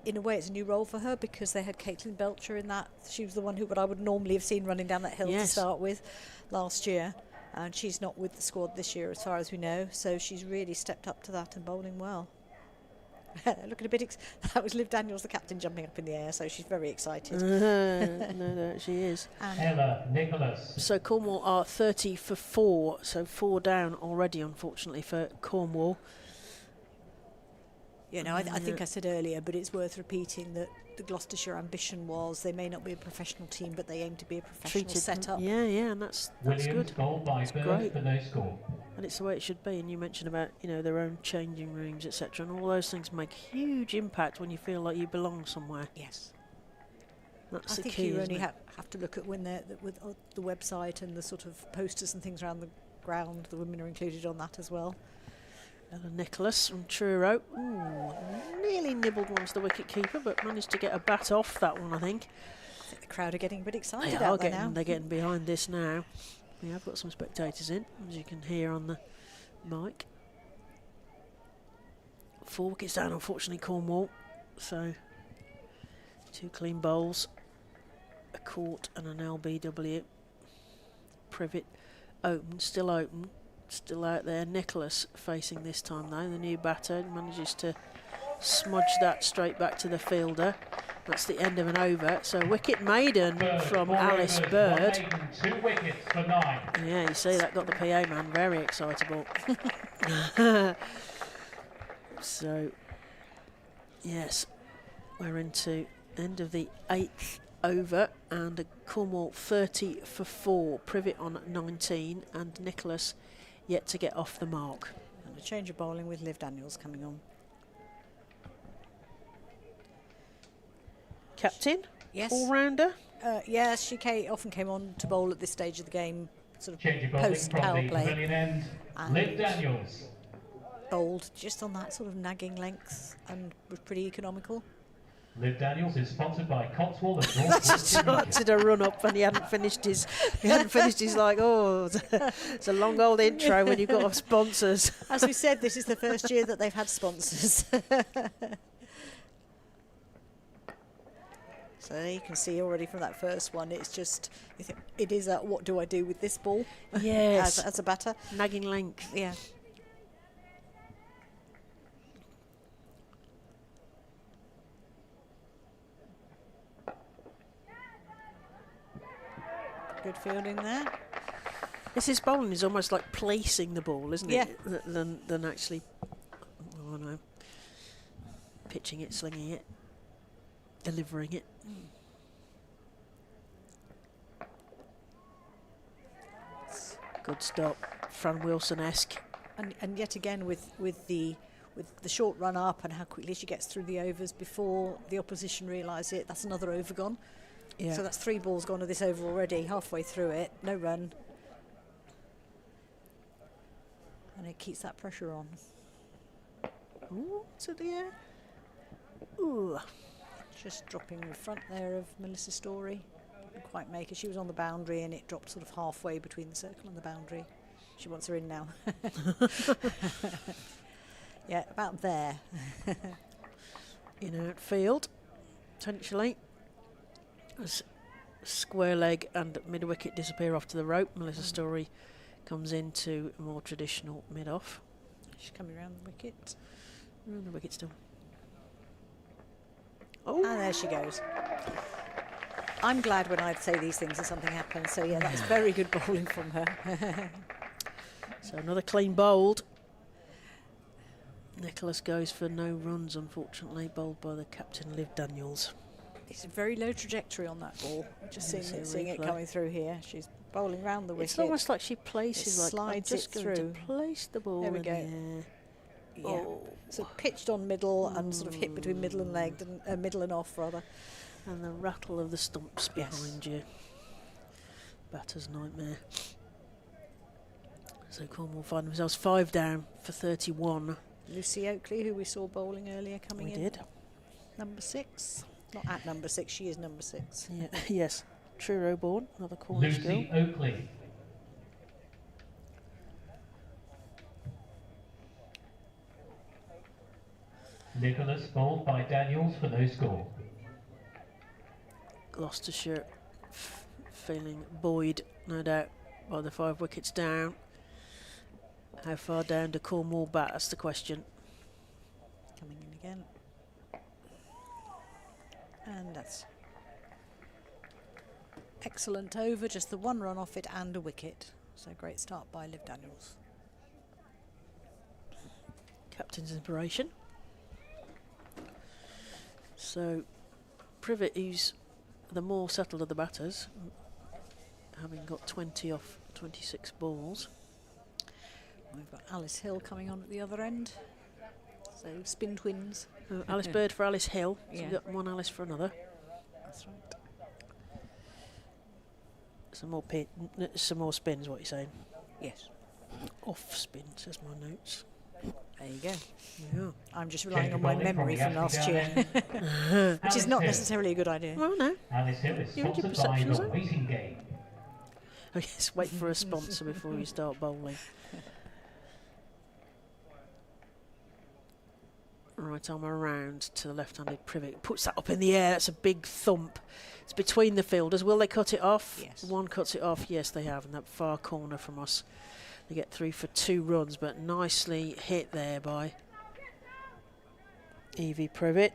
in a way, it's a new role for her, because they had Caitlin Belcher in that. She was the one who I would normally have seen running down that hill to start with last year, and she's not with the squad this year, as far as we know. So she's really stepped up to that and bowling well. Looking a bit. That was Liv Daniels, the captain, jumping up in the air, so she's very excited. No, she is. Ella Nicholas. So Cornwall are 30 for 4, so 4 down already, unfortunately, for Cornwall. You know, I think I said earlier, but it's worth repeating that the Gloucestershire ambition was they may not be a professional team, but they aim to be a professional setup. Yeah, and that's Williams good. bowled by Bird great. for no score. And it's the way it should be. And you mentioned about, their own changing rooms, etc. And all those things make huge impact when you feel like you belong somewhere. Yes. That's I the think key, you isn't only it? have to look at when they're with the website and the sort of posters and things around the ground. The women are included on that as well. Ella Nicholas from Truro. Ooh, nearly nibbled one to the wicket keeper, but managed to get a bat off that one, I think. I think the crowd are getting a bit excited They out are there now. they're getting behind this now. We have got some spectators in, as you can hear on the mic. 4 wickets down, unfortunately, Cornwall. So 2 clean bowls, a caught and an LBW. Privet open, still out there. Nicholas facing this time though, the new batter, manages to smudge that straight back to the fielder. That's the end of an over. So wicket maiden from Alice Bird. 2 wickets for 9. Yeah, you see that got the PA man very excitable. So, yes, we're into end of the 8th over, and a Cornwall 30 for 4. Privet on 19, and Nicholas yet to get off the mark. And a change of bowling with Liv Daniels coming on. Captain, Yes. all-rounder. Yes, she often came on to bowl at this stage of the game, sort Change of of bowling post from power the play. pavilion end. And Liv Daniels. bowled just on that sort of nagging length and was pretty economical. Liv Daniels is sponsored by Cotswold and That's North started a run up, and he hadn't finished his. Like, oh, it's a long old intro when you've got sponsors. As we said, this is the first year that they've had sponsors. So you can see already from that first one, it's just, you think, it is a what do I do with this ball? Yes, as a batter. nagging length. Yeah. Good fielding there. His bowling is almost like placing the ball, isn't Yeah. it? Than actually, oh no, pitching it, slinging it, delivering it. Good stop, Fran Wilson-esque. And yet again with the short run up and how quickly she gets through the overs before the opposition realise it, that's another over gone. Yeah. So that's 3 balls gone of this over already, halfway through it, no run. And it keeps that pressure on. Ooh, to the air. Ooh. Just dropping the front there of Melissa Story. Didn't quite make it. She was on the boundary and it dropped sort of halfway between the circle and the boundary. She wants her in now. Yeah, about there. In outfield, potentially. As square leg and mid wicket disappear off to the rope, Melissa Story comes into a more traditional mid off. She's coming around the wicket. Around the wicket still. Oh, And there she goes. I'm glad when I say these things that something happens. So yeah, that's very good bowling from her. so another clean bowled. Nicholas goes for no runs, unfortunately, bowled by the captain, Liv Daniels. It's a very low trajectory on that ball. Just seeing it replay. coming through here. She's bowling round the wicket. It's almost like she places, It like, slides I'm just it going through. to place the ball There we in go. the air. Yeah. Oh. So pitched on middle and sort of hit between middle and leg, middle and off rather. And the rattle of the stumps Yes. behind you. Batter's nightmare. So Cornwall find themselves 5 down for 31. Lucy Oakley, who we saw bowling earlier, coming We in. did. Number 6. Not at number 6, she is number 6. Yeah. yes. Truro born, another Cornish girl. Lucy Oakley. Nicholas bowled by Daniels for no score. Gloucestershire feeling buoyed, no doubt, by the 5 wickets down. How far down do Cornwall bat? That's the question. Coming in again. And that's excellent over, just the 1 run off it and a wicket. So great start by Liv Daniels. Captain's inspiration. So Privet, who's the more settled of the batters, having got 20 off 26 balls. We've got Alice Hill coming on at the other end. So spin twins. Alice Bird for Alice Hill. So Yeah. we've got one Alice for another. That's right. Some more spins, what you're saying. Yes. Off spin, says my notes. There you go. Yeah. I'm just relying on my memory from last year, which is not necessarily a good idea. Well, no. Alice Hill is You're your sponsored by perceptions, the eh? waiting game. I guess wait for a sponsor before you start bowling. Right arm around to the left-handed Privet. Puts that up in the air. That's a big thump. It's between the fielders. Will they cut it off? Yes. One cuts it off. Yes, they have. In that far corner from us. They get through for 2 runs, but nicely hit there by Evie Privet.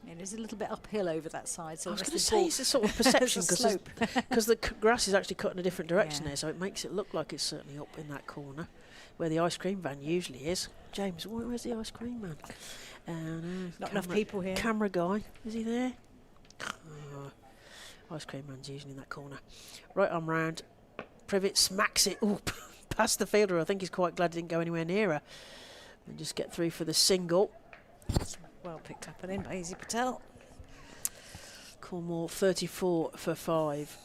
It is a little bit uphill over that side. So I was the going to rest of say the it's a sort of perception It's a slope. because the grass is actually cut in a different direction Yeah. there, so it makes it look like it's certainly up in that corner where the ice cream van usually is. James, where's the ice cream man? No, Not enough people here. Camera guy, is he there? Ice cream man's usually in that corner. Right arm round. Privet smacks it. Ooh, past the fielder. I think he's quite glad he didn't go anywhere near her. And just get through for the single. Well picked up and in by Izzy Patel. Cornwall 34 for 5.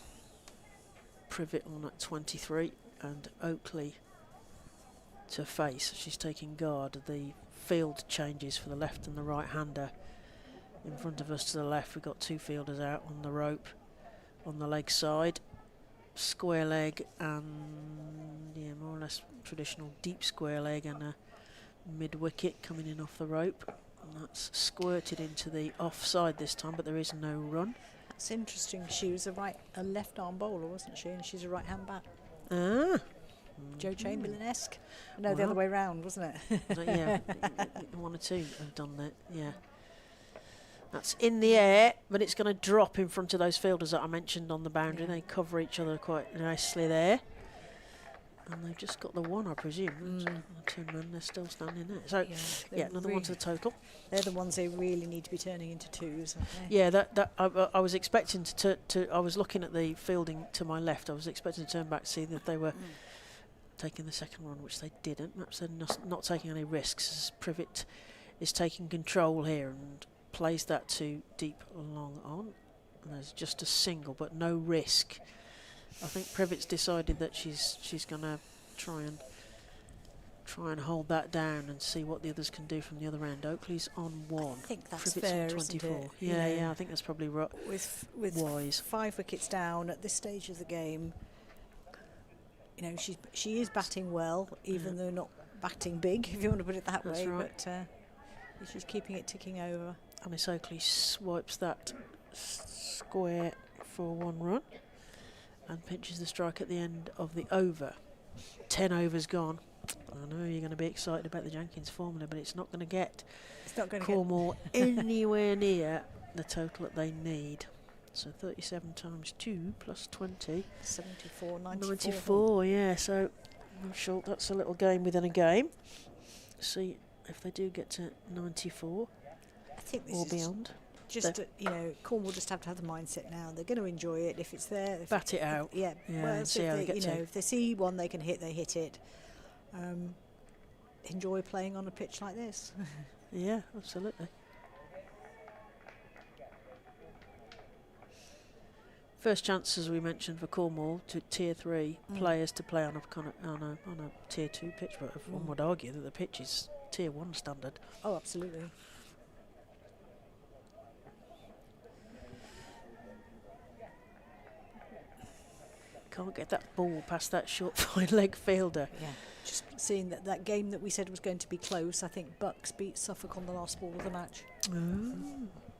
Privet on at 23 and Oakley to face. She's taking guard. The field changes for the left and the right hander. In front of us to the left we've got 2 fielders out on the rope on the leg side. Square leg and more or less traditional deep square leg and a mid wicket coming in off the rope. And that's squirted into the offside this time, but there is no run. That's interesting. She was a left arm bowler, wasn't she? And she's a right hand bat. Ah. Joe Chamberlain-esque. No, the Wow. other way round, wasn't it? Yeah, 1 or 2 have done that, yeah. That's in the air, but it's going to drop in front of those fielders that I mentioned on the boundary. Yeah. They cover each other quite nicely there. And they've just got the 1, I presume. The 2 men, they're still standing there. So, they're another 1 to the total. They're the ones they really need to be turning into 2s, aren't they? Yeah, I was expecting I was looking at the fielding to my left. I was expecting to turn back to see that they were taking the second run, which they didn't. Perhaps they're not taking any risks, as Privet is taking control here and plays that to deep long on. And there's just a single, but no risk. I think Privet's decided that she's going to try try and hold that down and see what the others can do from the other end. Oakley's on 1. I think that's Privet's fair, on isn't 24. it? Yeah, You know, yeah, I think that's probably right. With wise. 5 wickets down at this stage of the game, you know, she is batting well, even though not batting big, if you want to put it that That's way. right. But she's keeping it ticking over. Alice Oakley swipes that square for 1 run and pinches the strike at the end of the over. 10 overs gone. I know you're going to be excited about the Jenkins formula, but it's not going to get Cornwall anywhere near the total that they need. So 37 times 2 plus 20. 74, 94. 94, yeah. So I'm sure that's a little game within a game. See if they do get to 94 I think this or is beyond. just, you know, Cornwall just have to have the mindset now. They're going to enjoy it if it's there. Bat it out. Yeah. Yeah, Well, and see how they get you to. know, if they see one they can hit, they hit it. Enjoy playing on a pitch like this. Yeah, absolutely. First chance, as we mentioned, for Cornwall to tier 3 players to play on a tier 2 pitch, but one would argue that the pitch is tier 1 standard. Oh, absolutely. Can't get that ball past that short fine leg fielder. Yeah. Just seeing that game that we said was going to be close, I think Bucks beat Suffolk on the last ball of the match.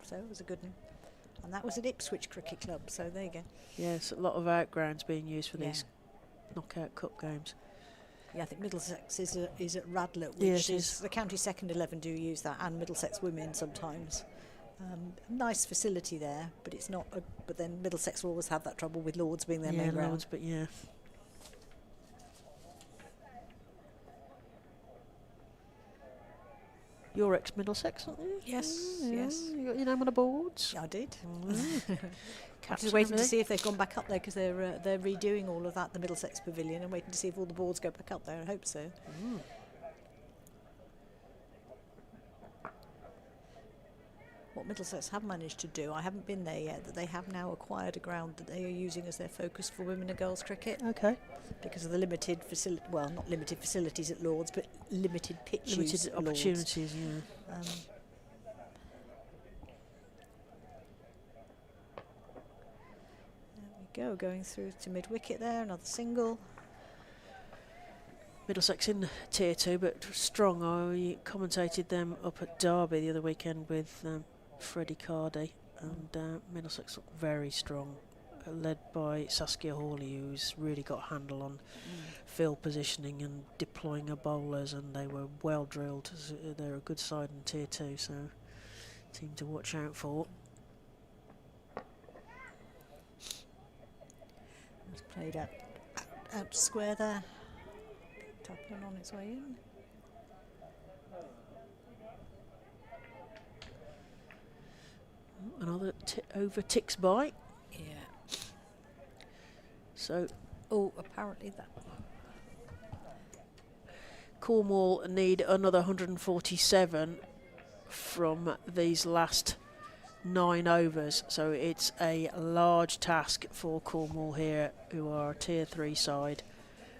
So it was a good one. And that was at Ipswich Cricket Club, so there you go. Yes, a lot of outgrounds being used for Yeah. these knockout cup games. Yeah, I think Middlesex is at Radlett, which Yes, is the county second 11 do use that, and Middlesex Women sometimes. Nice facility there, but it's not. But then Middlesex will always have that trouble with Lords being their main ground. Lords, but yeah. You're ex-Middlesex, aren't you? Yes, Yeah, yes. You got your name on the boards? I did. Mm. I'm just waiting to see if they've gone back up there because they're redoing all of that, the Middlesex Pavilion, and waiting to see if all the boards go back up there. I hope so. What Middlesex have managed to do, I haven't been there yet, that they have now acquired a ground that they are using as their focus for women and girls cricket Okay. because of the limited facility, well, not limited facilities at Lords, but limited pitch use Limited at Lords. opportunities, yeah. There we go, going through to mid-wicket there, another single. Middlesex in tier 2, but strong. I commentated them up at Derby the other weekend with Freddie Cardy, and Middlesex look very strong, led by Saskia Hawley, who's really got a handle on field positioning and deploying her bowlers, and they were well drilled. They're a good side in tier 2, so team to watch out for. It's played out to square there. Picked up and on its way in. Another over ticks by. Yeah. So Oh, apparently that. Cornwall need another 147 from these last 9 overs, so it's a large task for Cornwall here, who are a tier 3 side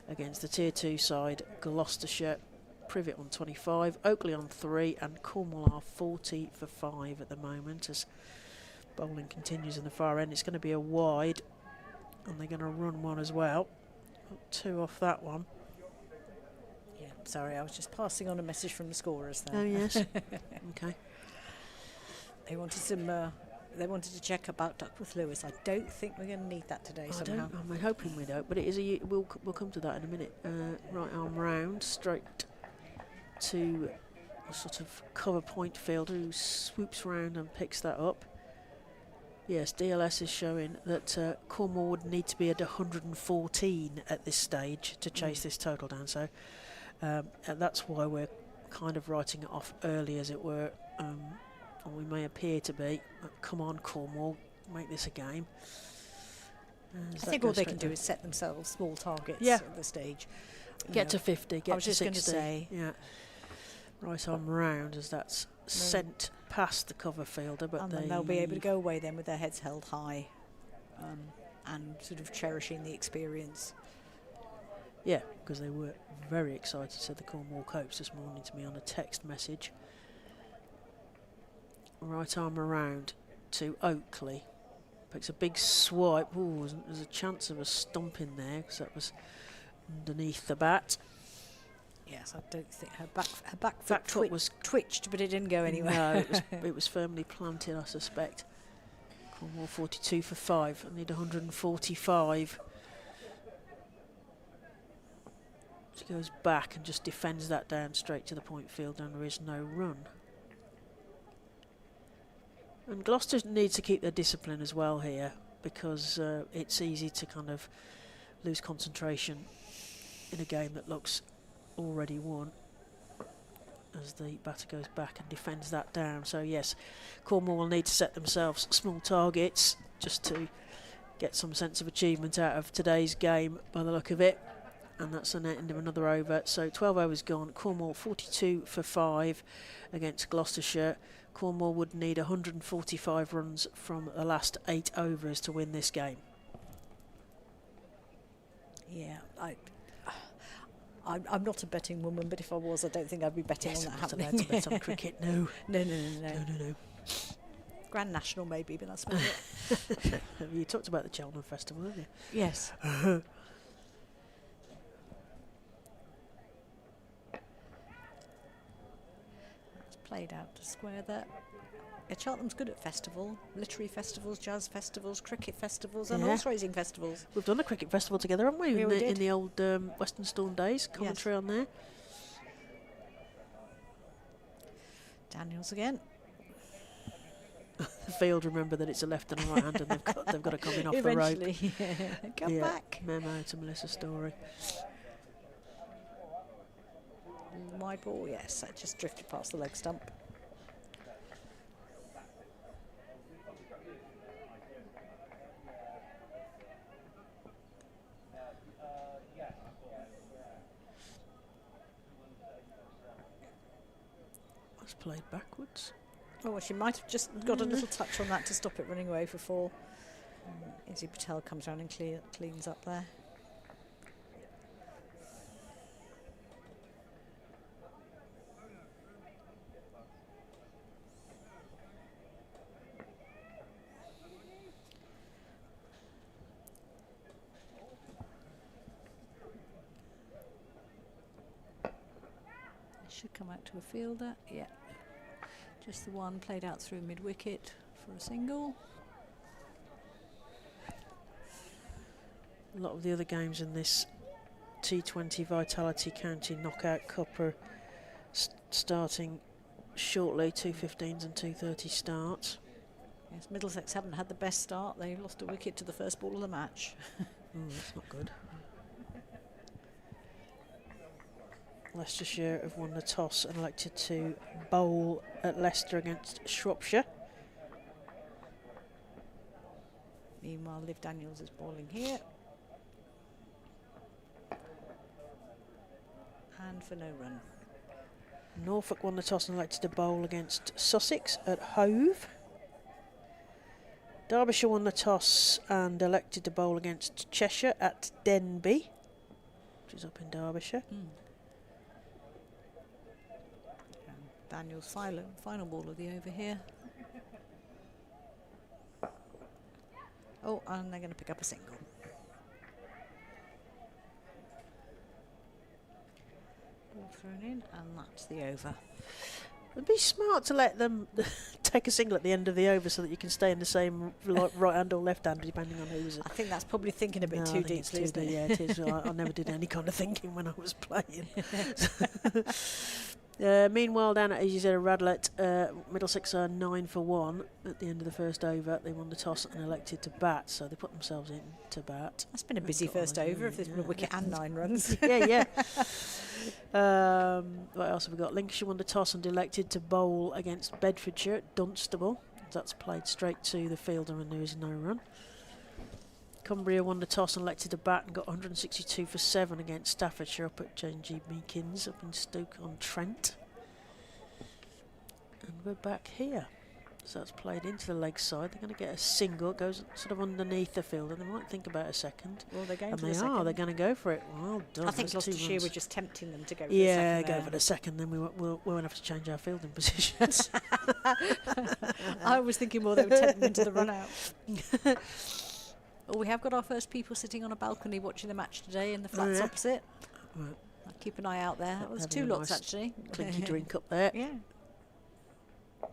against the tier 2 side, Gloucestershire. Privet on 25, Oakley on 3, and Cornwall are 40 for 5 at the moment as bowling continues in the far end. It's going to be a wide, and they're going to run one as well. 2 off that one. Yeah, sorry, I was just passing on a message from the scorers there. Oh yes. Okay. They wanted some. They wanted to check about Duckworth Lewis. I don't think we're going to need that today. Somehow. I'm hoping we don't, but it is we'll come to that in a minute. Right arm round, straight to a sort of cover point fielder who swoops round and picks that up. Yes, DLS is showing that Cornwall would need to be at 114 at this stage to chase this total down. So and that's why we're kind of writing it off early, as it were. Or we may appear to be. Come on, Cornwall, make this a game. I think all they can do is set themselves small targets at the stage. Get to 50, get I was to just 60. going to say. Yeah. Right arm round as that's sent past the cover fielder, but And then they'll be able to go away then with their heads held high and sort of cherishing the experience. Yeah, because they were very excited, said the Cornwall coach this morning to me on a text message. Right arm around to Oakley. Picks a big swipe. Ooh, there's a chance of a stomp in there because that was underneath the bat. Yes, I don't think her back foot was twitched, but it didn't go anywhere. No, it was firmly planted, I suspect. Cornwall 42 for 5. I need 145. She goes back and just defends that down straight to the point field, and there is no run. And Gloucester needs to keep their discipline as well here, because it's easy to kind of lose concentration in a game that looks already won as the batter goes back and defends that down. So yes, Cornwall will need to set themselves small targets just to get some sense of achievement out of today's game by the look of it. And that's the end of another over. So 12 overs gone. Cornwall 42 for 5 against Gloucestershire. Cornwall would need 145 runs from the last 8 overs to win this game. Yeah, I'm not a betting woman, but if I was, I don't think I'd be betting on that happening. I'm not allowed to bet on cricket, no. No. Grand National maybe, but that's about it. You talked about the Cheltenham Festival, haven't you? Yes. Played out to square there. Yeah, Cheltenham's good at festival, literary festivals, jazz festivals, cricket festivals, and horse racing festivals. We've done a cricket festival together, haven't we? Yeah, in the old Western Storm days, commentary on there. Daniels again. The field remember that it's a left and a right hand, and they've got to come in off the rope. Eventually, come back. Memo to Melissa Story. Wide ball, yes, that just drifted past the leg stump. That's played backwards. Oh, well, she might have just got a little touch on that to stop it running away for 4. Izzy Patel comes around and cleans up there. Should come out to a fielder, yeah. Just the one played out through mid-wicket for a single. A lot of the other games in this T20 Vitality County Knockout Cup are starting shortly, 2:15s and 2:30 starts. Yes, Middlesex haven't had the best start. They lost a wicket to the first ball of the match. That's not good. Leicestershire have won the toss and elected to bowl at Leicester against Shropshire. Meanwhile, Liv Daniels is bowling here. And for no run. Norfolk won the toss and elected to bowl against Sussex at Hove. Derbyshire won the toss and elected to bowl against Cheshire at Denbigh, which is up in Derbyshire. Daniel's final ball of the over here. Oh, and they're going to pick up a single. Ball thrown in, and that's the over. It'd be smart to let them take a single at the end of the over so that you can stay in the same right hand or left hand, depending on who's. I think that's probably thinking a bit too deeply, isn't it? Yeah, it is. I never did any kind of thinking when I was playing. Meanwhile, down at, as you said, Radlett, Middlesex are 9 for 1 at the end of the first over. They won the toss and elected to bat, so they put themselves in to bat. That's been a busy first over if there's been a wicket and 9 runs. Yeah. What else have we got? Lincolnshire won the toss and elected to bowl against Bedfordshire at Dunstable. That's played straight to the fielder and there is no run. Cumbria won the toss and elected to bat and got 162 for 7 against Staffordshire up at Jane G. Meakins up in Stoke-on-Trent. And we're back here. So that's played into the leg side. They're going to get a single. It goes sort of underneath the field, and they might think about a second. Well, they're going and for they the are. second. They're going to go for it. Well done. I think That's 2 Gloucestershire runs. were just tempting them to go for Yeah, the second. go there. for the second. Then we won't have to change our fielding positions. I was thinking more they would tempt them into the run out. Well, we have got our first people sitting on a balcony watching the match today in the flats yeah. opposite. Right. I'll keep an eye out there. That was Having 2 a lots nice actually. Clinky drink up there. Yeah.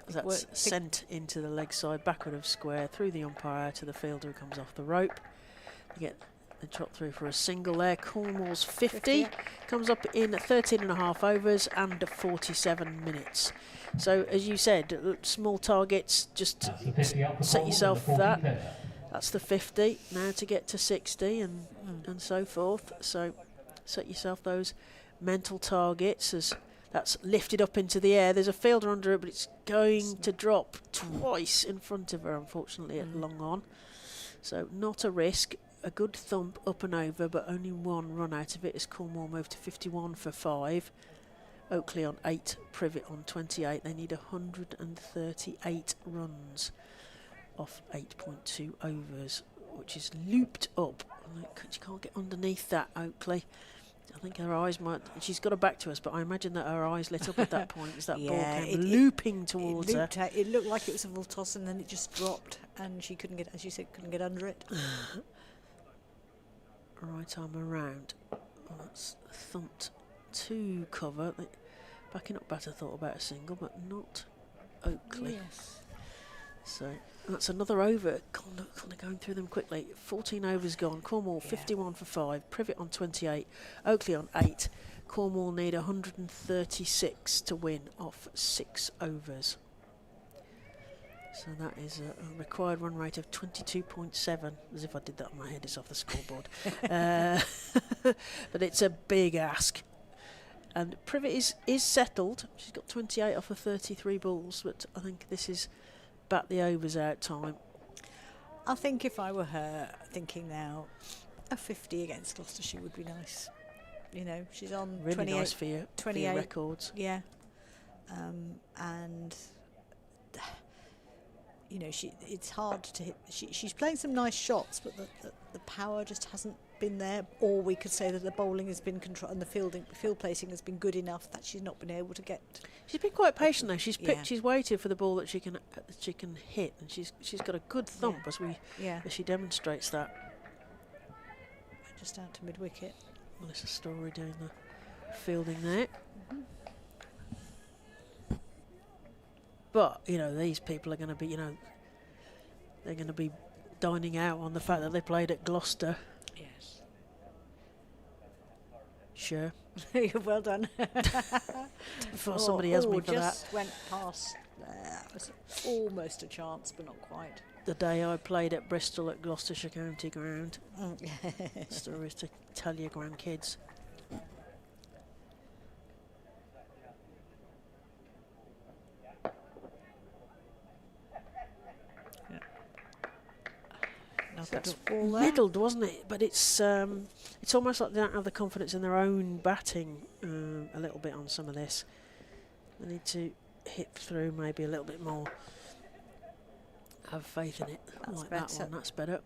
That's sent into the leg side, backward of square, through the umpire to the fielder who comes off the rope. You get the trot through for a single there. Cornwall's 50 yeah. comes up in 13.5 overs and 47 minutes. So, as you said, small targets, just That's the 50 up the set ball yourself and the 40 that. there. That's the 50. Now to get to 60 and so forth. So, set yourself those mental targets as that's lifted up into the air. There's a fielder under it, but it's going to drop twice in front of her, unfortunately, at long on. So not a risk. A good thump up and over, but only 1 run out of it as Cornwall moved to 51 for 5. Oakley on 8, Privet on 28. They need 138 runs off 8.2 overs, which is looped up. She can't get underneath that, Oakley. I think her eyes might. She's got her back to us, but I imagine that her eyes lit up at that point as that ball came looping towards her. It looked like it was a full toss, and then it just dropped, and she couldn't get, as you said, couldn't get under it. Right arm around. Well, that's thumped to cover. Backing up batter thought about a single, but not Oakley. Yes. So that's another over. Kind of going through them quickly. 14 overs gone. Cornwall 51 for 5. Privet on 28. Oakley on 8. Cornwall need 136 to win off 6 overs. So that is a required run rate of 22.7. As if I did that on my head, it's off the scoreboard. But it's a big ask. And Privet is settled. She's got 28 off of 33 balls, but I think this is bat the overs out time. I think if I were her, thinking now, a 50 against Gloucestershire would be nice. You know, she's on Really 28, nice for your 28 records. Yeah. And you know, it's hard to hit. She's playing some nice shots, but the power just hasn't been there. Or we could say that the bowling has been controlled and the field placing has been good enough that she's not been able to get. She's been quite patient though. She's waited for the ball that she can hit, and she's got a good thump as she demonstrates that. Just out to mid wicket. Melissa Story doing the fielding there. But, you know, these people are going to be, you know, they're going to be dining out on the fact that they played at Gloucester. Yes. Sure. Well done. Before somebody has me for that. Just went past. That was almost a chance, but not quite. The day I played at Bristol at Gloucestershire County Ground. Stories to tell your grandkids. That's middled, wasn't it? But it's almost like they don't have the confidence in their own batting a little bit on some of this. They need to hit through maybe a little bit more. Have faith in it. That's like better. That one, that's better.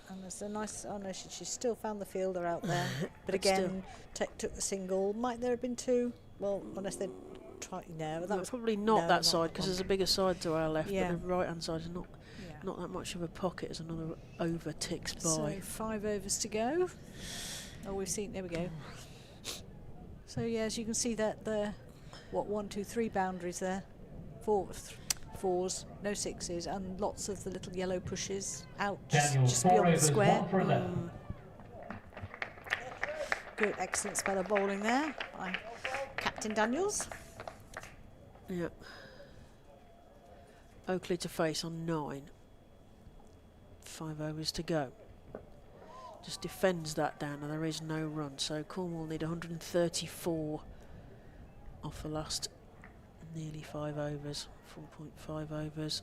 And there's a nice. Oh no, she still found the fielder out there. But again, took the single. Might there have been 2? Well, unless they tried. No, that was probably not that side because there's a bigger side to our left. Yeah. But the right hand side is not that much of a pocket as another over ticks by. So 5 overs to go. Oh, we've seen. There we go. So yeah, as you can see that the 1, 2, 3 boundaries there, 4s, no 6s, and lots of the little yellow pushes out just beyond the square. Good, excellent spell of bowling there by Captain Daniels. Yeah. Oakley to face on 9. 5 overs to go. Just defends that down, and there is no run. So Cornwall need 134 off the last nearly 5 overs, 4.5 overs.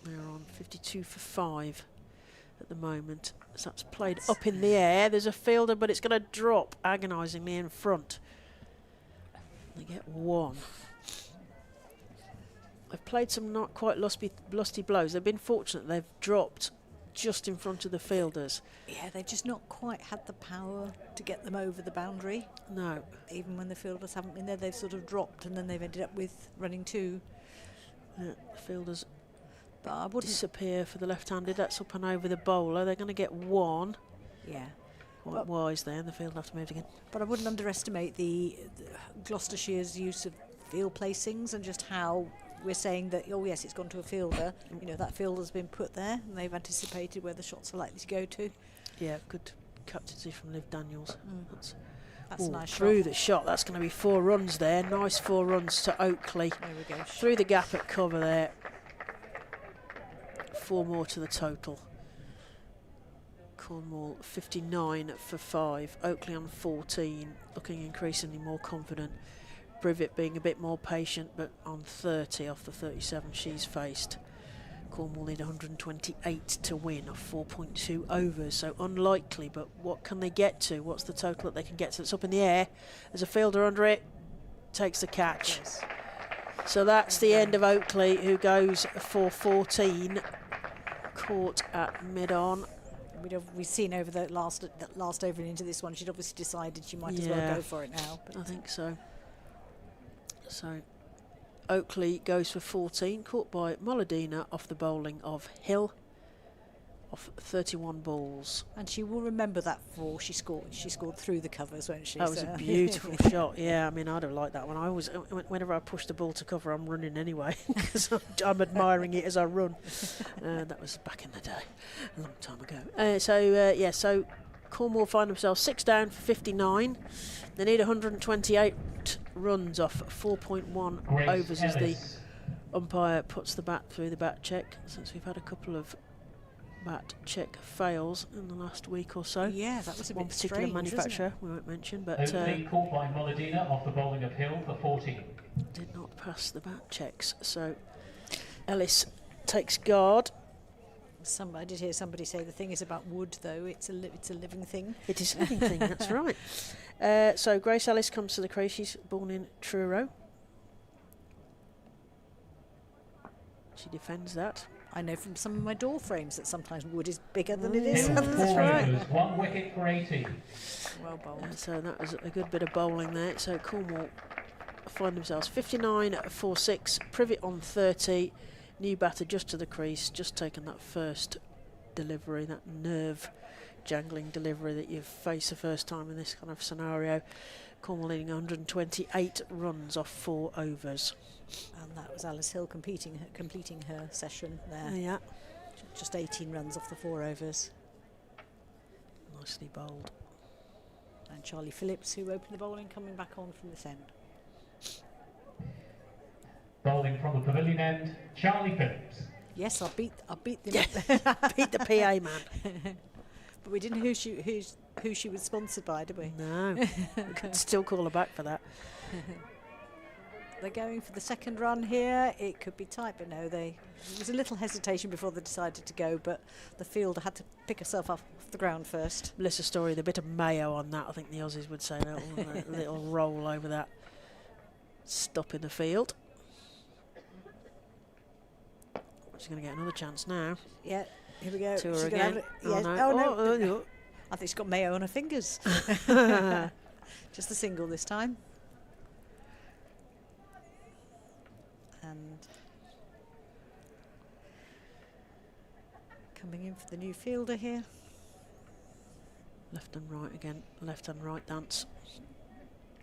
They're on 52 for 5 at the moment. So that's played up in the air. There's a fielder, but it's going to drop agonisingly in front. They get 1. They've played some not quite lusty blows. They've been fortunate. They've dropped just in front of the fielders. Yeah, they've just not quite had the power to get them over the boundary. No. Even when the fielders haven't been there, they've sort of dropped, and then they've ended up with running 2. The fielders But I wouldn't. disappear for the left-handed. That's up and over the bowler. They're going to get 1. Yeah. Quite wise there, and the field will have to move again. But I wouldn't underestimate the Gloucestershire's use of field placings and just how we're saying that, oh yes, it's gone to a fielder. You know, that fielder's been put there and they've anticipated where the shots are likely to go to. Yeah, good captaincy from Liv Daniels. That's a nice through shot. the shot. That's going to be 4 runs there. Nice 4 runs to Oakley. There we go. Through the gap at cover there. 4 more to the total. Cornwall 59 for 5. Oakley on 14, looking increasingly more confident. Brivett being a bit more patient, but on 30 off the 37 she's faced. Cornwall need 128 to win of 4.2 overs, so unlikely, but what can they get to? What's the total that they can get to? It's up in the air. There's a fielder under it, takes the catch. Yes. So that's the end of Oakley, who goes for 14, caught at mid-on. We've seen over the last over and into this one, she'd obviously decided she might as well go for it now. But I think so. So Oakley goes for 14, caught by Molodina off the bowling of Hill, off 31 balls. And she will remember that 4 she scored. She scored through the covers, won't she? That was a beautiful shot. Yeah, I mean, I'd have liked that one. I always, whenever I push the ball to cover, I'm running anyway because I'm admiring it as I run. That was back in the day, a long time ago. So Cornwall find themselves 6 down for 59. They need 128 runs off 4.1 overs as the umpire puts the bat through the bat check, since we've had a couple of bat check fails in the last week or so. Yeah, that was a One bit particular strange, manufacturer we won't mention, but Oakley caught by Molodina off the bowling of Hill for 14. did not pass the bat checks. So Ellis takes guard. I did hear somebody say the thing is about wood, though. It's a living thing. It is a living thing, that's right. So Grace Ellis comes to the crease. She's born in Truro. She defends that. I know from some of my door frames that sometimes wood is bigger than it Yeah. is. Hill, That's 4 right. overs, 1 wicket for 18. Well bowled. So that was a good bit of bowling there. So Cornwall find themselves 59 for 6. Privet on 30. New batter just to the crease, just taken that first delivery, that nerve-jangling delivery that you face the first time in this kind of scenario. Cornwall leading 128 runs off 4 overs. And that was Alice Hill completing her session there. Yeah, Just 18 runs off the 4 overs. nicely bowled. And Charlie Phillips, who opened the bowling, coming back on from this end. Bowling from the pavilion end, Charlie Phillips. Yes, I beat the Beat the PA man. but we didn't know who she was sponsored by, did we? No, we could still call her back for that. They're going for the second run here. It could be tight, but no, there was a little hesitation before they decided to go, but the fielder had to pick herself up off the ground first. Melissa Story, the bit of mayo on that, I think the Aussies would say, that a little roll over that. Stop in the field. She's going to get another chance now. Yeah, here we go. To her She's gonna again. have it. Oh, Yes. no. Oh, no. no. I think she's got mayo on her fingers. Just a single this time. And coming in for the new fielder here. Left and right again. Left and right dance.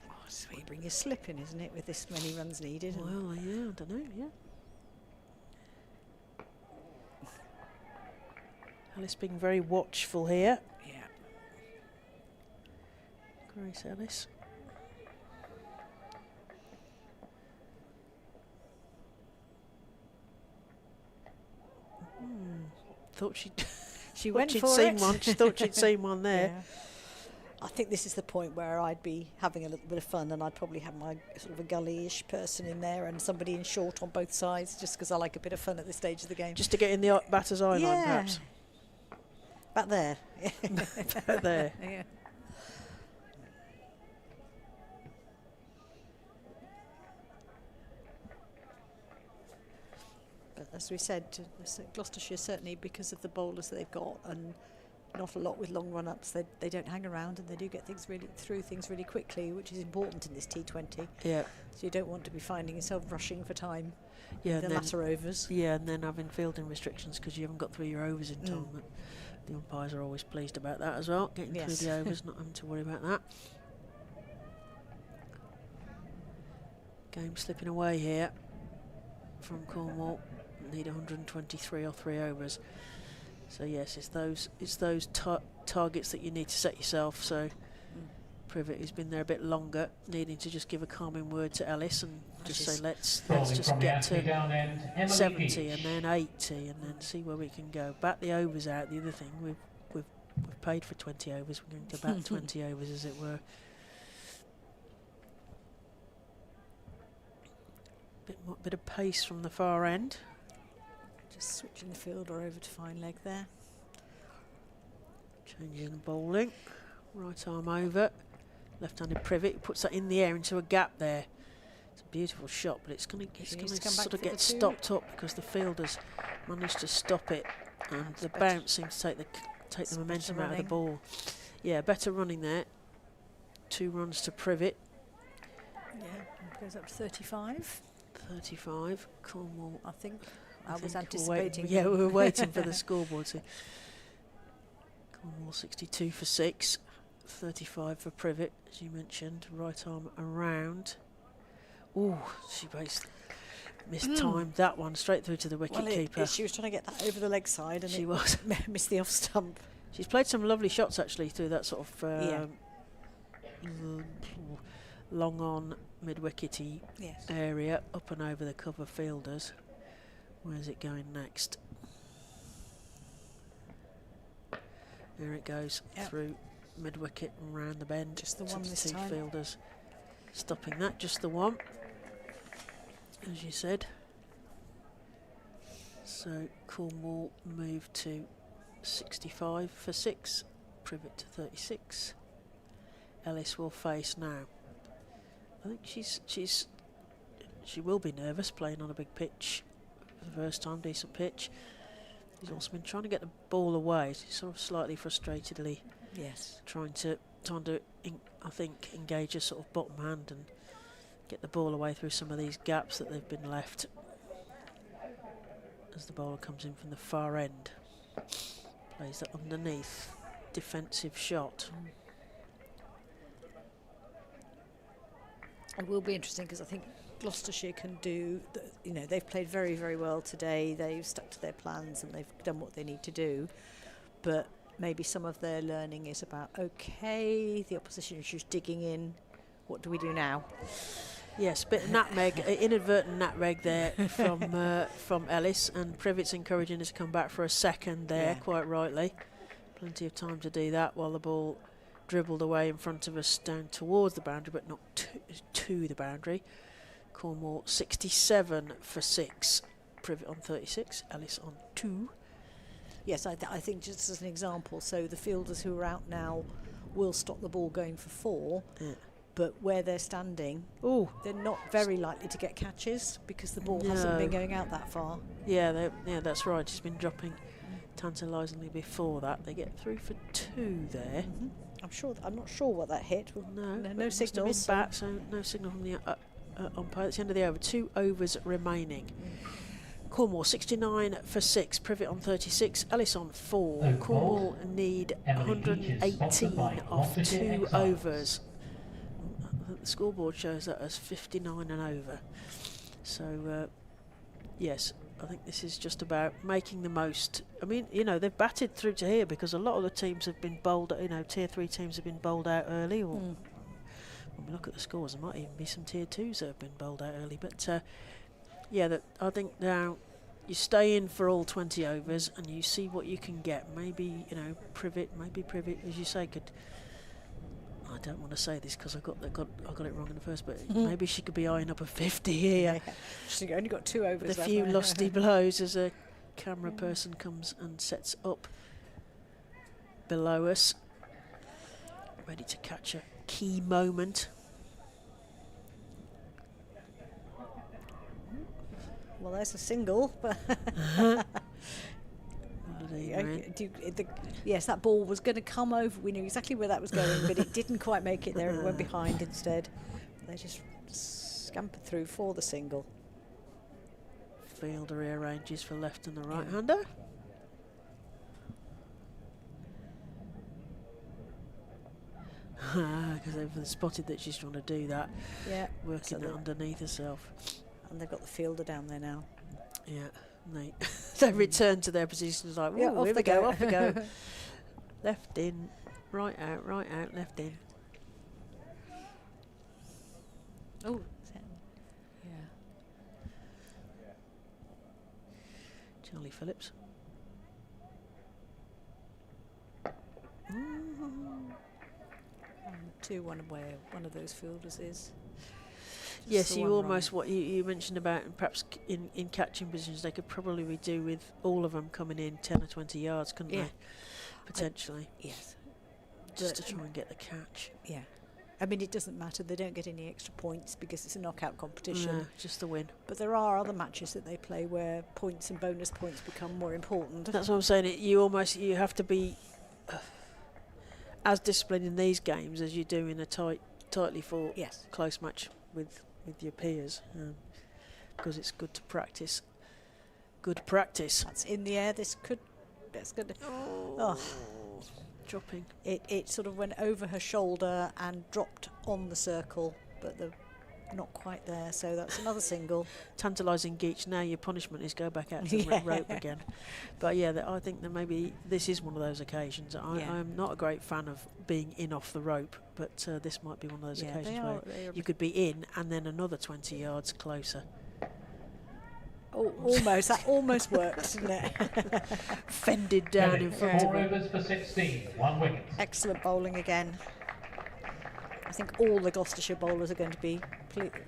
Oh, sweet, bring your slip in, isn't it, with this many runs needed? Well, yeah, I don't know, yeah. Ellis being very watchful here. Yeah. Grace Ellis. Thought She went she'd for seen it. one. She thought she'd seen one there. Yeah. I think this is the point where I'd be having a little bit of fun, and I'd probably have my sort of a gully-ish person in there and somebody in short on both sides, just because I like a bit of fun at this stage of the game. Just to get in the batter's eye line, perhaps. Back there. Back there. Yeah. as we said, Gloucestershire, certainly because of the bowlers that they've got and not a lot with long run-ups, they don't hang around, and they do get things through things really quickly, which is important in this T20. Yeah. So you don't want to be finding yourself rushing for time Yeah, in the latter overs. Yeah, and then having fielding restrictions because you haven't got through your overs in time. But the umpires are always pleased about that as well, getting through the overs, not having to worry about that. Game slipping away here from Cornwall. Need 123 or 3 overs. So yes, it's those targets that you need to set yourself. So Privet, who's been there a bit longer, needing to just give a calming word to Ellis and just say let's just get to 70 and then 80 and then see where we can go. Bat the overs out. The other thing, we've paid for 20 overs. We're going to bat 20 overs, as it were. Bit of pace from the far end. Just switching the fielder over to fine leg there. Changing the bowling. Right arm over. Left-handed Privet. He puts that in the air into a gap there. It's a beautiful shot, but it's going to sort of get stopped up because the fielders managed to stop it, and the bounce seems to take the momentum out of the ball. Yeah, better running there. 2 runs to Privet. Yeah, goes up to 35. 35. Cornwall, I think I was anticipating. We were waiting for the scoreboard. So Cornwall 62 for 6, 35 for Privet, as you mentioned. Right arm around. Ooh, she mistimed that one straight through to the wicket keeper. She was trying to get that over the leg side, and she was missed the off stump. She's played some lovely shots actually through that sort of long on mid-wickety area, up and over the cover fielders. Where's it going next? There it goes, through mid-wicket and round the bend. Just the one this time. Fielders stopping that, just the one, as you said. So Cornwall moved to 65 for 6, Privet to 36. Ellis will face now. I think she will be nervous playing on a big pitch for the first time, decent pitch. He's also been trying to get the ball away. He's sort of slightly frustratedly trying to I think engage a sort of bottom hand and get the ball away through some of these gaps that they've been left as the bowler comes in from the far end. Plays that underneath defensive shot. It will be interesting because I think Gloucestershire can do, they've played very, very well today. They've stuck to their plans and they've done what they need to do. But maybe some of their learning is about, okay, the opposition is just digging in. What do we do now? Yes, bit of nutmeg, inadvertent nutmeg there from Ellis, and Privet's encouraging us to come back for a second there, quite rightly. Plenty of time to do that while the ball dribbled away in front of us down towards the boundary, but not to the boundary. Cornwall 67 for 6, Privet on 36, Ellis on 2. Yes, I think just as an example, so the fielders who are out now will stop the ball going for 4, but where they're standing, they're not very likely to get catches because the ball hasn't been going out that far. Yeah, that's right. It's been dropping tantalisingly before that. They get through for 2 there. I'm not sure what that hit. No signals. So no signal from the umpire. That's the end of the over. 2 overs remaining. Cornwall 69 for 6, Privet on 36, Ellis on 4. Cornwall need 118 off 2 overs. The scoreboard shows that as 59 and over. So yes, I think this is just about making the most. I mean, they've batted through to here because a lot of the teams have been bowled, tier 3 teams have been bowled out early, or when we look at the scores, there might even be some tier 2s that have been bowled out early. But I think now you stay in for all 20 overs and you see what you can get. Maybe, Privet, as you say, could. I don't want to say this because I got it wrong in the first, but maybe she could be eyeing up a 50 here. She's only got 2 overs. With a few lusty blows as a camera person comes and sets up below us, ready to catch a key moment. Well, there's a single. Yes, that ball was going to come over. We knew exactly where that was going, but it didn't quite make it there. It went behind instead. They just scampered through for the single. Fielder rearranges for left and the right-hander. Because they've spotted that she's trying to do that. Yeah. Working that underneath herself. And they've got the fielder down there now. Yeah. They return to their positions like, yeah, here we go, off we go. Left in, right out, left in. Oh, yeah. Charlie Phillips. 2-1 where one of those fielders is. Yes, you almost, what you mentioned about perhaps in catching positions, they could probably do with all of them coming in 10 or 20 yards, couldn't they? Potentially. Yes. Just to try and get the catch. Yeah. I mean, it doesn't matter. They don't get any extra points because it's a knockout competition. No, just the win. But there are other matches that they play where points and bonus points become more important. That's what I'm saying. You have to be as disciplined in these games as you do in a tightly fought close match with your peers, because it's good to practice. Good practice. That's in the air. That's good. Oh. Dropping. It sort of went over her shoulder and dropped on the circle, but they're not quite there, so that's another single. Tantalising Geach. Now your punishment is go back out to the rope again. But yeah, I think that maybe this is one of those occasions. I'm not a great fan of being in off the rope, but this might be one of those occasions where you could be in and then another 20 yards closer. Oh, almost. That almost worked, didn't it? Fended down in front of 4 overs for 16, 1 wicket. Excellent bowling again. I think all the Gloucestershire bowlers are going to be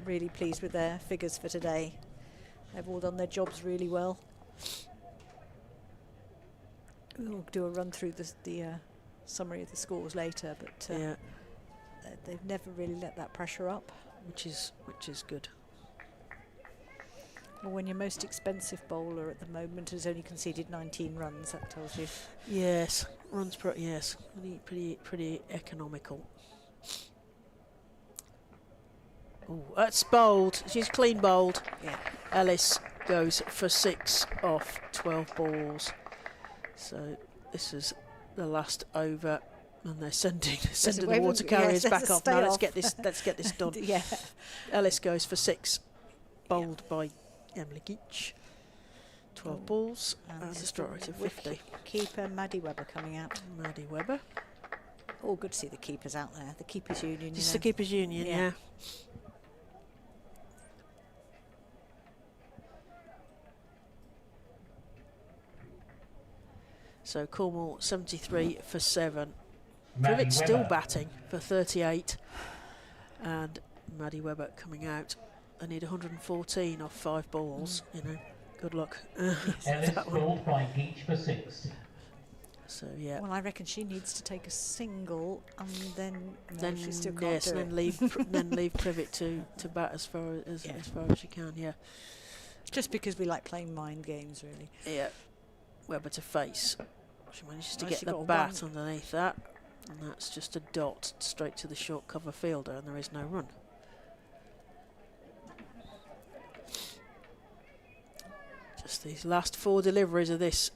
really pleased with their figures for today. They've all done their jobs really well. We'll do a run through the summary of the scores later, but they've never really let that pressure up, which is good. Well, when your most expensive bowler at the moment has only conceded 19 runs, that tells you. Yes, runs pretty economical. Oh, that's bowled. She's clean bowled. Yeah. Ellis goes for 6 off 12 balls. So this is the last over, and they're sending the water carriers back off. Now let's get this done. Yeah. Ellis goes for 6, bowled by Emily Geach. 12 balls and a strike rate of 50. Keeper Maddie Webber coming out. Maddie Webber. Oh, good to see the keepers out there. The keepers union. Just the keepers union, yeah. So Cornwall 73 for 7. Privet's still batting for 38, and Maddie Webber coming out. They need 114 off 5 balls. You know, good luck. Ellis bowled by Geach for 6. So yeah. Well, I reckon she needs to take a single, and then she still can't do then it. then leave Privet to bat as far as she can. Yeah. Just because we like playing mind games, really. Yeah. Webber to face. She manages to get the bat underneath that, and that's just a dot straight to the short cover fielder, and there is no run. Just these last 4 deliveries of this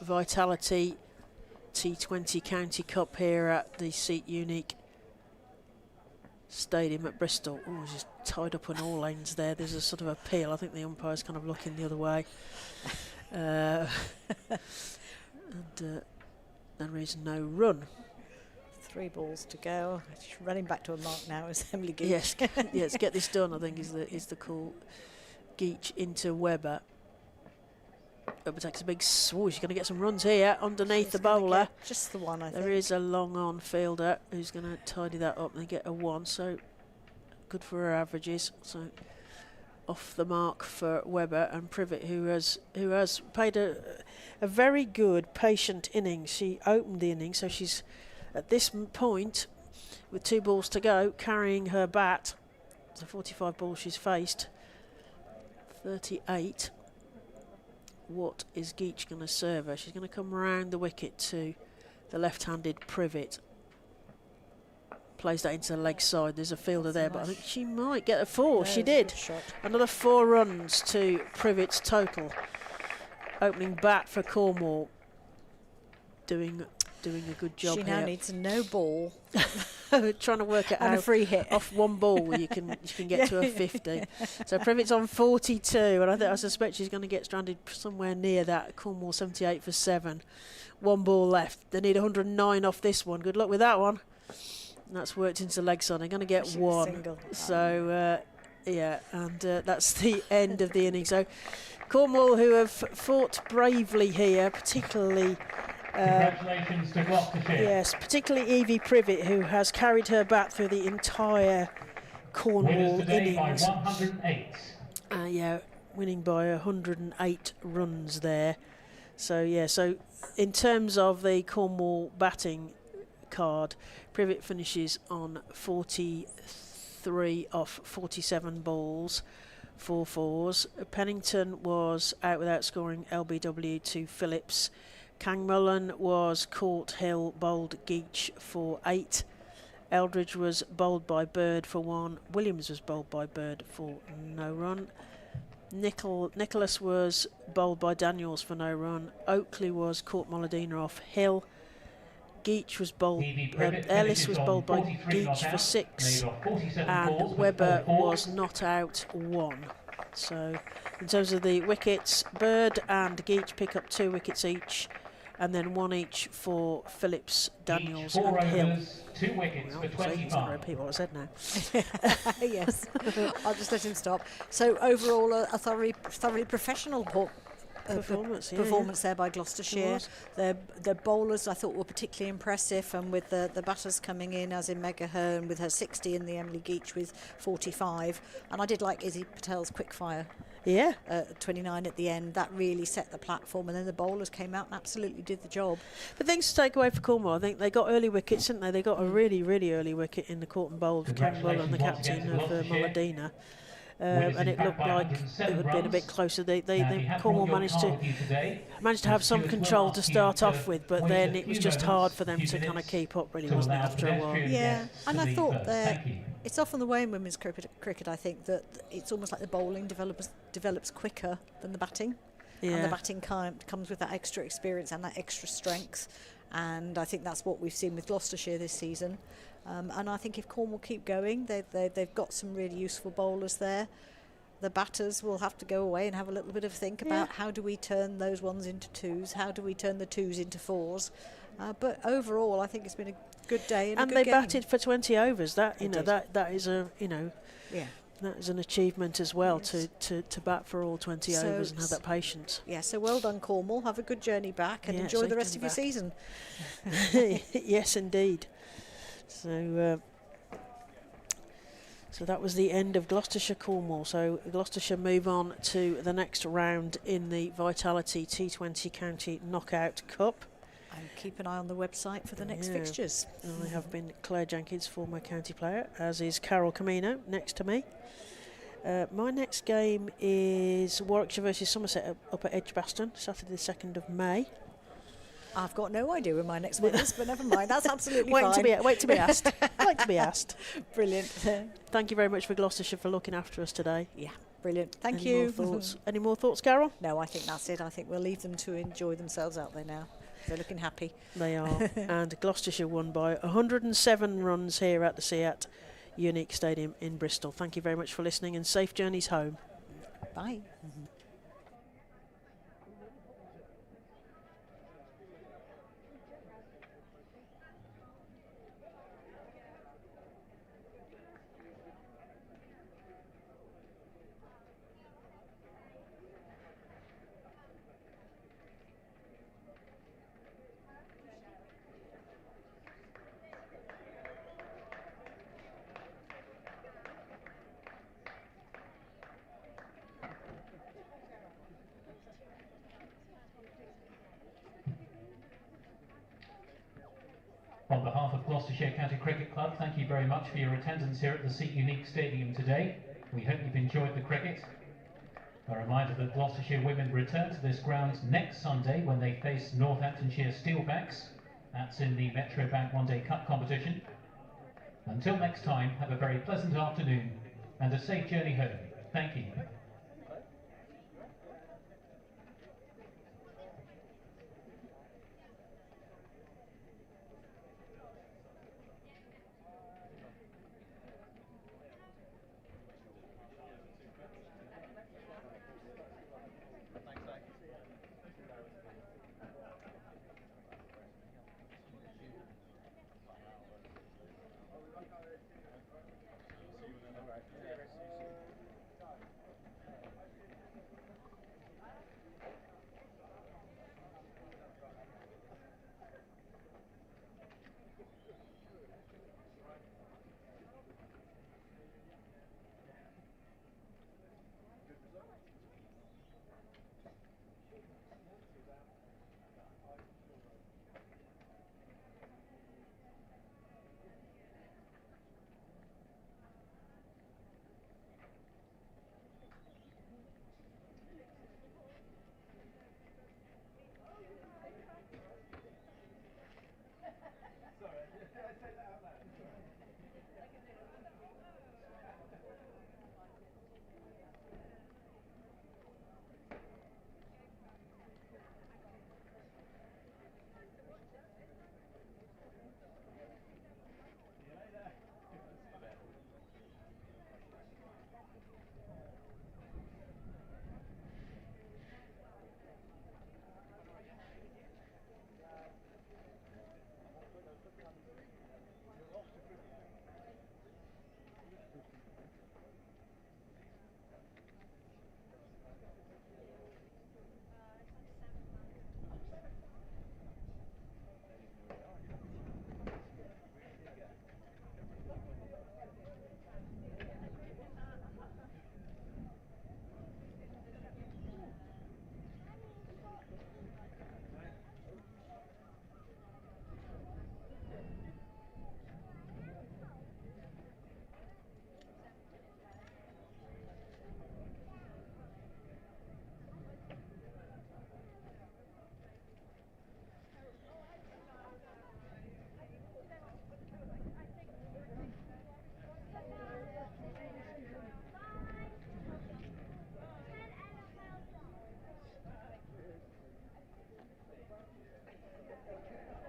Vitality T20 County Cup here at the Seat Unique Stadium at Bristol. Oh, just tied up on all ends there. There's a sort of appeal. I think the umpire's kind of looking the other way. And there is no run. 3 balls to go. She's running back to a mark now is Emily Geach. Yes, yes, get this done, I think is the call. Geach into Webber. Webber takes a big swoosh. She's going to get some runs here underneath the bowler. Just the one, I think. There is a long on fielder who's going to tidy that up and get a 1, so good for her averages. So off the mark for Webber, and Privet, who has played a very good, patient innings. She opened the innings, so she's at this point with 2 balls to go, carrying her bat. The 45 balls she's faced. 38. What is Geach going to serve her? She's going to come round the wicket to the left-handed privet. Plays that into the leg side. There's a fielder there, but I think she might get a 4. She did. Another 4 runs to privet's total. Opening bat for Cornwall. Doing a good job She here. now needs a no ball. Trying to work it and out. a free hit. Off one ball, you can get to a 50. So Privet's on 42, and I suspect she's going to get stranded somewhere near that. Cornwall 78 for 7. 1 ball left. They need 109 off this one. Good luck with that one. And that's worked into leg side. They're going to get 1. Single. So yeah, and that's the end of the innings. So Cornwall, who have fought bravely here, particularly. Congratulations to Gloucestershire. Yes, particularly Evie Privet, who has carried her bat through the entire Cornwall innings. By 108. Yeah, winning by 108 runs there. So yeah, so in terms of the Cornwall batting card, Privet finishes on 43 off 47 balls, 4 fours. Pennington was out without scoring LBW to Phillips. Kangmullen was caught, Hill bowled Geach for 8. Eldridge was bowled by Bird for 1. Williams was bowled by Bird for no run. Nicholas was bowled by Daniels for no run. Oakley was caught Molodina off Hill. Geach was bowled. Ellis was bowled by Geach for 6. And Webber was not out 1. So in terms of the wickets, Bird and Geach pick up 2 wickets each, and then 1 each for Phillips, Daniels and Hill. 2 wickets for 25. He's going to repeat what I said now. Yes, I'll just let him stop. So overall, a thoroughly professional performance there by Gloucestershire. Their bowlers I thought were particularly impressive, and with the batters coming in, as in Megha Hearn with her 60 and the Emily Geach with 45. And I did like Izzy Patel's quick fire. Yeah. 29 at the end. That really set the platform, and then the bowlers came out and absolutely did the job. But things to take away for Cornwall, I think they got early wickets, didn't they? They got a really, really early wicket in the caught and bowled for Campbell and the captain of Molodina. And it looked like it would have been a bit closer. Cornwall managed to have some control to start off with, but then it was just hard for them to kind of keep up, really, wasn't it, after a while? Yeah, and I thought that it's often the way in women's cricket, I think, that it's almost like the bowling develops quicker than the batting. Yeah. And the batting comes with that extra experience and that extra strength. And I think that's what we've seen with Gloucestershire this season. And I think if Cornwall keep going, they've got some really useful bowlers there. The batters will have to go away and have a little bit of think about how do we turn those 1s into 2s, how do we turn the 2s into 4s. But overall, I think it's been a good day and a good they game. Batted for 20 overs. That is that is an achievement as well, to bat for all 20 overs and have that patience. Yeah, so well done, Cornwall. Have a good journey back and enjoy the rest of your season. Yes, indeed. So that was the end of Gloucestershire Cornwall. So Gloucestershire move on to the next round in the Vitality T20 County Knockout Cup. And keep an eye on the website for the next fixtures. I have been Claire Jenkins, former county player, as is Carol Camino next to me. My next game is Warwickshire versus Somerset up at Edgbaston, Saturday the 2nd of May. I've got no idea when my next one is, but never mind. That's absolutely fine. Wait to be asked. Wait to be asked. Brilliant. Thank you very much for Gloucestershire for looking after us today. Yeah, brilliant. Thank Any you. More thoughts? Any more thoughts, Carol? No, I think that's it. I think we'll leave them to enjoy themselves out there now. They're looking happy. They are. And Gloucestershire won by 107 runs here at the SEAT Unique Stadium in Bristol. Thank you very much for listening, and safe journeys home. Bye. On behalf of Gloucestershire County Cricket Club, thank you very much for your attendance here at the Seat Unique Stadium today. We hope you've enjoyed the cricket. A reminder that Gloucestershire Women return to this ground next Sunday when they face Northamptonshire Steelbacks. That's in the Metro Bank One Day Cup competition. Until next time, have a very pleasant afternoon and a safe journey home. Thank you.